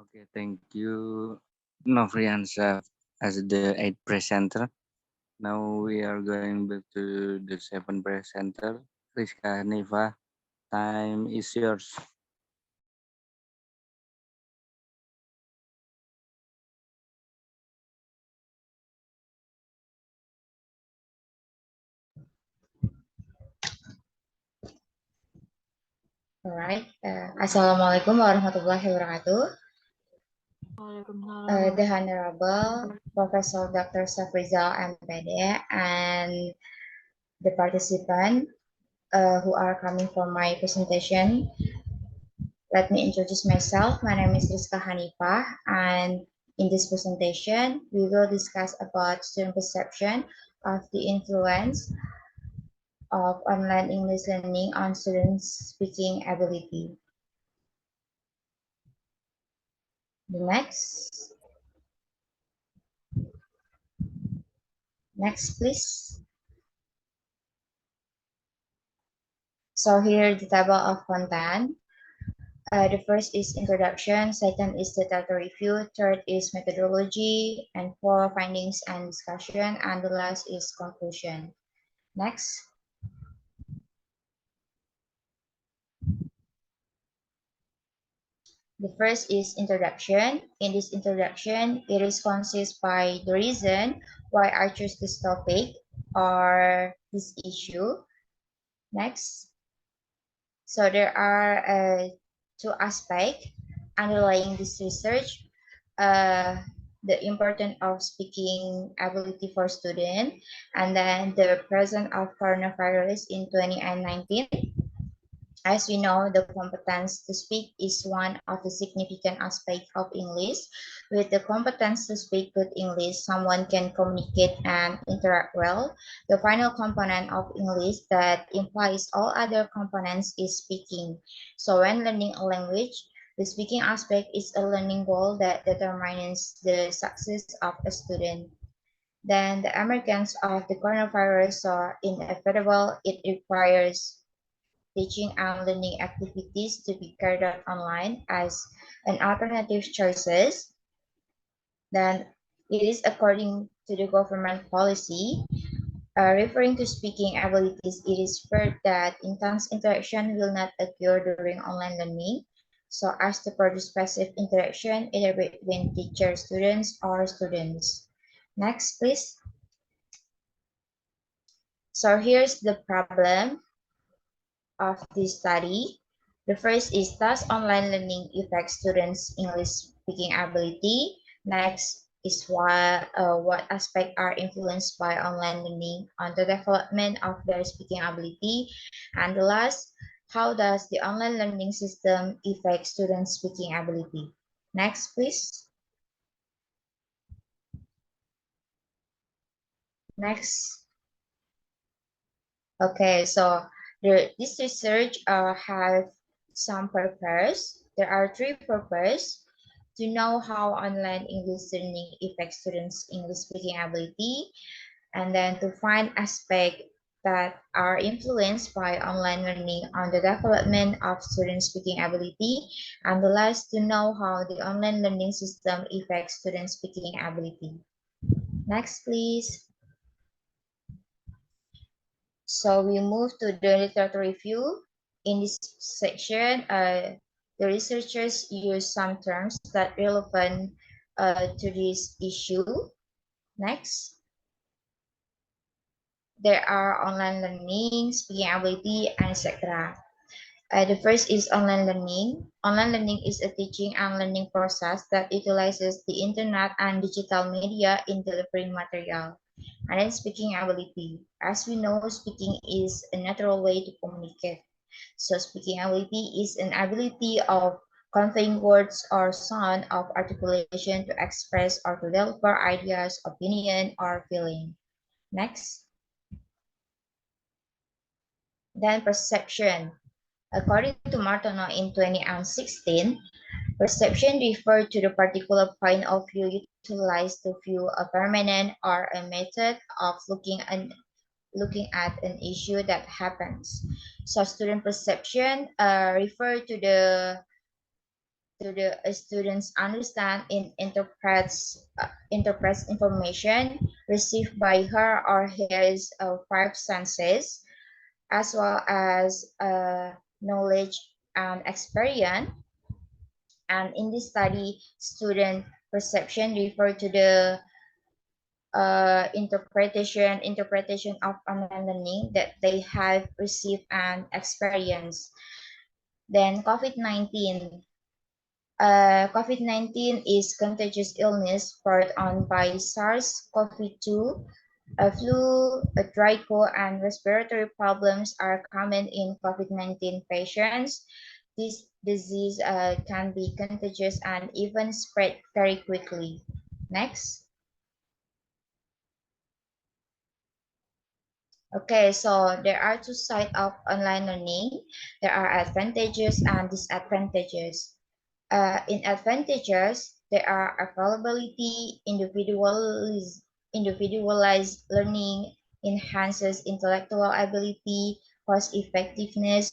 [SPEAKER 2] Okay, thank you, Novriansa, as the eighth presenter. Now we are going back to the seventh presenter, Rizka Hanifa. Time is yours.
[SPEAKER 7] Alright. Assalamualaikum warahmatullahi wabarakatuh. The Honorable Professor Dr. Safrizal MPD and the participant who are coming for my presentation. Let me introduce myself. My name is Rizka Hanifah, and in this presentation, we will discuss about student perception of the influence of online English learning on students' speaking ability. The next, please. So here the table of content. The first is introduction, second is the data review, third is methodology, and four findings and discussion, and the last is conclusion. Next. The first is introduction. In this introduction, it is consist by the reason why I choose this topic or this issue. Next. So there are two aspects underlying this research. The importance of speaking ability for student, and then the presence of coronavirus in 2019. As we know, the competence to speak is one of the significant aspects of English. With the competence to speak good English, someone can communicate and interact well. The final component of English that implies all other components is speaking. So when learning a language, the speaking aspect is a learning goal that determines the success of a student. Then the emergence of the coronavirus are inevitable. It requires teaching and learning activities to be carried out online as an alternative choices. Then it is according to the government policy. Referring to speaking abilities, it is feared that intense interaction will not occur during online learning, so as to produce passive interaction either between teacher students or students. Next, please. So here's the problem of this study. The first is, does online learning affect students' English speaking ability? Next is what aspects are influenced by online learning on the development of their speaking ability? And the last, how does the online learning system affect students' speaking ability? Next, please. Next. Okay, so this research have some purpose. There are three purposes: to know how online English learning affects students' English speaking ability, and then to find aspects that are influenced by online learning on the development of students' speaking ability, and the last, to know how the online learning system affects students' speaking ability. Next, please. So we move to the literature review. In this section, the researchers use some terms that relevant to this issue. Next, there are online learning, speaking ability, and etc. The first is online learning. Online learning is a teaching and learning process that utilizes the internet and digital media in delivering material. And then speaking ability. As we know, speaking is a natural way to communicate. So speaking ability is an ability of conveying words or sound of articulation to express or to deliver ideas, opinion, or feeling. Next. Then perception. According to Martono in 2016, perception refers to the particular point of view utilized to view a phenomenon or a method of looking at an issue that happens. So student perception refer to students understand and interprets information received by her or his five senses, as well as knowledge and experience. And in this study, student perception refer to the interpretation of online learning that they have received and experienced. Then COVID-19 is contagious illness brought on by SARS-CoV-2. A flu, a dry cough, and respiratory problems are common in COVID-19 patients. This disease can be contagious and even spread very quickly. Next. Okay, so there are two sides of online learning. There are advantages and disadvantages. In advantages, there are availability, individualized learning, enhances intellectual ability, cost effectiveness,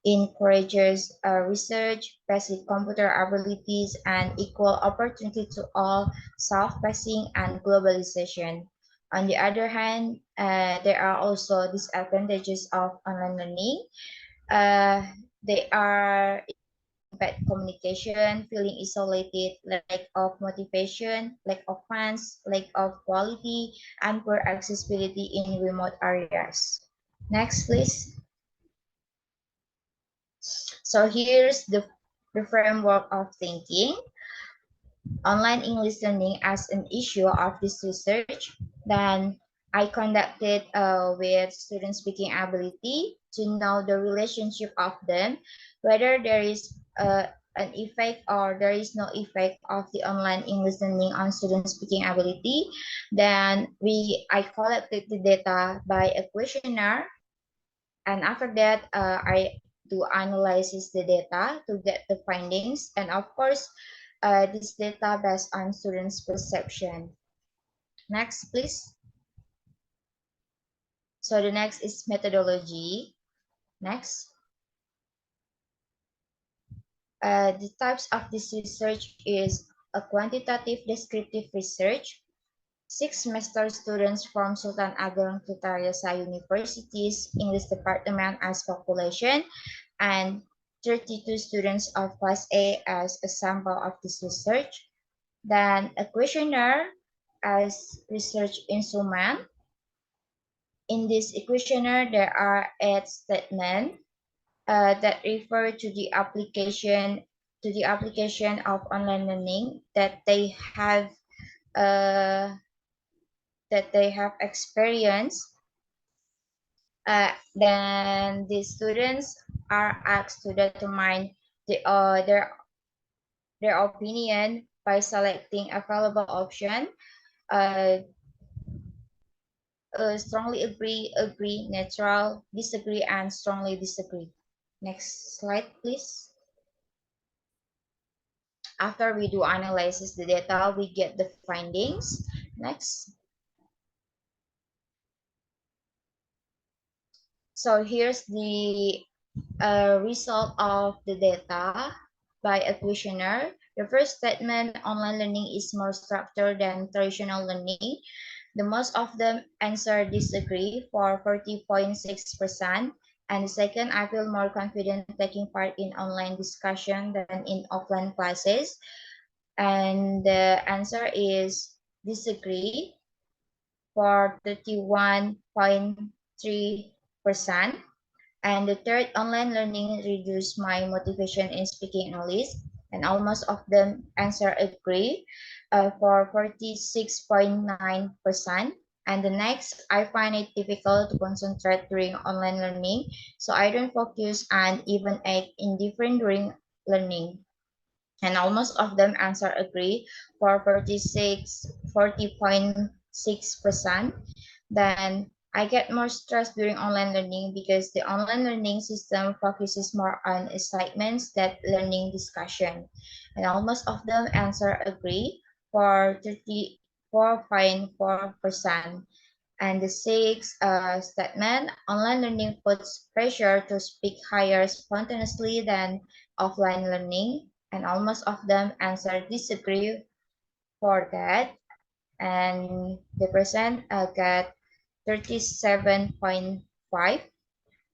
[SPEAKER 7] encourages research, basic computer abilities, and equal opportunity to all, self-pacing, and globalization. On the other hand, there are also disadvantages of online learning. They are bad communication, feeling isolated, lack of motivation, lack of funds, lack of quality, and poor accessibility in remote areas. Next, please. So here's the framework of thinking. Online English learning as an issue of this research. Then I conducted with student speaking ability to know the relationship of them, whether there is an effect or there is no effect of the online English learning on student speaking ability. Then I collected the data by a questionnaire, and after that I do analysis the data to get the findings, and of course this data based on students perception. Next, please. So the next is methodology. Next. The types of this research is a quantitative descriptive research. 6-semester students from Sultan Ageng Kutarayasa University's English Department as population, and 32 students of Class A as a sample of this research. Then a questionnaire as research instrument. In this questionnaire, there are 8 statements that refer to the application of online learning uh, that they have experienced. Then the students are asked to determine their opinion by selecting available option. Uh, strongly agree, agree, neutral, disagree, and strongly disagree. Next slide, please. After we do analysis the data, we get the findings. Next. So here's the result of the data by a questionnaire. The first statement, online learning is more structured than traditional learning. The most of them answer disagree for 40.6%. And the second, I feel more confident taking part in online discussion than in offline classes. And the answer is disagree for 31.3%. And the third, online learning reduced my motivation in speaking English. And almost of them answer agree for 46.9%. And the next, I find it difficult to concentrate during online learning, so I don't focus and even act indifferent during learning. And almost of them answer agree for 40.6%. Then I get more stress during online learning because the online learning system focuses more on assignments than learning discussion. And almost of them answer agree for 34.4%. And the sixth statement, online learning puts pressure to speak higher spontaneously than offline learning. and almost of them answer disagree for that. And the percent got 37.5.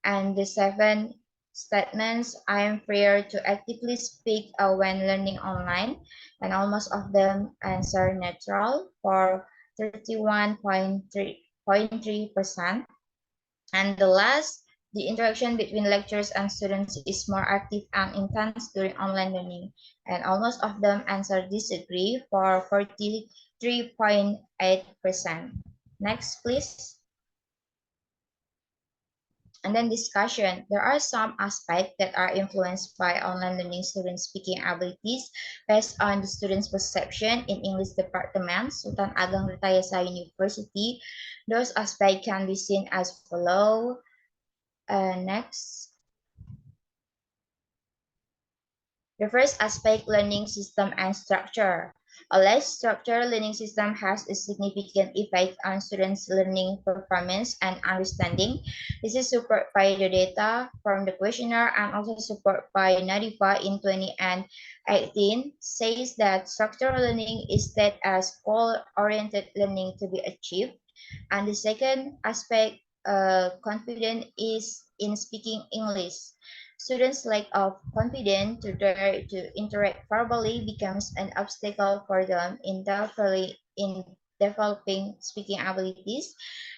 [SPEAKER 7] And the 7 statements, I am freer to actively speak when learning online, and almost of them answer neutral for 31.3%. And the last, the interaction between lecturers and students is more active and intense during online learning, and almost of them answer disagree for 43.8%. Next, please. And then discussion. There are some aspects that are influenced by online learning students' speaking abilities based on the students' perception in English Department, Sultan Ageng Retayasa University. Those aspects can be seen as follow. Next. The first aspect, learning system and structure. A less structured learning system has a significant effect on students' learning performance and understanding. This is supported by the data from the questionnaire and also supported by NADIPA in 2018 says that structural learning is that as goal-oriented learning to be achieved. And the second aspect, confidence is in speaking English. Students' lack of confidence to dare to interact verbally becomes an obstacle for them in developing speaking abilities.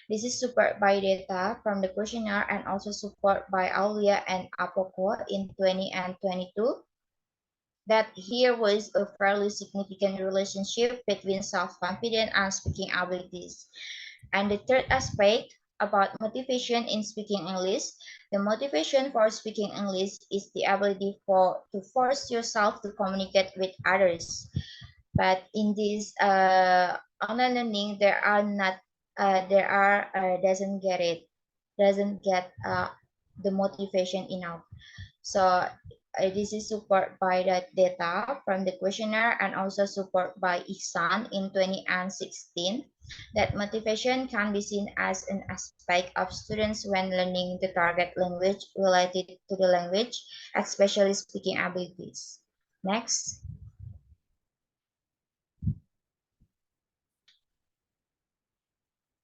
[SPEAKER 7] This is supported by data from the questionnaire and also support by Aulia and Apoko in 20 and 22. That here was a fairly significant relationship between self-confidence and speaking abilities. And the third aspect about motivation in speaking English, the motivation for speaking English is the ability to force yourself to communicate with others. But in this online learning, doesn't get the motivation enough. So this is support by the data from the questionnaire and also support by Ihsan in 2016 that motivation can be seen as an aspect of students when learning the target language related to the language, especially speaking abilities. Next.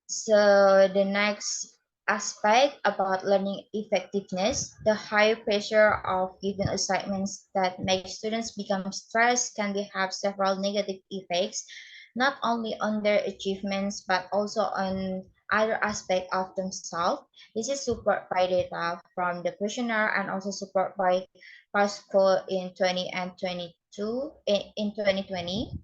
[SPEAKER 7] So the next aspect about learning effectiveness, the high pressure of giving assignments that make students become stressed can have several negative effects, not only on their achievements, but also on other aspects of themselves. This is support by data from the questionnaire and also support by Pasco in 20 and 22 in 2020.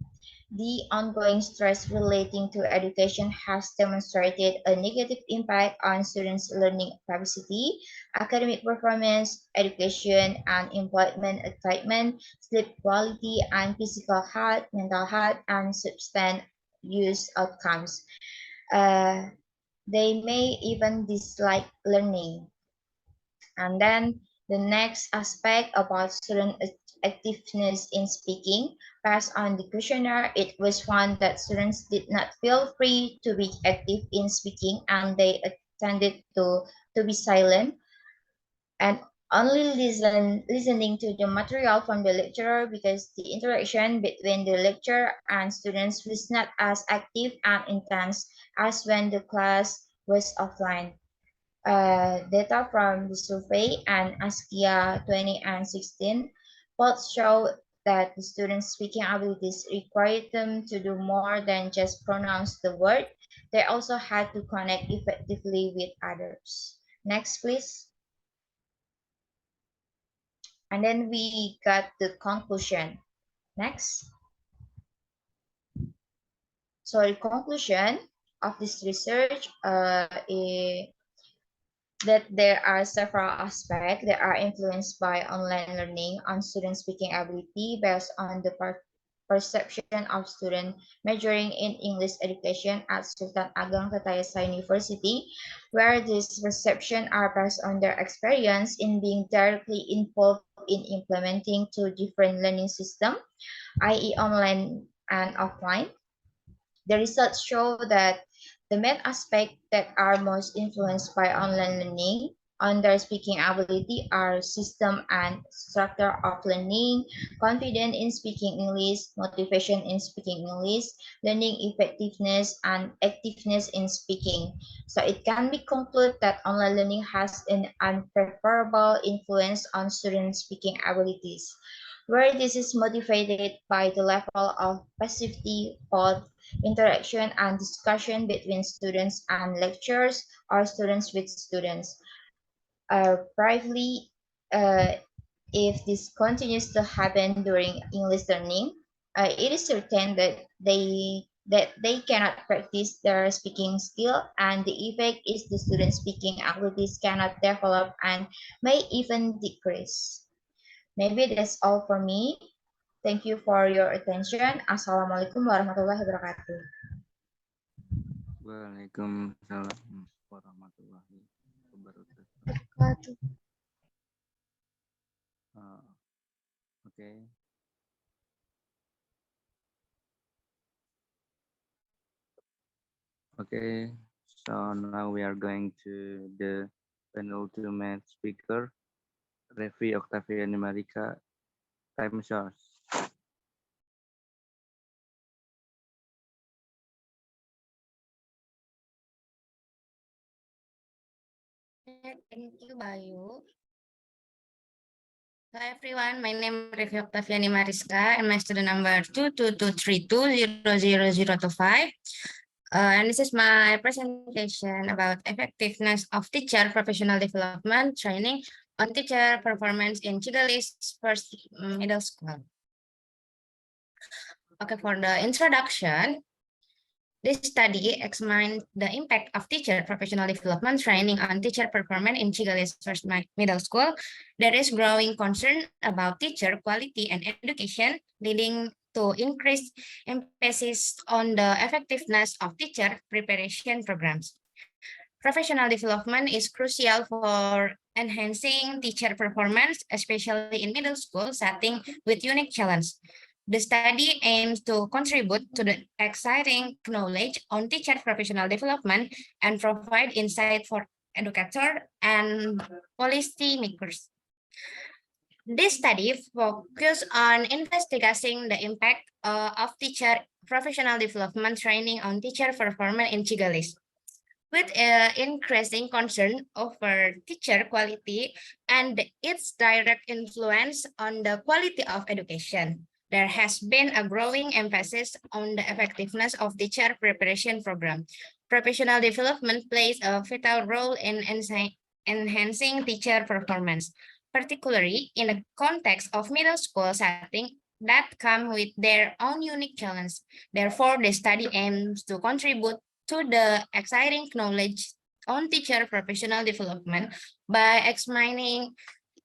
[SPEAKER 7] The ongoing stress relating to education has demonstrated a negative impact on students' learning capacity, academic performance, education and employment attainment, sleep quality, and physical health, mental health, and substance use outcomes. Uh, they may even dislike learning. And then the next aspect about student activeness in speaking, based on the questionnaire, it was found that students did not feel free to be active in speaking and they tended to be silent and only listening to the material from the lecturer because the interaction between the lecturer and students was not as active and intense as when the class was offline. Data from the survey and ASCIA 20 and 16 both show that the students' speaking abilities required them to do more than just pronounce the word. They also had to connect effectively with others. Next, please. And then we got the conclusion. Next. So the conclusion of this research that there are several aspects that are influenced by online learning on student speaking ability based on the perception of students majoring in English education at Sultan Ageng Ketayasa University, where these perceptions are based on their experience in being directly involved in implementing two different learning systems, i.e. online and offline. The results show that the main aspects that are most influenced by online learning on their speaking ability are system and structure of learning, confidence in speaking English, motivation in speaking English, learning effectiveness, and activeness in speaking. So it can be concluded that online learning has an unfavorable influence on students' speaking abilities, where this is motivated by the level of passivity, both interaction and discussion between students and lecturers or students with students. Briefly, if this continues to happen during English learning, it is certain that they cannot practice their speaking skill, and the effect is the student speaking abilities cannot develop and may even decrease. Maybe that's all for me. Thank you for your attention. Assalamualaikum warahmatullahi wabarakatuh.
[SPEAKER 2] Waalaikumsalam warahmatullahi wabarakatuh. Uh, okay. Okay. So now we are going to the penultimate speaker, Revi Octaviani Marika. Time is yours.
[SPEAKER 10] Thank you, Bayu. Hello, everyone. My name is Revi Octaviani Mariska, and my student number 22232000025. And this is my presentation about effectiveness of teacher professional development training on teacher performance in Chigalis first middle school. Okay, for the introduction, this study examined the impact of teacher professional development training on teacher performance in Chigalis first middle school. There is growing concern about teacher quality and education, leading to increased emphasis on the effectiveness of teacher preparation programs. Professional development is crucial for enhancing teacher performance, especially in middle school setting with unique challenge. The study aims to contribute to the exciting knowledge on teacher professional development and provide insight for educators and policy makers. This study focuses on investigating the impact of teacher professional development training on teacher performance in Chigalis. With increasing concern over teacher quality and its direct influence on the quality of education, there has been a growing emphasis on the effectiveness of teacher preparation program. Professional development plays a vital role in enhancing teacher performance, particularly in the context of middle school setting that come with their own unique challenge. Therefore, the study aims to contribute to the exciting knowledge on teacher professional development by examining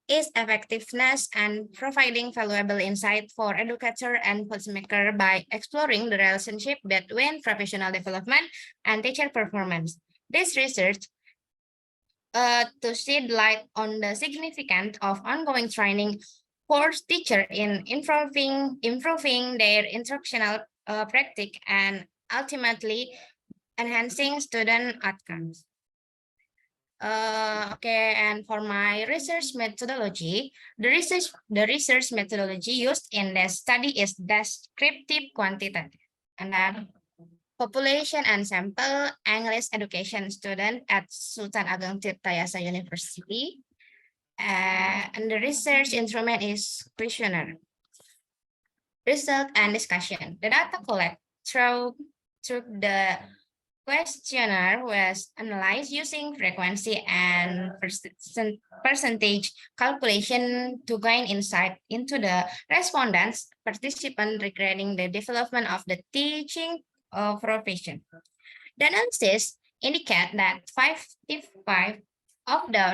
[SPEAKER 10] its effectiveness and providing valuable insight for educator and policymaker by exploring the relationship between professional development and teacher performance. This research to shed light on the significance of ongoing training for teachers in improving their instructional practice and ultimately enhancing student outcomes. Okay, and for my research methodology, the research methodology used in the study is descriptive quantitative, and then population and sample English education student at Sultan Ageng Tirtayasa University, and the research instrument is questionnaire. Result and discussion. The data collected through the questionnaire was analyzed using frequency and percentage calculation to gain insight into the respondents' participant regarding the development of the teaching profession. The analysis indicate that 55 of the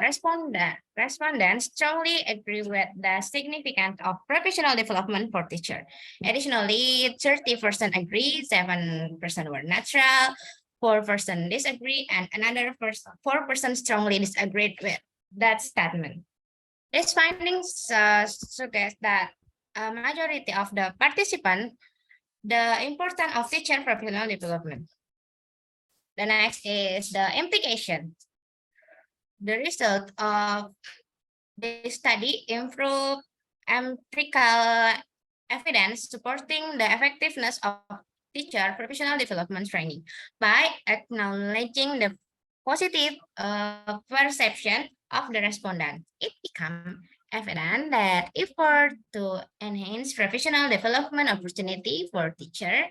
[SPEAKER 10] respondents strongly agree with the significance of professional development for teachers. Additionally, 30% agree, 7% were neutral, 4% disagree, and another 4% strongly disagreed with that statement. These findings suggest that a majority of the participants the importance of teacher professional development. The next is the implication. The result of this study improved empirical evidence supporting the effectiveness of teacher professional development training by acknowledging the positive perception of the respondent. It became evident that effort to enhance professional development opportunity for teacher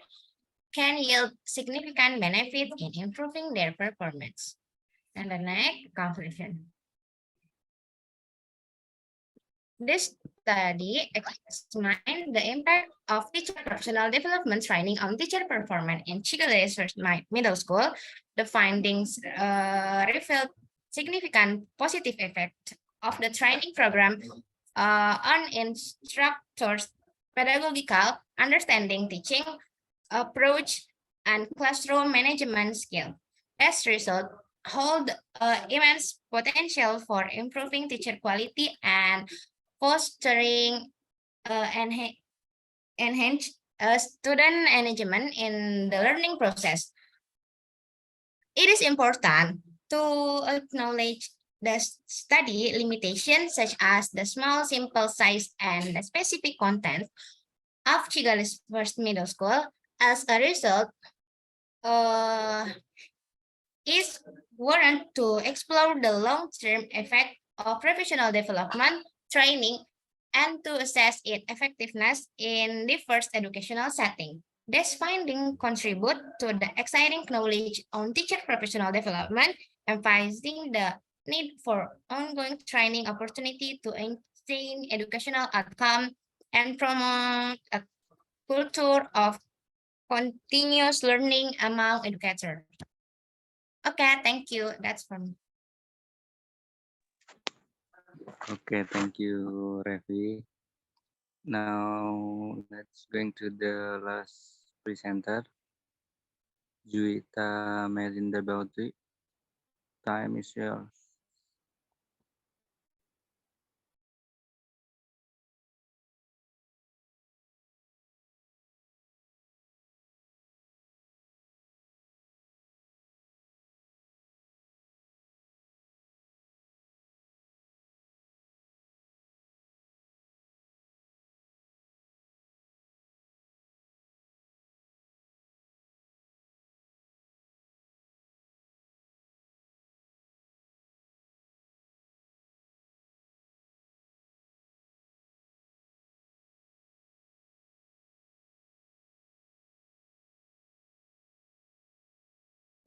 [SPEAKER 10] can yield significant benefit in improving their performance. And the next conclusion. This study examined the impact of teacher professional development training on teacher performance in Chigales First Middle School. The findings revealed significant positive effect of the training program on instructors' pedagogical understanding, teaching approach, and classroom management skill. As a result, hold immense potential for improving teacher quality and fostering enhance student engagement in the learning process. It is important to acknowledge the study limitations such as the small simple size and the specific content of Chigales First Middle School. As a result, is warrant to explore the long-term effect of professional development training and to assess its effectiveness in diverse educational setting. This finding contribute to the exciting knowledge on teacher professional development, emphasizing the need for ongoing training opportunity to attain educational outcome and promote a culture of continuous learning among educators. Okay, thank you. That's from me.
[SPEAKER 2] Okay, thank you, Revi. Now let's going to the last presenter, Juwita Melinda Bautri. Time is yours.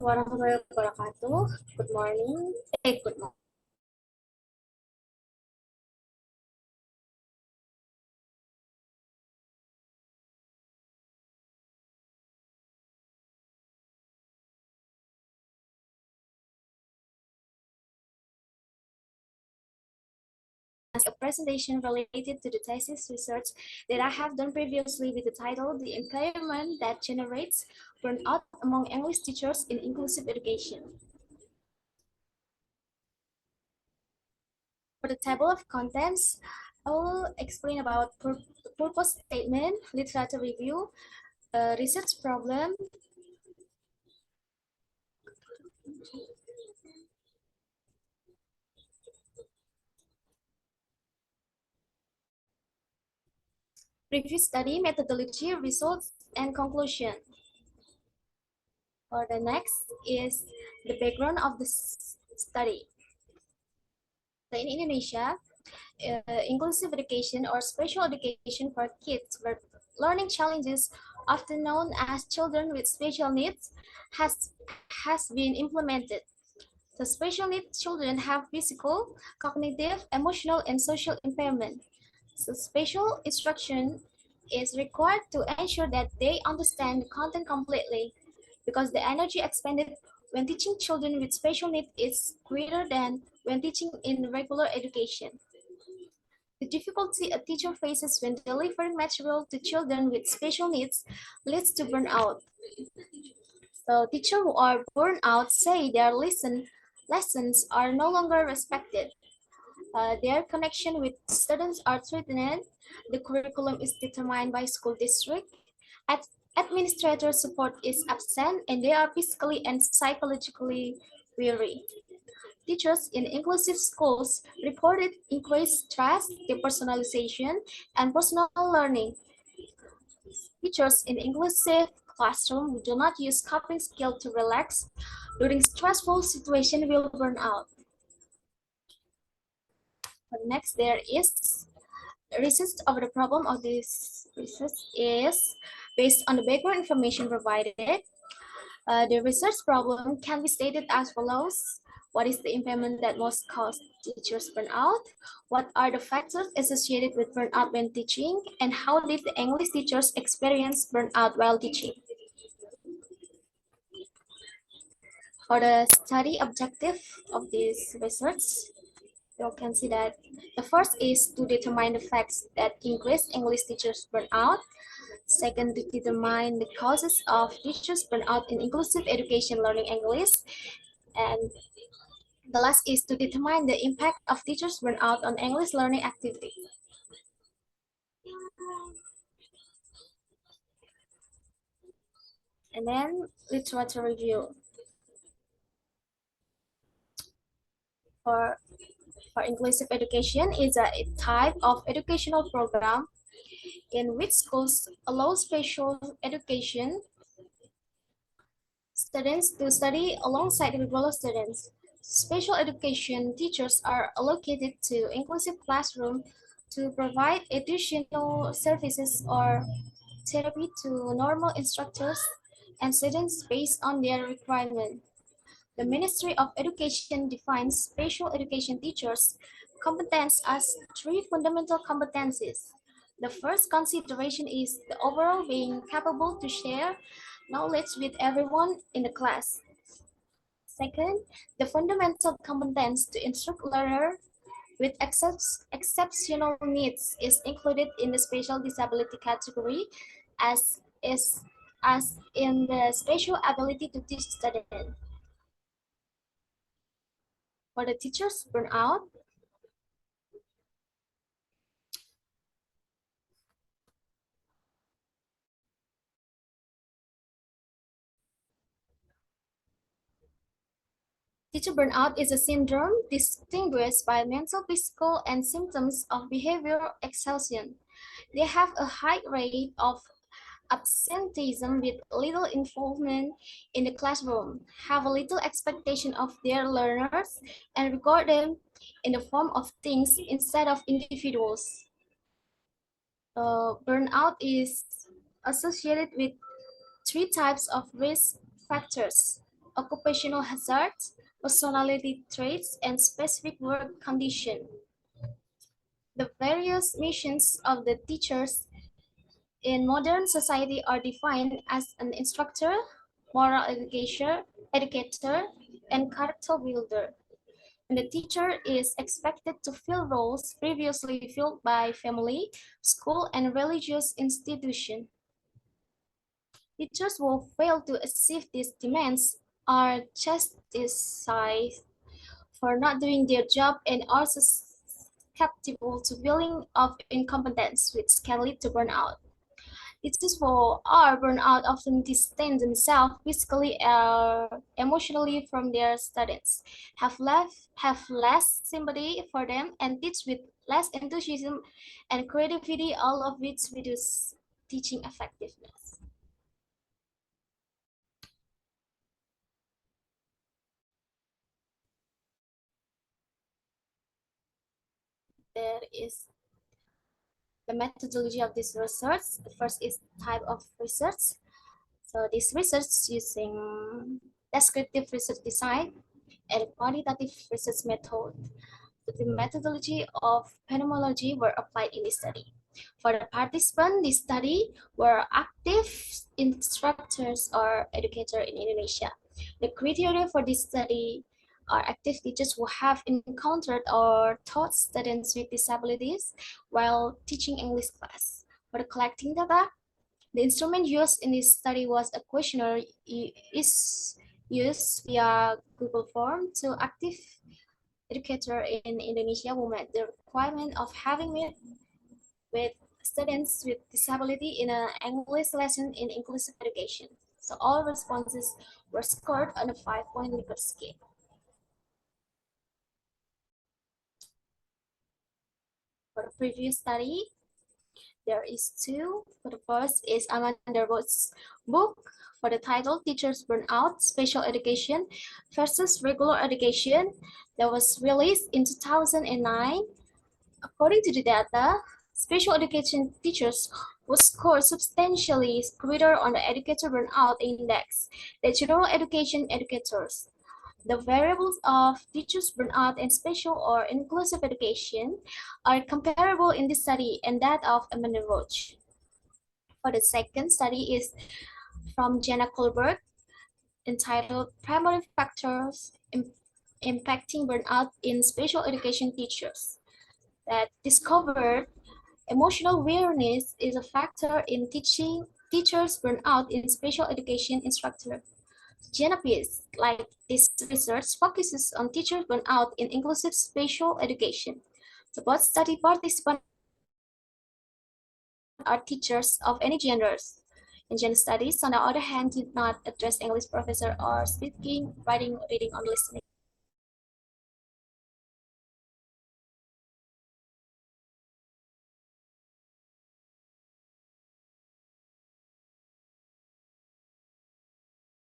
[SPEAKER 11] Warahmatullahi wabarakatuh. Good morning. Good morning. A presentation related to the thesis research that I have done previously with the title The Impairment That Generates Burnout Among English Teachers in Inclusive Education. For the table of contents, I will explain about purpose statement, literature review, research problem, review study, methodology, results, and conclusion. For the next is the background of the study. In Indonesia, inclusive education or special education for kids with learning challenges, often known as children with special needs, has been implemented. The special needs children have physical, cognitive, emotional, and social impairment. So special instruction is required to ensure that they understand the content completely, because the energy expended when teaching children with special needs is greater than when teaching in regular education. The difficulty a teacher faces when delivering material to children with special needs leads to burnout. So teachers who are burned out say their lessons are no longer respected. Their connection with students are threatened. The curriculum is determined by school district. Administrator support is absent, and they are physically and psychologically weary. teachers in inclusive schools reported increased stress, depersonalization, and personal learning. Teachers in inclusive classroom who do not use coping skill to relax during stressful situation will burn out. Next, there is research of the problem of this research is based on the background information provided. The research problem can be stated as follows. What is the impairment that most cause teachers burnout? What are the factors associated with burnout when teaching? And how did the English teachers experience burnout while teaching? For the study objective of this research, you can see that the first is to determine the facts that increase English teachers burnout. Second, to determine the causes of teachers burnout in inclusive education learning English. And the last is to determine the impact of teachers burnout on English learning activity. And then literature review. For, for inclusive education is a type of educational program in which schools allow special education students to study alongside regular students. Special education teachers are allocated to inclusive classroom to provide additional services or therapy to normal instructors and students based on their requirement. The Ministry of Education defines special education teachers' competence as three fundamental competencies. The first consideration is the overall being capable to share knowledge with everyone in the class. Second, the fundamental competence to instruct learner with exceptional needs is included in the special disability category as in the special ability to teach students. For the teachers burnout, teacher burnout is a syndrome distinguished by mental, physical, and symptoms of behavioral exhaustion. They have a high rate of absenteeism with little involvement in the classroom, have a little expectation of their learners, and regard them in the form of things instead of individuals. Burnout is associated with three types of risk factors: occupational hazards, personality traits, and specific work condition. The various missions of the teachers in modern society are defined as an instructor, moral educator, and character builder. And the teacher is expected to fill roles previously filled by family, school, and religious institution. Teachers who fail to achieve these demands are chastised for not doing their job and are susceptible to feeling of incompetence, which can lead to burnout. Teachers who are burnout often distance themselves physically or emotionally from their students, have less sympathy for them, and teach with less enthusiasm and creativity, all of which reduce teaching effectiveness. There is the methodology of this research. The first is type of research. So this research using descriptive research design and quantitative research method. The methodology of phenomenology were applied in this study. For the participants, this study were active instructors or educators in Indonesia. The criteria for this study are active teachers who have encountered or taught students with disabilities while teaching English class. For the collecting data, the instrument used in this study was a questionnaire is used via Google Form to active educator in Indonesia who met the requirement of having met with students with disability in an English lesson in inclusive education. So all responses were scored on a 5-point Likert scale. For the previous study, there is two. For the first is Amanda Roth's book for the title Teachers Burnout, Special Education versus Regular Education that was released in 2009. According to the data, special education teachers would score substantially greater on the educator burnout index than general education educators. The variables of teachers burnout in special or inclusive education are comparable in this study and that of Amanda Roach. For the second study is from Jenna Colbert, entitled Primary Factors Impacting Burnout in Special Education Teachers, that discovered emotional awareness is a factor in teaching teachers burnout in special education instructor. Genepiece, like this research, focuses on teachers burnout in inclusive special education. The both study participants are teachers of any genders. In gender studies, on the other hand, did not address English professor or speaking, writing, reading, or listening.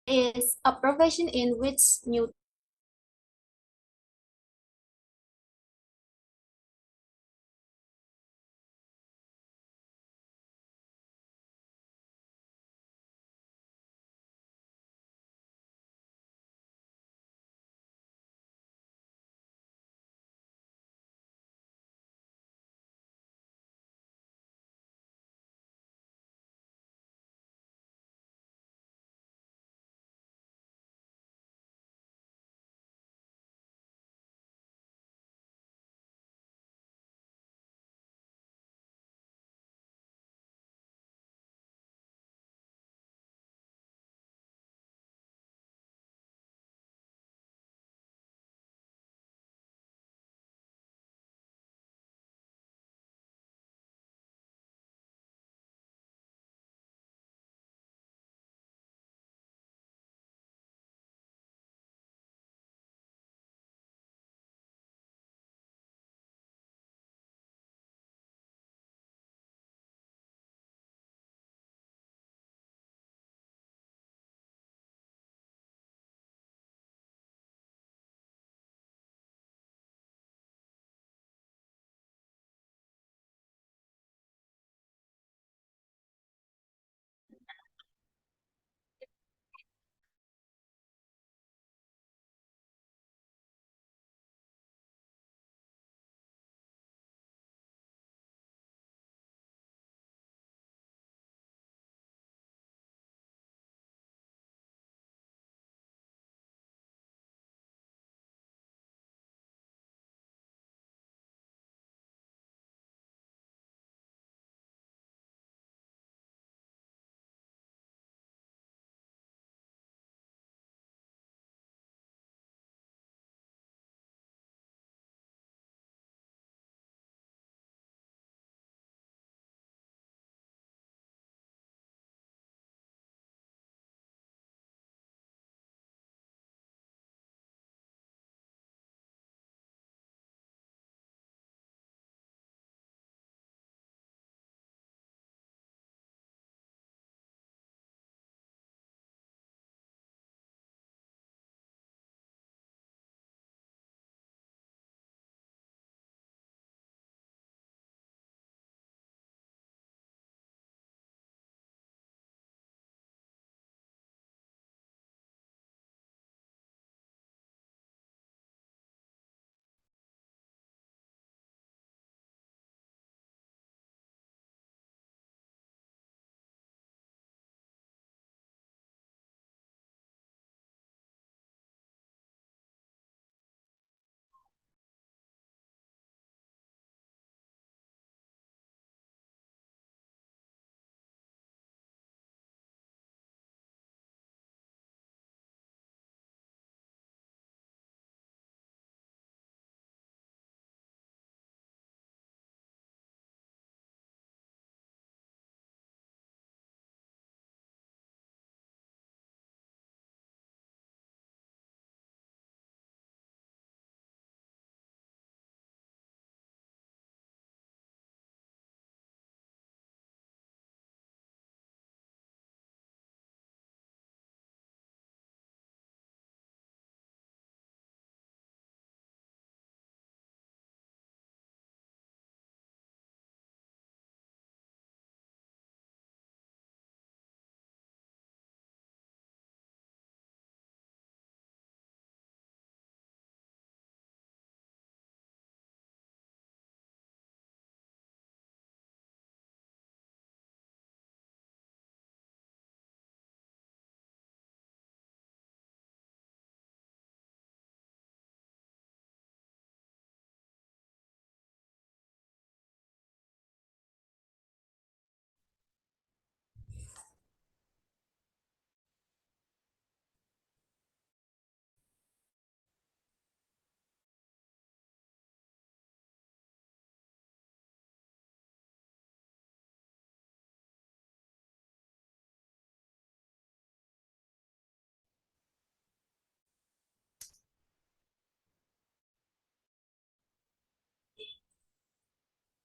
[SPEAKER 11] Is a profession in which new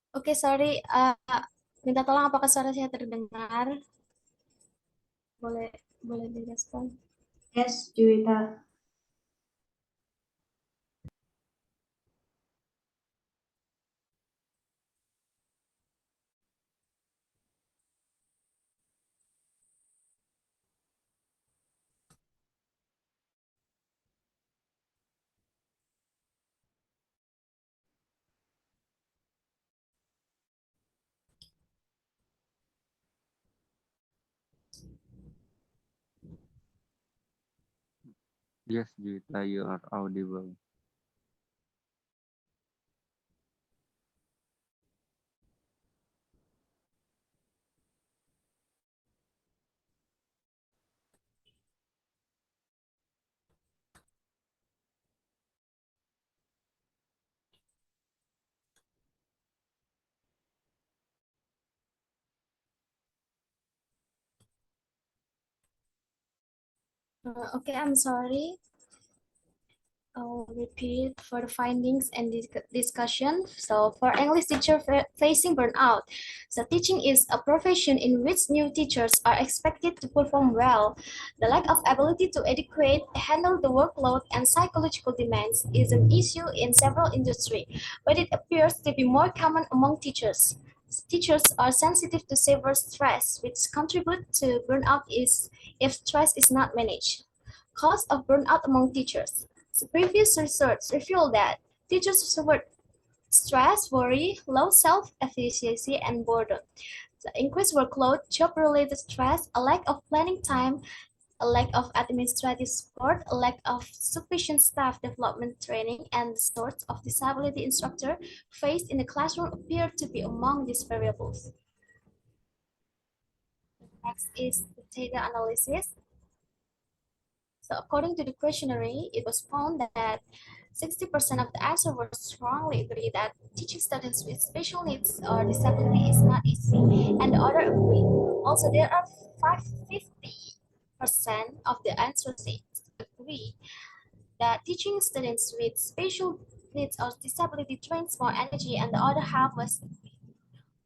[SPEAKER 11] Oke, sorry. Minta tolong apakah suara saya terdengar? Boleh boleh direspon.
[SPEAKER 7] Yes, Juwita.
[SPEAKER 2] Yes, Juwita, you are audible.
[SPEAKER 11] Okay, I'm sorry. I'll repeat for the findings and discussion. So for English teacher facing burnout, so teaching is a profession in which new teachers are expected to perform well. The lack of ability to adequate handle the workload and psychological demands is an issue in several industries, but it appears to be more common among teachers. Teachers are sensitive to severe stress, which contribute to burnout is if stress is not managed. Cause of burnout among teachers. So previous research revealed that teachers suffered stress, worry, low self-efficacy, and boredom. The increased workload, job-related stress, a lack of planning time, a lack of administrative support, a lack of sufficient staff development training, and the sorts of disability instructor faced in the classroom appear to be among these variables. Next is the data analysis. So according to the questionnaire, it was found that 60% of the answer were strongly agree that teaching students with special needs or disability is not easy, and the other agree. Also, there are 50% of the answers agree that teaching students with special needs or disability drains more energy, and the other half was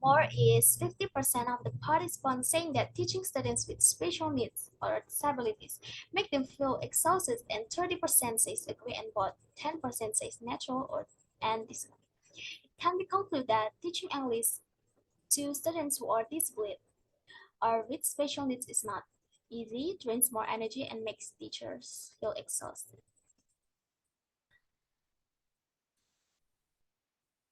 [SPEAKER 11] more is 50% of the participants saying that teaching students with special needs or disabilities make them feel exhausted, and 30% says agree, and about 10% says natural or and disagree. It can be concluded that teaching English to students who are disabled or with special needs is not easy, drains more energy, and makes teachers feel exhausted.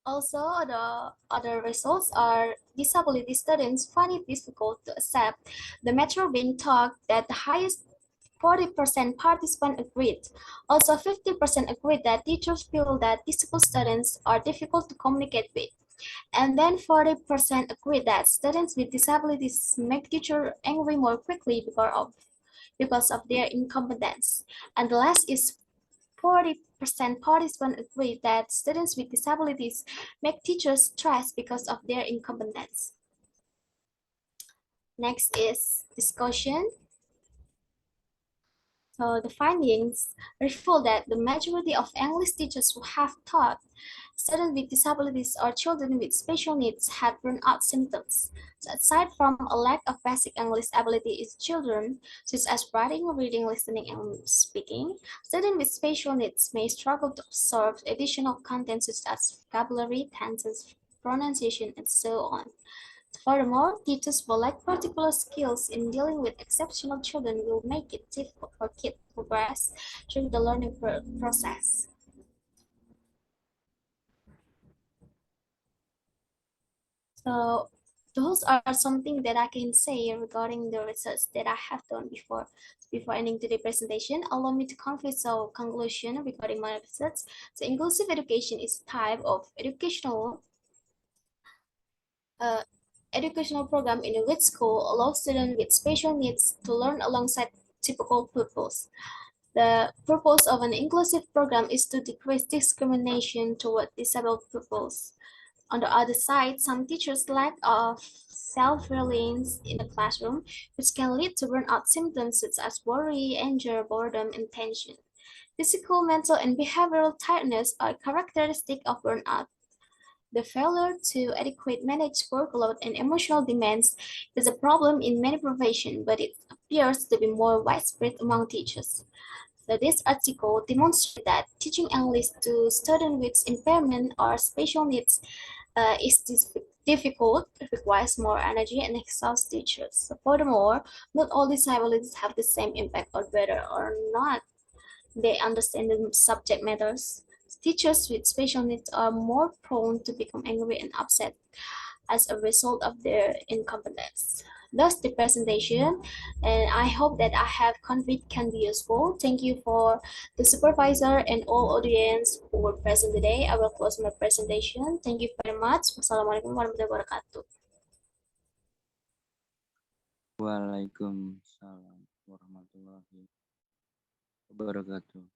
[SPEAKER 11] Also, the other results are disability students find it difficult to accept the material being taught. That the highest 40% participant agreed. Also, 50% agreed that teachers feel that disabled students are difficult to communicate with. And then 40% agreed that students with disabilities make teachers angry more quickly because of their incompetence. And the last is 40% participants agree that students with disabilities make teachers stressed because of their incompetence. Next is discussion. So the findings reveal that the majority of English teachers who have taught students with disabilities or children with special needs had burnout symptoms. So aside from a lack of basic English ability in children, such as writing, reading, listening, and speaking, students with special needs may struggle to absorb additional content such as vocabulary, tenses, pronunciation, and so on. Furthermore, teachers who lack particular skills in dealing with exceptional children will make it difficult for kids to progress through the learning process. So those are something that I can say regarding the research that I have done before. Before ending today's presentation, allow me to conclude some conclusion regarding my research. So inclusive education is a type of uh, educational program in which school allows students with special needs to learn alongside typical pupils. The purpose of an inclusive program is to decrease discrimination toward disabled pupils. On the other side, some teachers lack of self-reliance in the classroom, which can lead to burnout symptoms such as worry, anger, boredom, and tension. Physical, mental, and behavioral tiredness are characteristic of burnout. The failure to adequately manage workload and emotional demands is a problem in many professions, but it appears to be more widespread among teachers. So this article demonstrates that teaching English to students with impairment or special needs is difficult, requires more energy and exhausts teachers. So furthermore, not all disabilities have the same impact on whether or not they understand the subject matters. Teachers with special needs are more prone to become angry and upset as a result of their incompetence. Thus, the presentation, and I hope that I have conveyed can be useful. Thank you for the supervisor and all audience who were present today. I will close my presentation. Thank you very much. Wassalamualaikum warahmatullahi wabarakatuh.
[SPEAKER 2] Waalaikumsalam warahmatullahi wabarakatuh.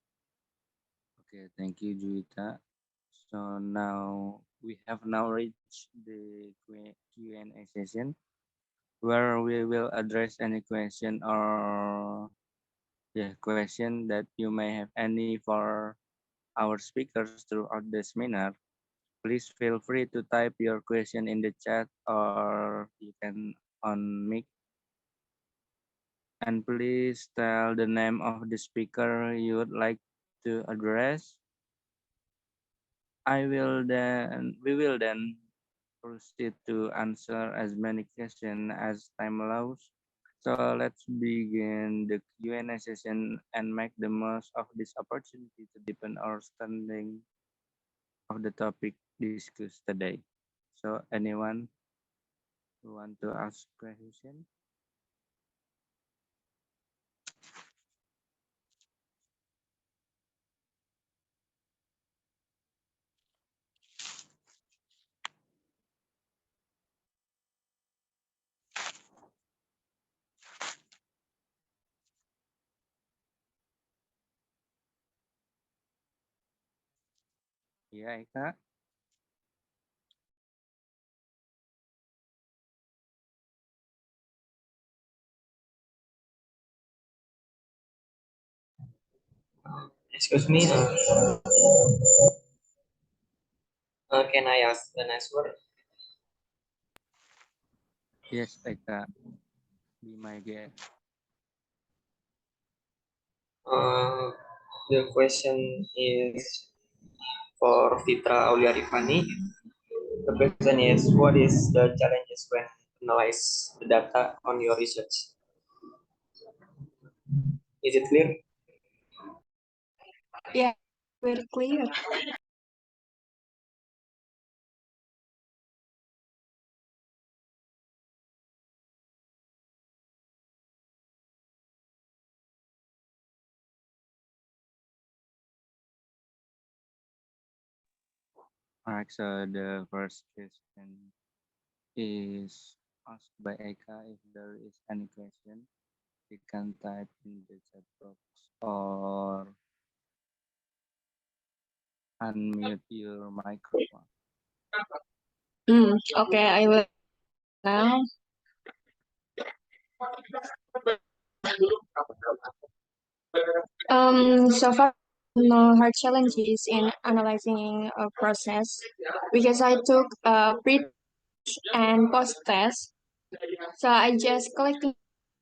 [SPEAKER 2] Okay, thank you, Juwita. So now we have now reached the Q&A session where we will address any question or question that you may have any for our speakers throughout the seminar. Please feel free to type your question in the chat or you can on mic, and please tell the name of the speaker you would like to address. We will then proceed to answer as many questions as time allows. So let's begin the Q&A session and make the most of this opportunity to deepen our understanding of the topic discussed today. So anyone who want to ask question? Ya, Eka.
[SPEAKER 3] Excuse me, can I ask the next word?
[SPEAKER 2] Yes, Eka. Be my guest.
[SPEAKER 3] The question is for Fitra Auliarifani. The question is, what is the challenges when analyze the data on your research? Is it clear?
[SPEAKER 4] Yeah, very clear.
[SPEAKER 2] Alright, so the first question is asked by Eka. If there is any question, you can type in the chat box or unmute your microphone.
[SPEAKER 4] Okay, I will now. So far, no hard challenges in analyzing a process because I took a pre and post test. So I just collected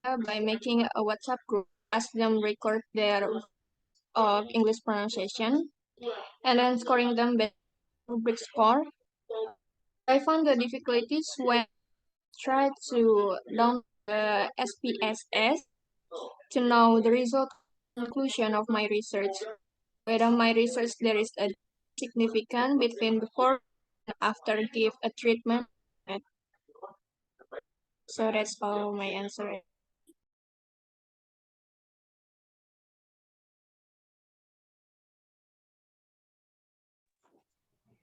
[SPEAKER 4] data by making a WhatsApp group, ask them record their of English pronunciation, and then scoring them based on rubric score. I found the difficulties when I tried to download the SPSS to know the result conclusion of my research. Whether my research there is a significant between before and after give a treatment. So that's all my answer.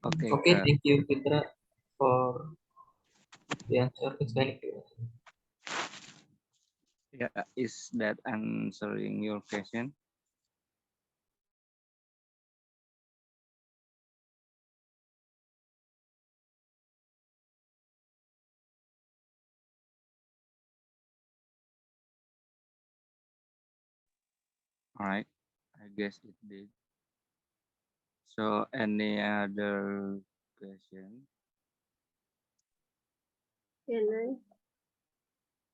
[SPEAKER 2] Okay,
[SPEAKER 3] Okay,
[SPEAKER 2] Kak.
[SPEAKER 3] thank you, Fitra, for the answer. It's very clear.
[SPEAKER 2] Yeah, is that answering your question? All right, I guess it did. So any other question?
[SPEAKER 12] Can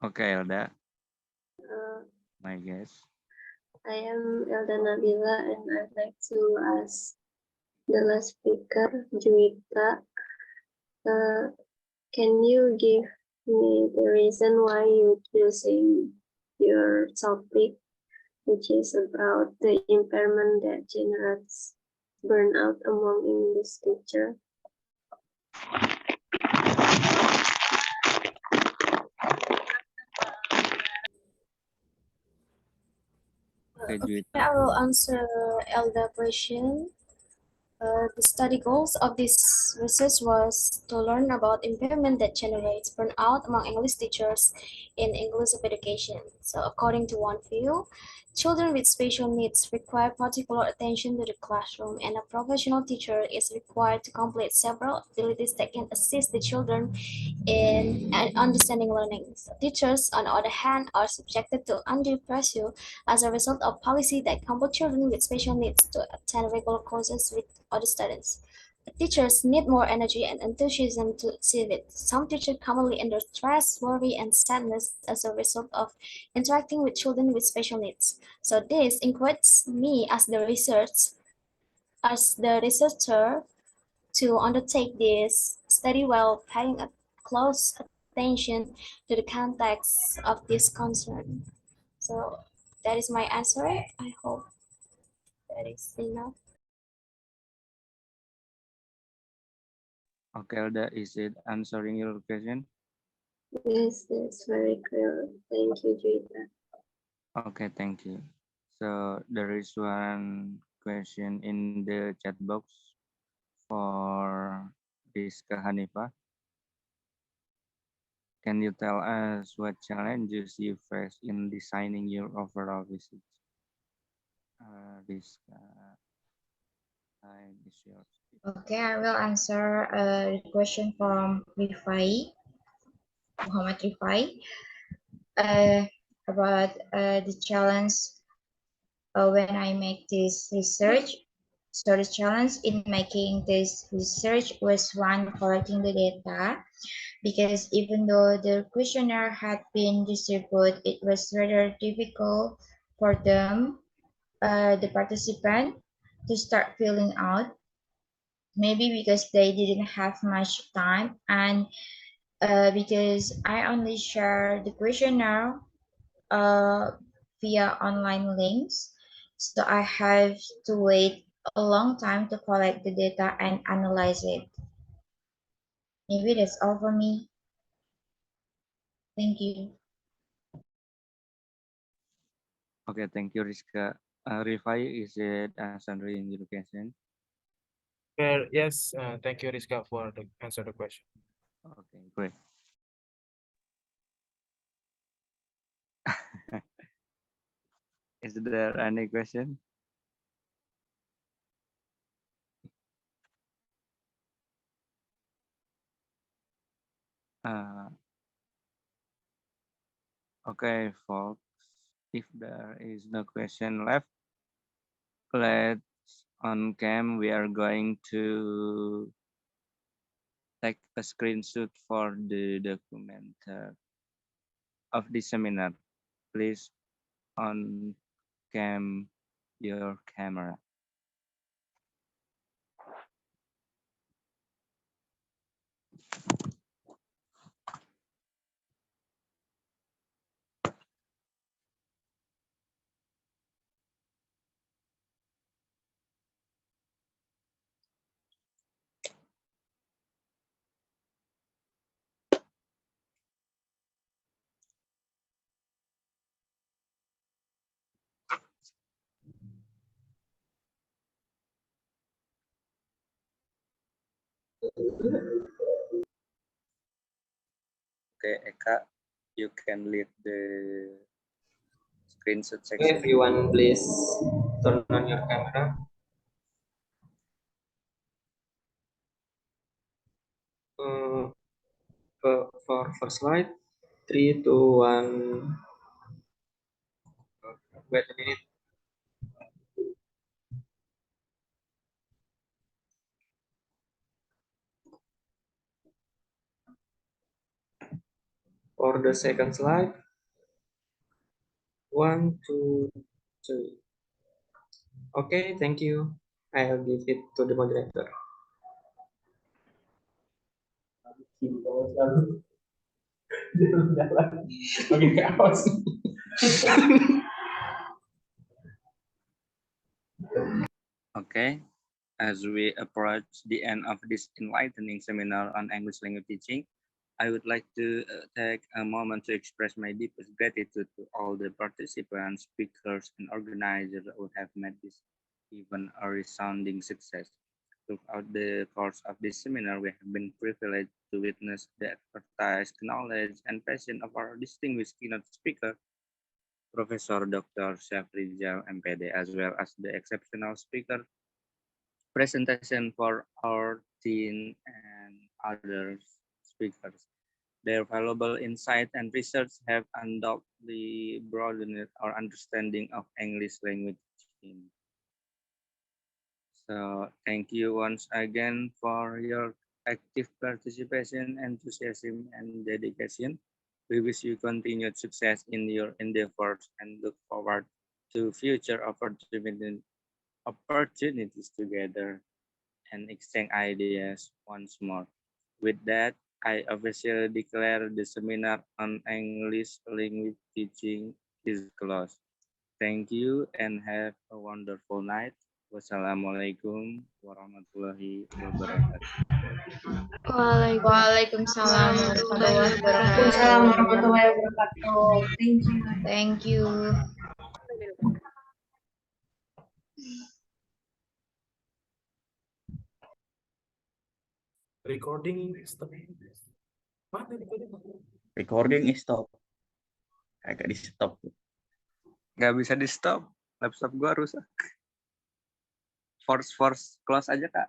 [SPEAKER 2] Okay, Elda,
[SPEAKER 12] I?
[SPEAKER 2] my guess.
[SPEAKER 12] I am Elda Nabila, and I'd like to ask the last speaker, Juwita. Uh, can you give me the reason why you choosing your topic, which is about the impairment that generates burnout among English teacher?
[SPEAKER 2] Okay,
[SPEAKER 11] Okay,
[SPEAKER 2] Juwita.
[SPEAKER 11] I will answer Elda question. The study goals of this research was to learn about impairment that generates burnout among English teachers in inclusive education. So, according to one view, children with special needs require particular attention to the classroom, and a professional teacher is required to complete several activities that can assist the children in understanding learning. So teachers, on the other hand, are subjected to undue pressure as a result of policy that compel children with special needs to attend regular courses with other students. Teachers need more energy and enthusiasm to achieve it. Some teachers commonly endure stress, worry, and sadness as a result of interacting with children with special needs. So this includes me as the researcher to undertake this study while paying a close attention to the context of this concern. So that is my answer. I hope that is enough.
[SPEAKER 2] Okay, Elda, is it answering your question?
[SPEAKER 12] Yes, that's very clear. Thank you, Juwita.
[SPEAKER 2] Okay, thank you. So there is one question in the chat box for Rizka Hanifa. Can you tell us what challenges you face in designing your overall visit? Rizka, time is yours.
[SPEAKER 7] Okay, I will answer the question from Rifai, Muhammad Rifai, uh, about the challenge when I make this research. So the challenge in making this research was one collecting the data, because even though the questionnaire had been distributed, it was rather difficult for them, the participant, to start filling out. Maybe because they didn't have much time, and because I only share the questionnaire uh, via online links. So I have to wait a long time to collect the data and analyze it. Maybe that's all for me. Thank you.
[SPEAKER 2] Okay, thank you, Rizka. Rifai, is it answering your question?
[SPEAKER 13] Yes, thank you, Rizka, for the answer the question.
[SPEAKER 2] Okay, great. Is there any question? Uh, okay, folks. If there is no question left, let's on cam. We are going to take a screenshot for the document of the seminar. Please on cam your camera. Okay, Eka, you can lead the screenshot section.
[SPEAKER 3] Everyone, please turn on your camera. Uh, for first slide, 3, 2, 1. Wait a minute. for the second slide. 1, 2, 3. Okay, thank you. I'll give it to the moderator. Oke, awas.
[SPEAKER 2] Okay, as we approach the end of this enlightening seminar on English language teaching, I would like to take a moment to express my deepest gratitude to all the participants, speakers, and organizers who have made this event a resounding success. Throughout the course of this seminar, we have been privileged to witness the expertise, knowledge, and passion of our distinguished keynote speaker, Professor Dr. Syafrizal MPD, as well as the exceptional speaker presentation for our team and other speakers. Their valuable insight and research have undoubtedly broadened our understanding of English language teaching. So thank you once again for your active participation, enthusiasm, and dedication. We wish you continued success in your endeavors and look forward to future opportunities together and exchange ideas once more. With that, I officially declare the seminar on English language teaching is closed. Thank you and have a wonderful night. Wassalamualaikum warahmatullahi wabarakatuh.
[SPEAKER 7] Waalaikumsalam warahmatullahi
[SPEAKER 14] Waalaikumsalam
[SPEAKER 7] wabarakatuh.
[SPEAKER 14] warahmatullahi wabarakatuh. Thank you.
[SPEAKER 7] Thank you.
[SPEAKER 13] Recording stop. Mana recording?
[SPEAKER 15] Recording stop. Agak di stop.
[SPEAKER 2] Gak bisa di stop. Laptop gua rusak. Force close aja, Kak.